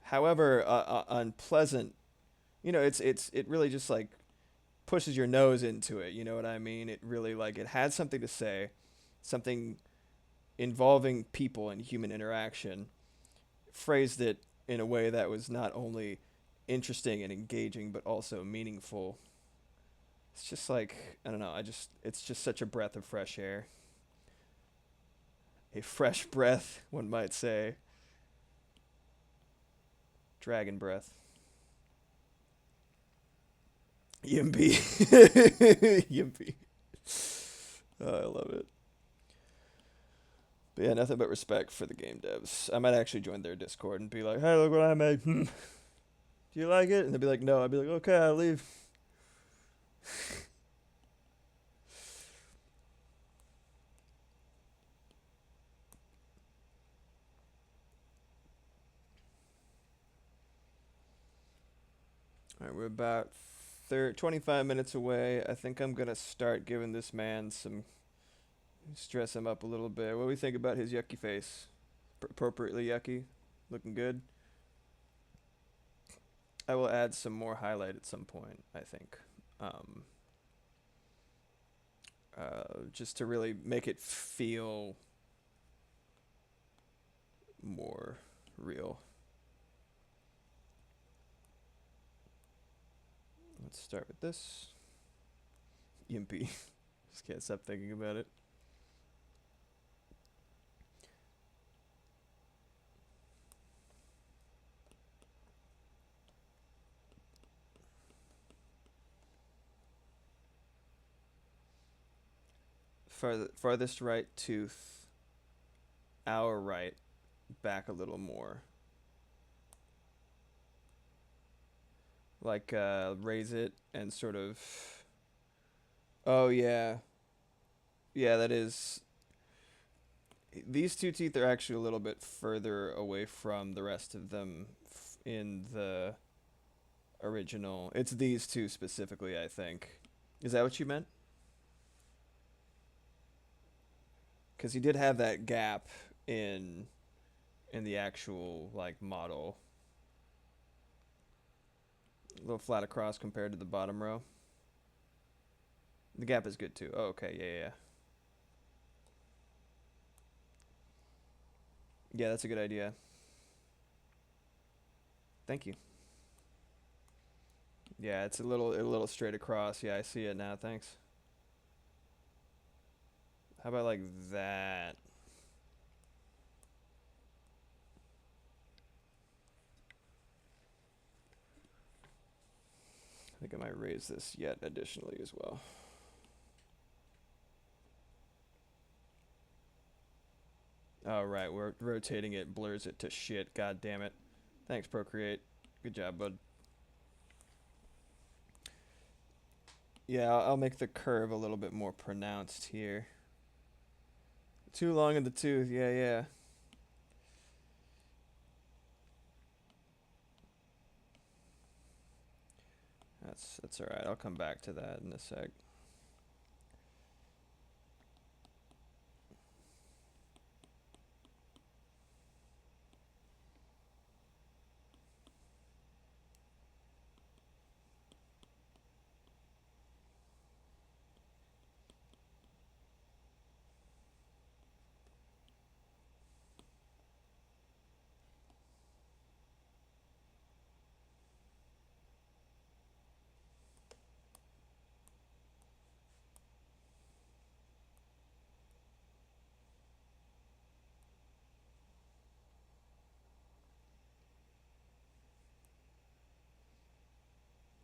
however unpleasant, it really just like pushes your nose into it, you know what I mean? It really like it had something to say, something involving people and human interaction, phrased it in a way that was not only interesting and engaging but also meaningful. It's just like, I don't know, it's just such a breath of fresh air. A fresh breath, one might say. Dragon breath. Yimpy. Yimpy. Oh, I love it. But yeah, nothing but respect for the game devs. I might actually join their Discord and be like, hey, look what I made. Do you like it? And they'd be like, no. I'd be like, okay, I'll leave. All right, we're about 25 minutes away. I think I'm going to start giving this man some, stress him up a little bit. What do we think about his yucky face? Appropriately yucky? Looking good? I will add some more highlight at some point, I think. Um, just to really make it feel more real. Let's start with this. Yimpy. Just can't stop thinking about it. Farthest right tooth, our right, back a little more. Like, raise it and sort of. Oh, yeah. Yeah, that is. These two teeth are actually a little bit further away from the rest of them in the original. It's these two specifically, I think. Is that what you meant? Because he did have that gap in the actual like model. A little flat across compared to the bottom row. The gap is good too. Oh, okay, yeah. Yeah, that's a good idea. Thank you. Yeah, it's a little straight across. Yeah, I see it now. Thanks. How about like that? I think I might raise this yet additionally as well. Oh, right, we're rotating it, blurs it to shit. God damn it. Thanks, Procreate. Good job, bud. Yeah, I'll make the curve a little bit more pronounced here. Too long in the tooth, yeah. That's alright, I'll come back to that in a sec.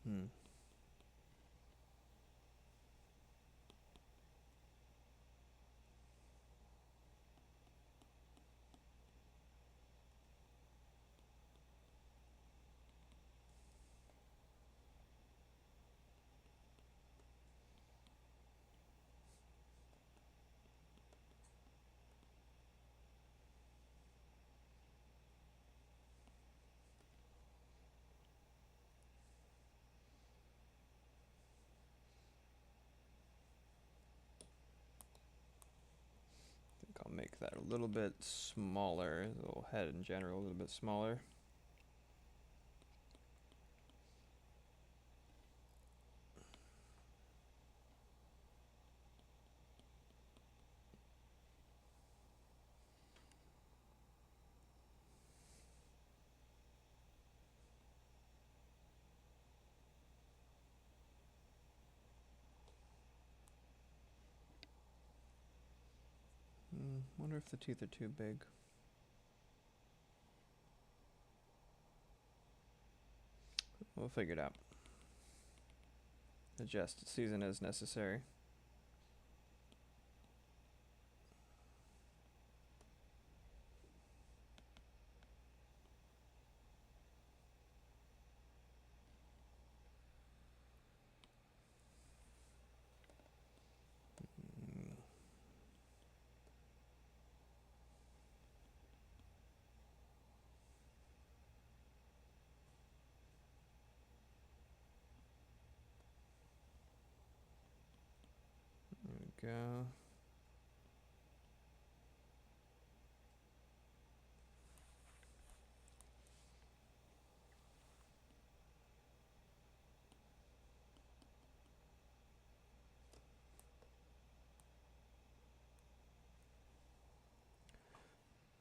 Hmm. I think I'll make that a little bit smaller. The little head in general a little bit smaller. Wonder if the teeth are too big. We'll figure it out. Adjust season as necessary. There we go.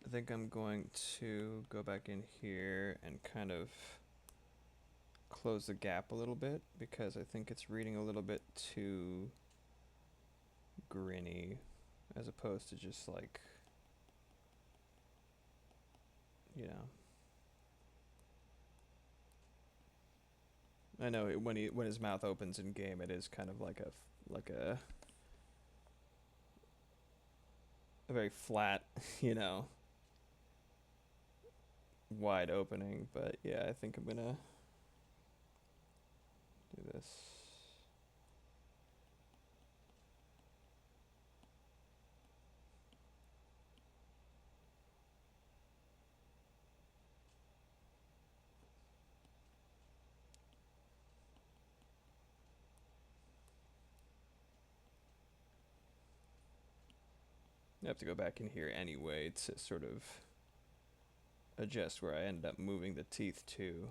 I think I'm going to go back in here and kind of close the gap a little bit because I think it's reading a little bit too grinny as opposed to just like, you know. I know when his mouth opens in game, it is kind of like a very flat, you know, wide opening. But yeah, I think I'm gonna do this. I have to go back in here anyway to sort of adjust where I ended up moving the teeth to.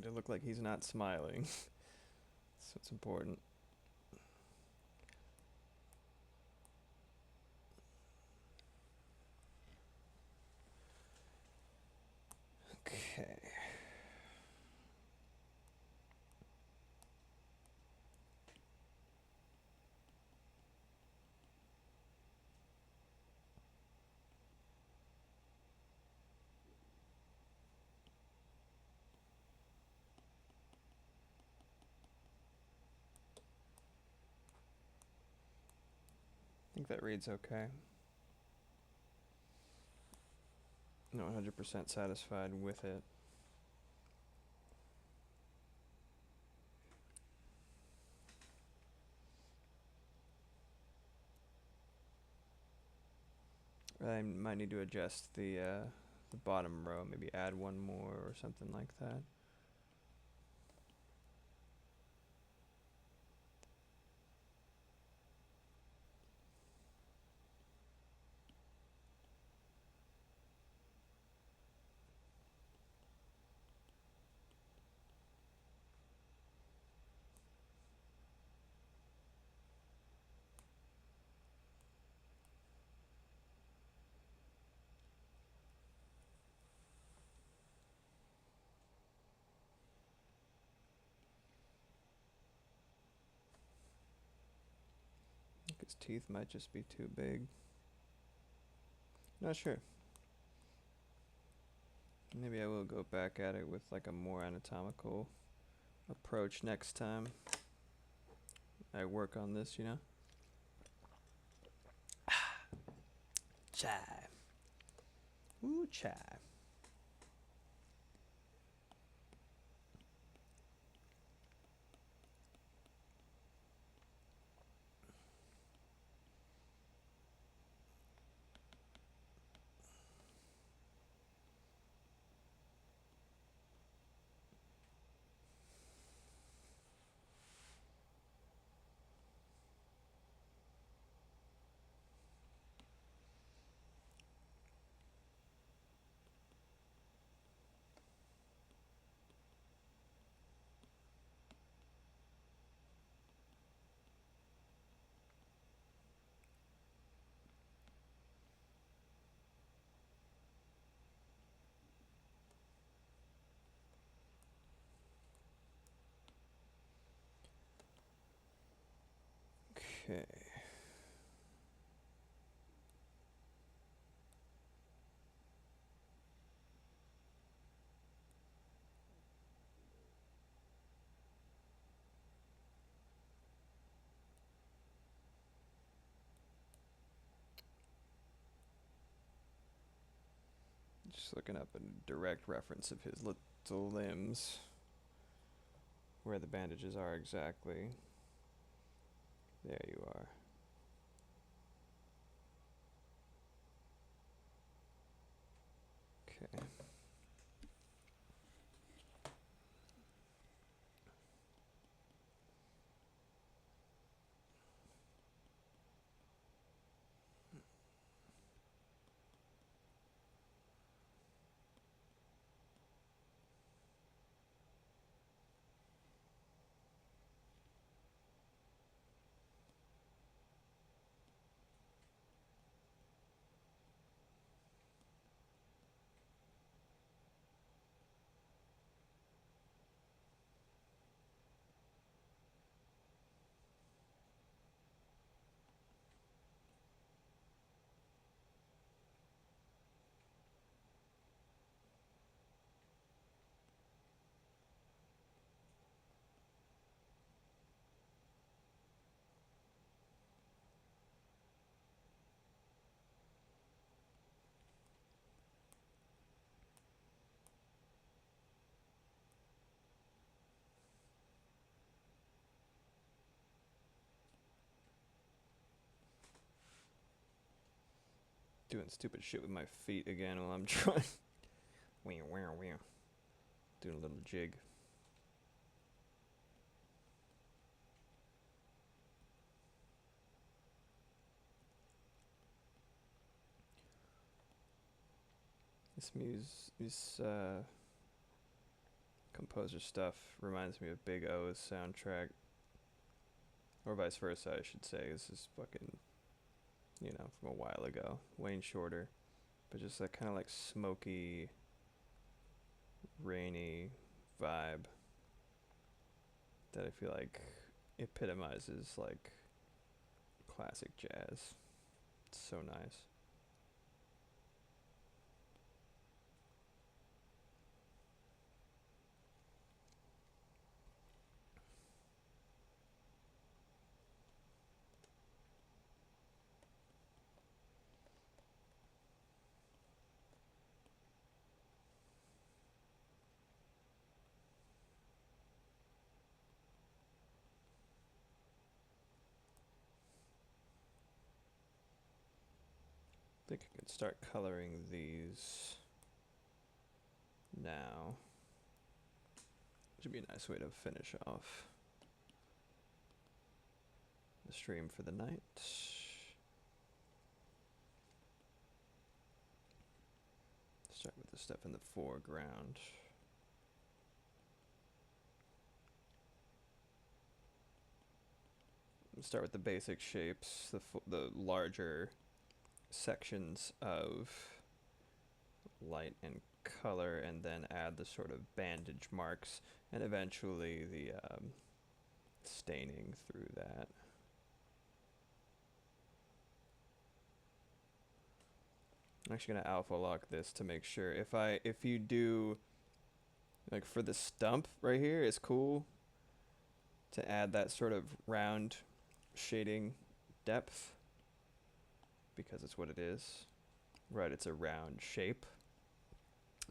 To look like he's not smiling. So it's important. Okay. I think that reads okay. Not 100% satisfied with it. I might need to adjust the bottom row, maybe add one more or something like that. I think his teeth might just be too big. Not sure. Maybe I will go back at it with like a more anatomical approach next time I work on this, you know? Chai. Ooh, chai. Okay. Just looking up a direct reference of his little limbs, where the bandages are exactly. There you are. Okay. Doing stupid shit with my feet again while I'm trying. Wow, wow, wow. Doing a little jig. This composer stuff reminds me of Big O's soundtrack, or vice versa, I should say. This is fucking, from a while ago. Wayne Shorter, but just that kind of like smoky, rainy vibe that I feel like epitomizes like classic jazz. It's so nice. I think I can start coloring these now. Which would be a nice way to finish off the stream for the night. Start with the stuff in the foreground. Start with the basic shapes, the larger sections of light and color, and then add the sort of bandage marks, and eventually the staining through that. I'm actually gonna alpha lock this to make sure if you do like for the stump right here, it's cool to add that sort of round shading depth because it's what it is. Right, it's a round shape.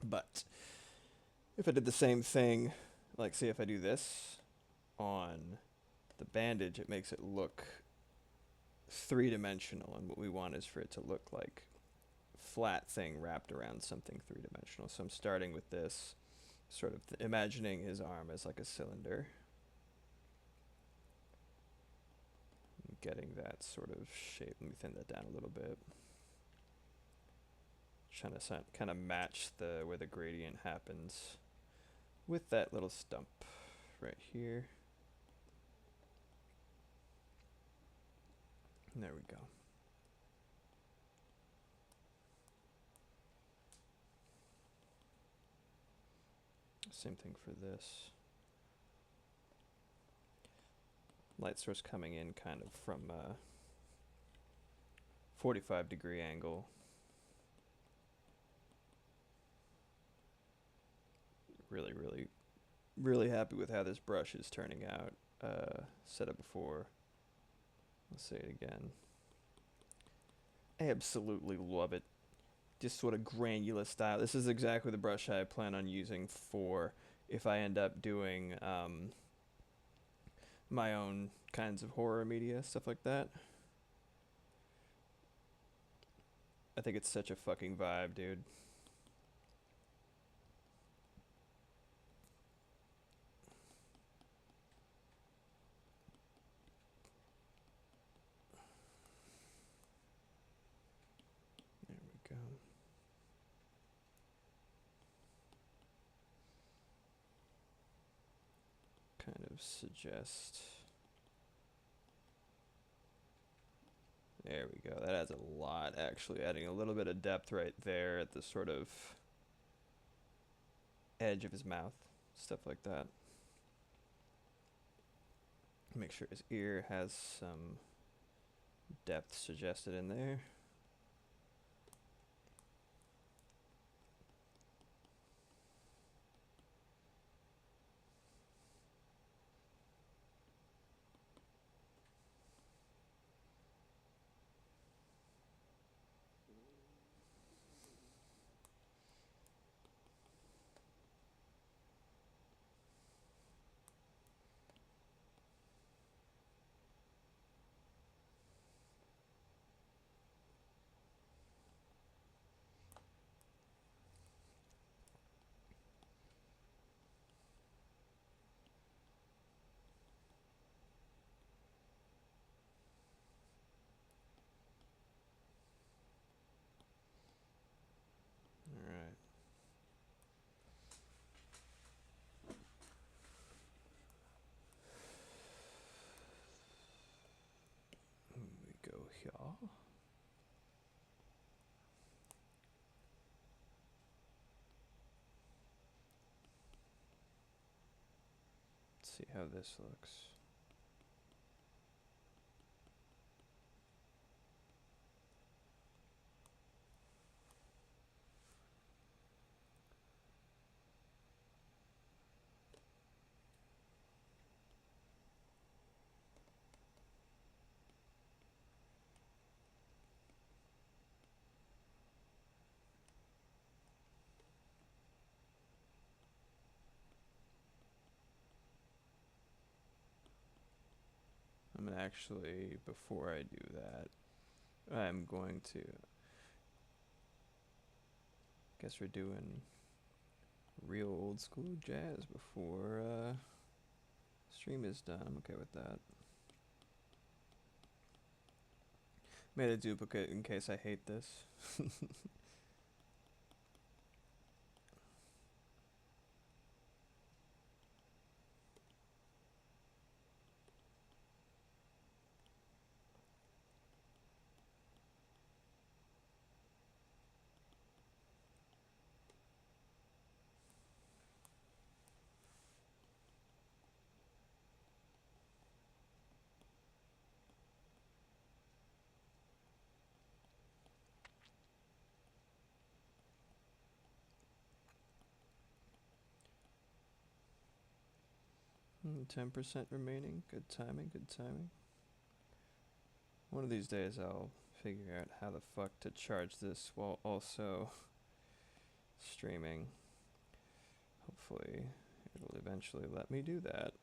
But if I did the same thing, like see if I do this on the bandage, it makes it look three-dimensional, and what we want is for it to look like flat thing wrapped around something three-dimensional. So I'm starting with this, sort of imagining his arm as like a cylinder. Getting that sort of shape. Let me thin that down a little bit. Trying to kind of match where the gradient happens with that little stump right here. And there we go. Same thing for this. light source coming in kind of from a 45-degree angle. Really, really, really happy with how this brush is turning out. Said it before. Let's say it again. I absolutely love it. Just sort of granular style. This is exactly the brush I plan on using for if I end up doing my own kinds of horror media, stuff like that. I think it's such a fucking vibe, dude. There we go. Kind of suggest. There we go. That adds a lot, actually. Adding a little bit of depth right there at the sort of edge of his mouth. Stuff like that. Make sure his ear has some depth suggested in there. Alright. Here we go here. Let's see how this looks. I'm gonna actually, before I do that, I'm going to, guess we're doing real old school jazz before stream is done. I'm okay with that. Made a duplicate in case I hate this. Mm, 10% remaining. Good timing, good timing. One of these days I'll figure out how the fuck to charge this while also streaming. Hopefully it'll eventually let me do that.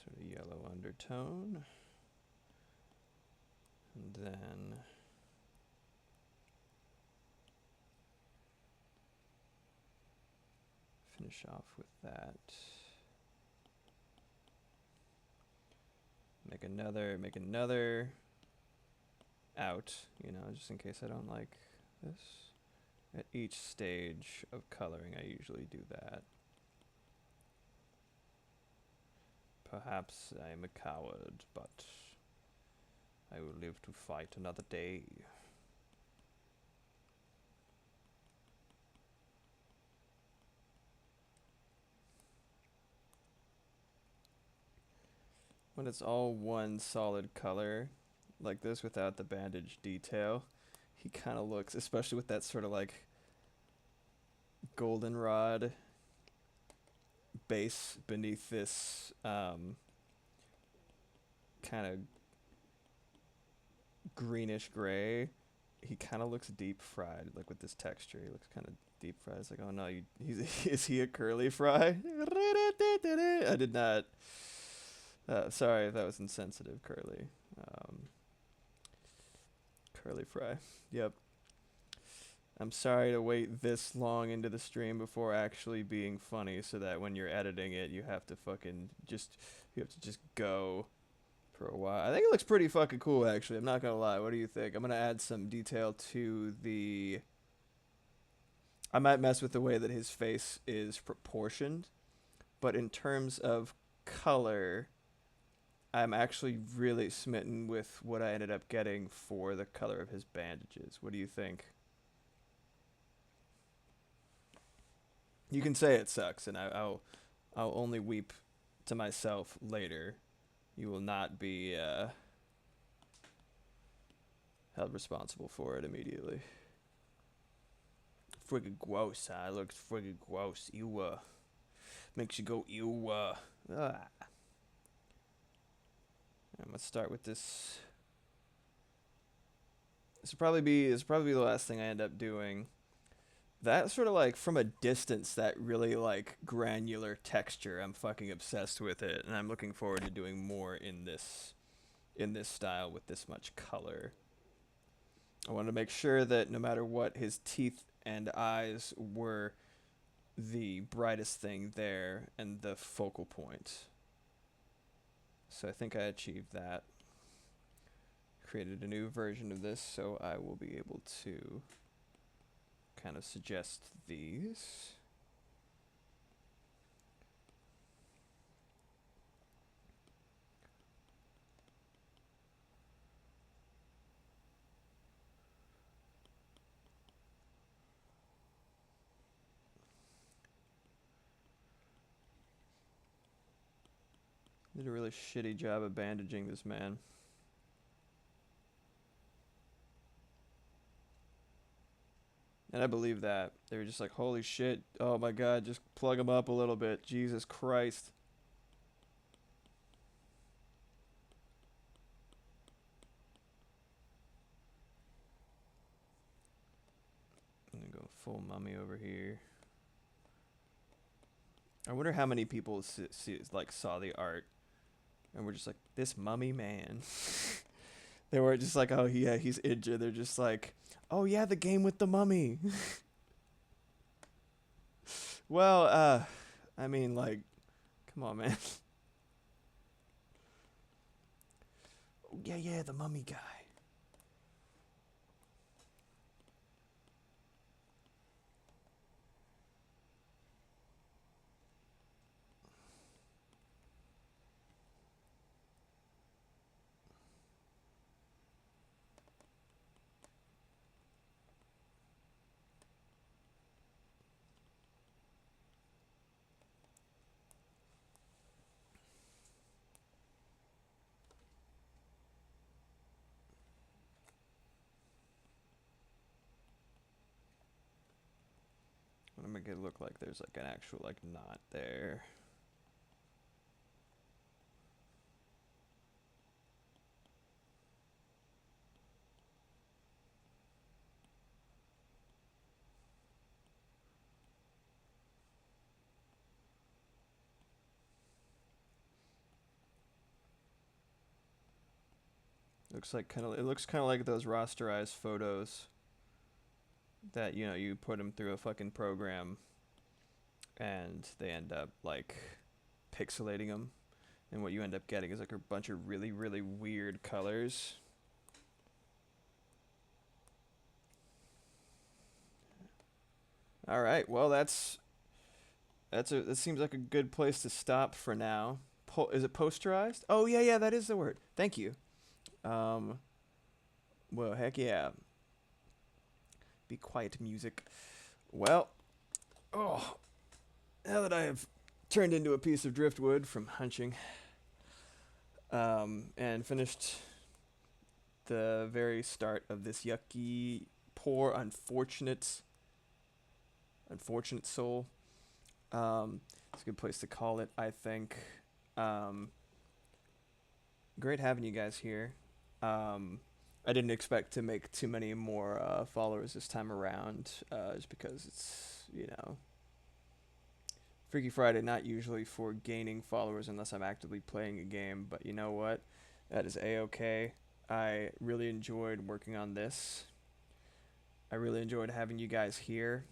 Sort of yellow undertone. And then finish off with that. Make another out, you know, just in case I don't like this. At each stage of coloring, I usually do that. Perhaps I am a coward, but I will live to fight another day. When it's all one solid color, like this without the bandage detail, he kind of looks, especially with that sort of like goldenrod base beneath this kind of greenish gray. He kind of looks deep fried, like with this texture. He looks kind of deep fried. It's like, oh no, is he a curly fry? I did not. Sorry if that was insensitive, curly. Curly fry. Yep. I'm sorry to wait this long into the stream before actually being funny, so that when you're editing it, you have to just go for a while. I think it looks pretty fucking cool, actually. I'm not gonna lie. What do you think? I'm gonna add some detail to the. I might mess with the way that his face is proportioned, but in terms of color, I'm actually really smitten with what I ended up getting for the color of his bandages. What do you think? You can say it sucks, and I'll only weep to myself later. You will not be held responsible for it immediately. Friggin' gross, huh? It looks friggin' gross. Ew. Makes you go ew. Ah. I'm gonna start with this. This will probably be the last thing I end up doing. That sort of like from a distance, that really like granular texture, I'm fucking obsessed with it, and I'm looking forward to doing more in this style with this much color. I want to make sure that no matter what, his teeth and eyes were the brightest thing there and the focal point. So I think I achieved that. Created a new version of this, so I will be able to kind of suggest these. Did a really shitty job of bandaging this man. And I believe that. They were just like, holy shit, oh my god, just plug him up a little bit. Jesus Christ. I'm gonna go full mummy over here. I wonder how many people saw the art and were just like, this mummy man. They were just like, oh yeah, he's injured. They're just like, oh yeah, the game with the mummy. Well, I mean, like, come on, man. Oh, yeah, the mummy guy. I'm gonna make it look like there's like an actual like knot there. It looks kind of like those rasterized photos that, you know, you put them through a fucking program and they end up like pixelating them, and what you end up getting is like a bunch of really, really weird colors. All right. Well, that seems like a good place to stop for now. Is it posterized? Oh yeah, yeah, that is the word. Thank you. Um, well, heck yeah. Be quiet, music. Well, oh, now that I have turned into a piece of driftwood from hunching, and finished the very start of this yucky, poor, unfortunate soul. It's a good place to call it, I think. Um, Great having you guys here. I didn't expect to make too many more followers this time around, just because it's Freaky Friday, not usually for gaining followers unless I'm actively playing a game, but you know what? That is a-okay. I really enjoyed working on this. I really enjoyed having you guys here.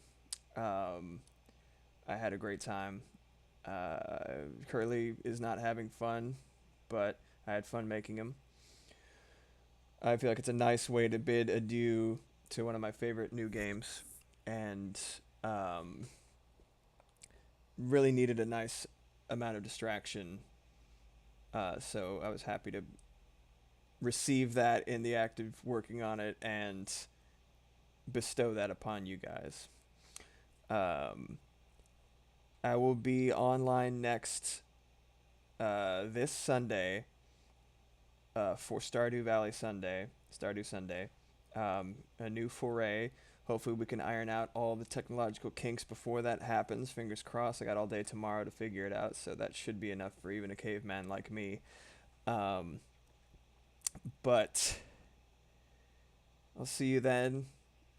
Um, I had a great time. Curly is not having fun, but I had fun making him. I feel like it's a nice way to bid adieu to one of my favorite new games, and um, really needed a nice amount of distraction. So I was happy to receive that in the act of working on it and bestow that upon you guys. Um, I will be online next this Sunday for Stardew Sunday, a new foray. Hopefully, we can iron out all the technological kinks before that happens. Fingers crossed. I got all day tomorrow to figure it out, so that should be enough for even a caveman like me. Um, but I'll see you then.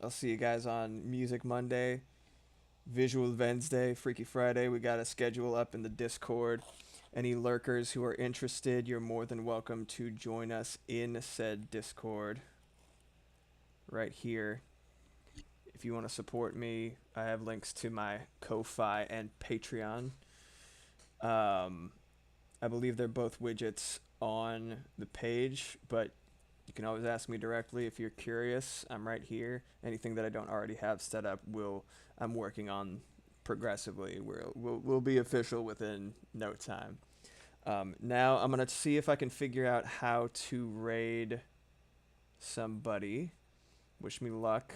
I'll see you guys on Music Monday, Visual Wednesday, Freaky Friday. We got a schedule up in the Discord. Any lurkers who are interested, you're more than welcome to join us in said Discord right here. If you want to support me, I have links to my Ko-Fi and Patreon. I believe they're both widgets on the page, but you can always ask me directly if you're curious. I'm right here. Anything that I don't already have set up, I'm working on progressively. We'll be official within no time. Now I'm gonna see if I can figure out how to raid somebody. Wish me luck.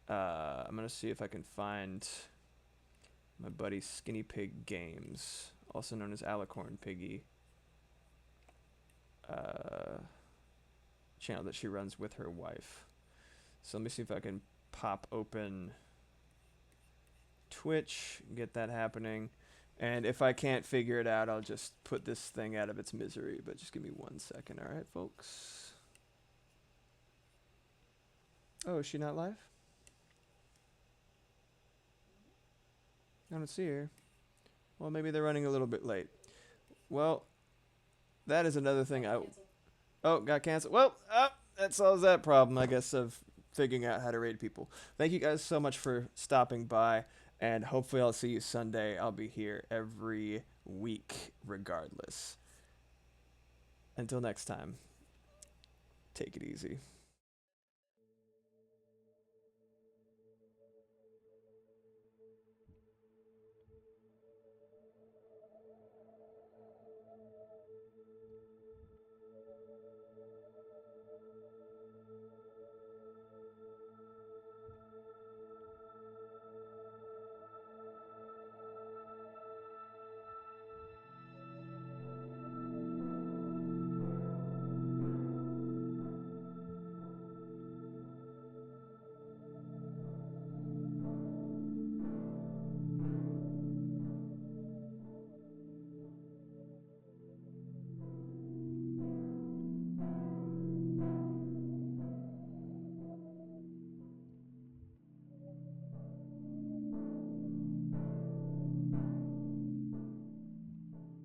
I'm gonna see if I can find my buddy Skinny Pig Games, also known as Alicorn Piggy. Channel that she runs with her wife. So let me see if I can pop open Twitch, get that happening. And if I can't figure it out, I'll just put this thing out of its misery. But just give me 1 second, all right, folks? Oh, is she not live? I don't see her. Well, maybe they're running a little bit late. Well, that is another thing Oh, got canceled. Well, that solves that problem, I guess, of figuring out how to raid people. Thank you guys so much for stopping by, and hopefully I'll see you Sunday. I'll be here every week regardless. Until next time, take it easy.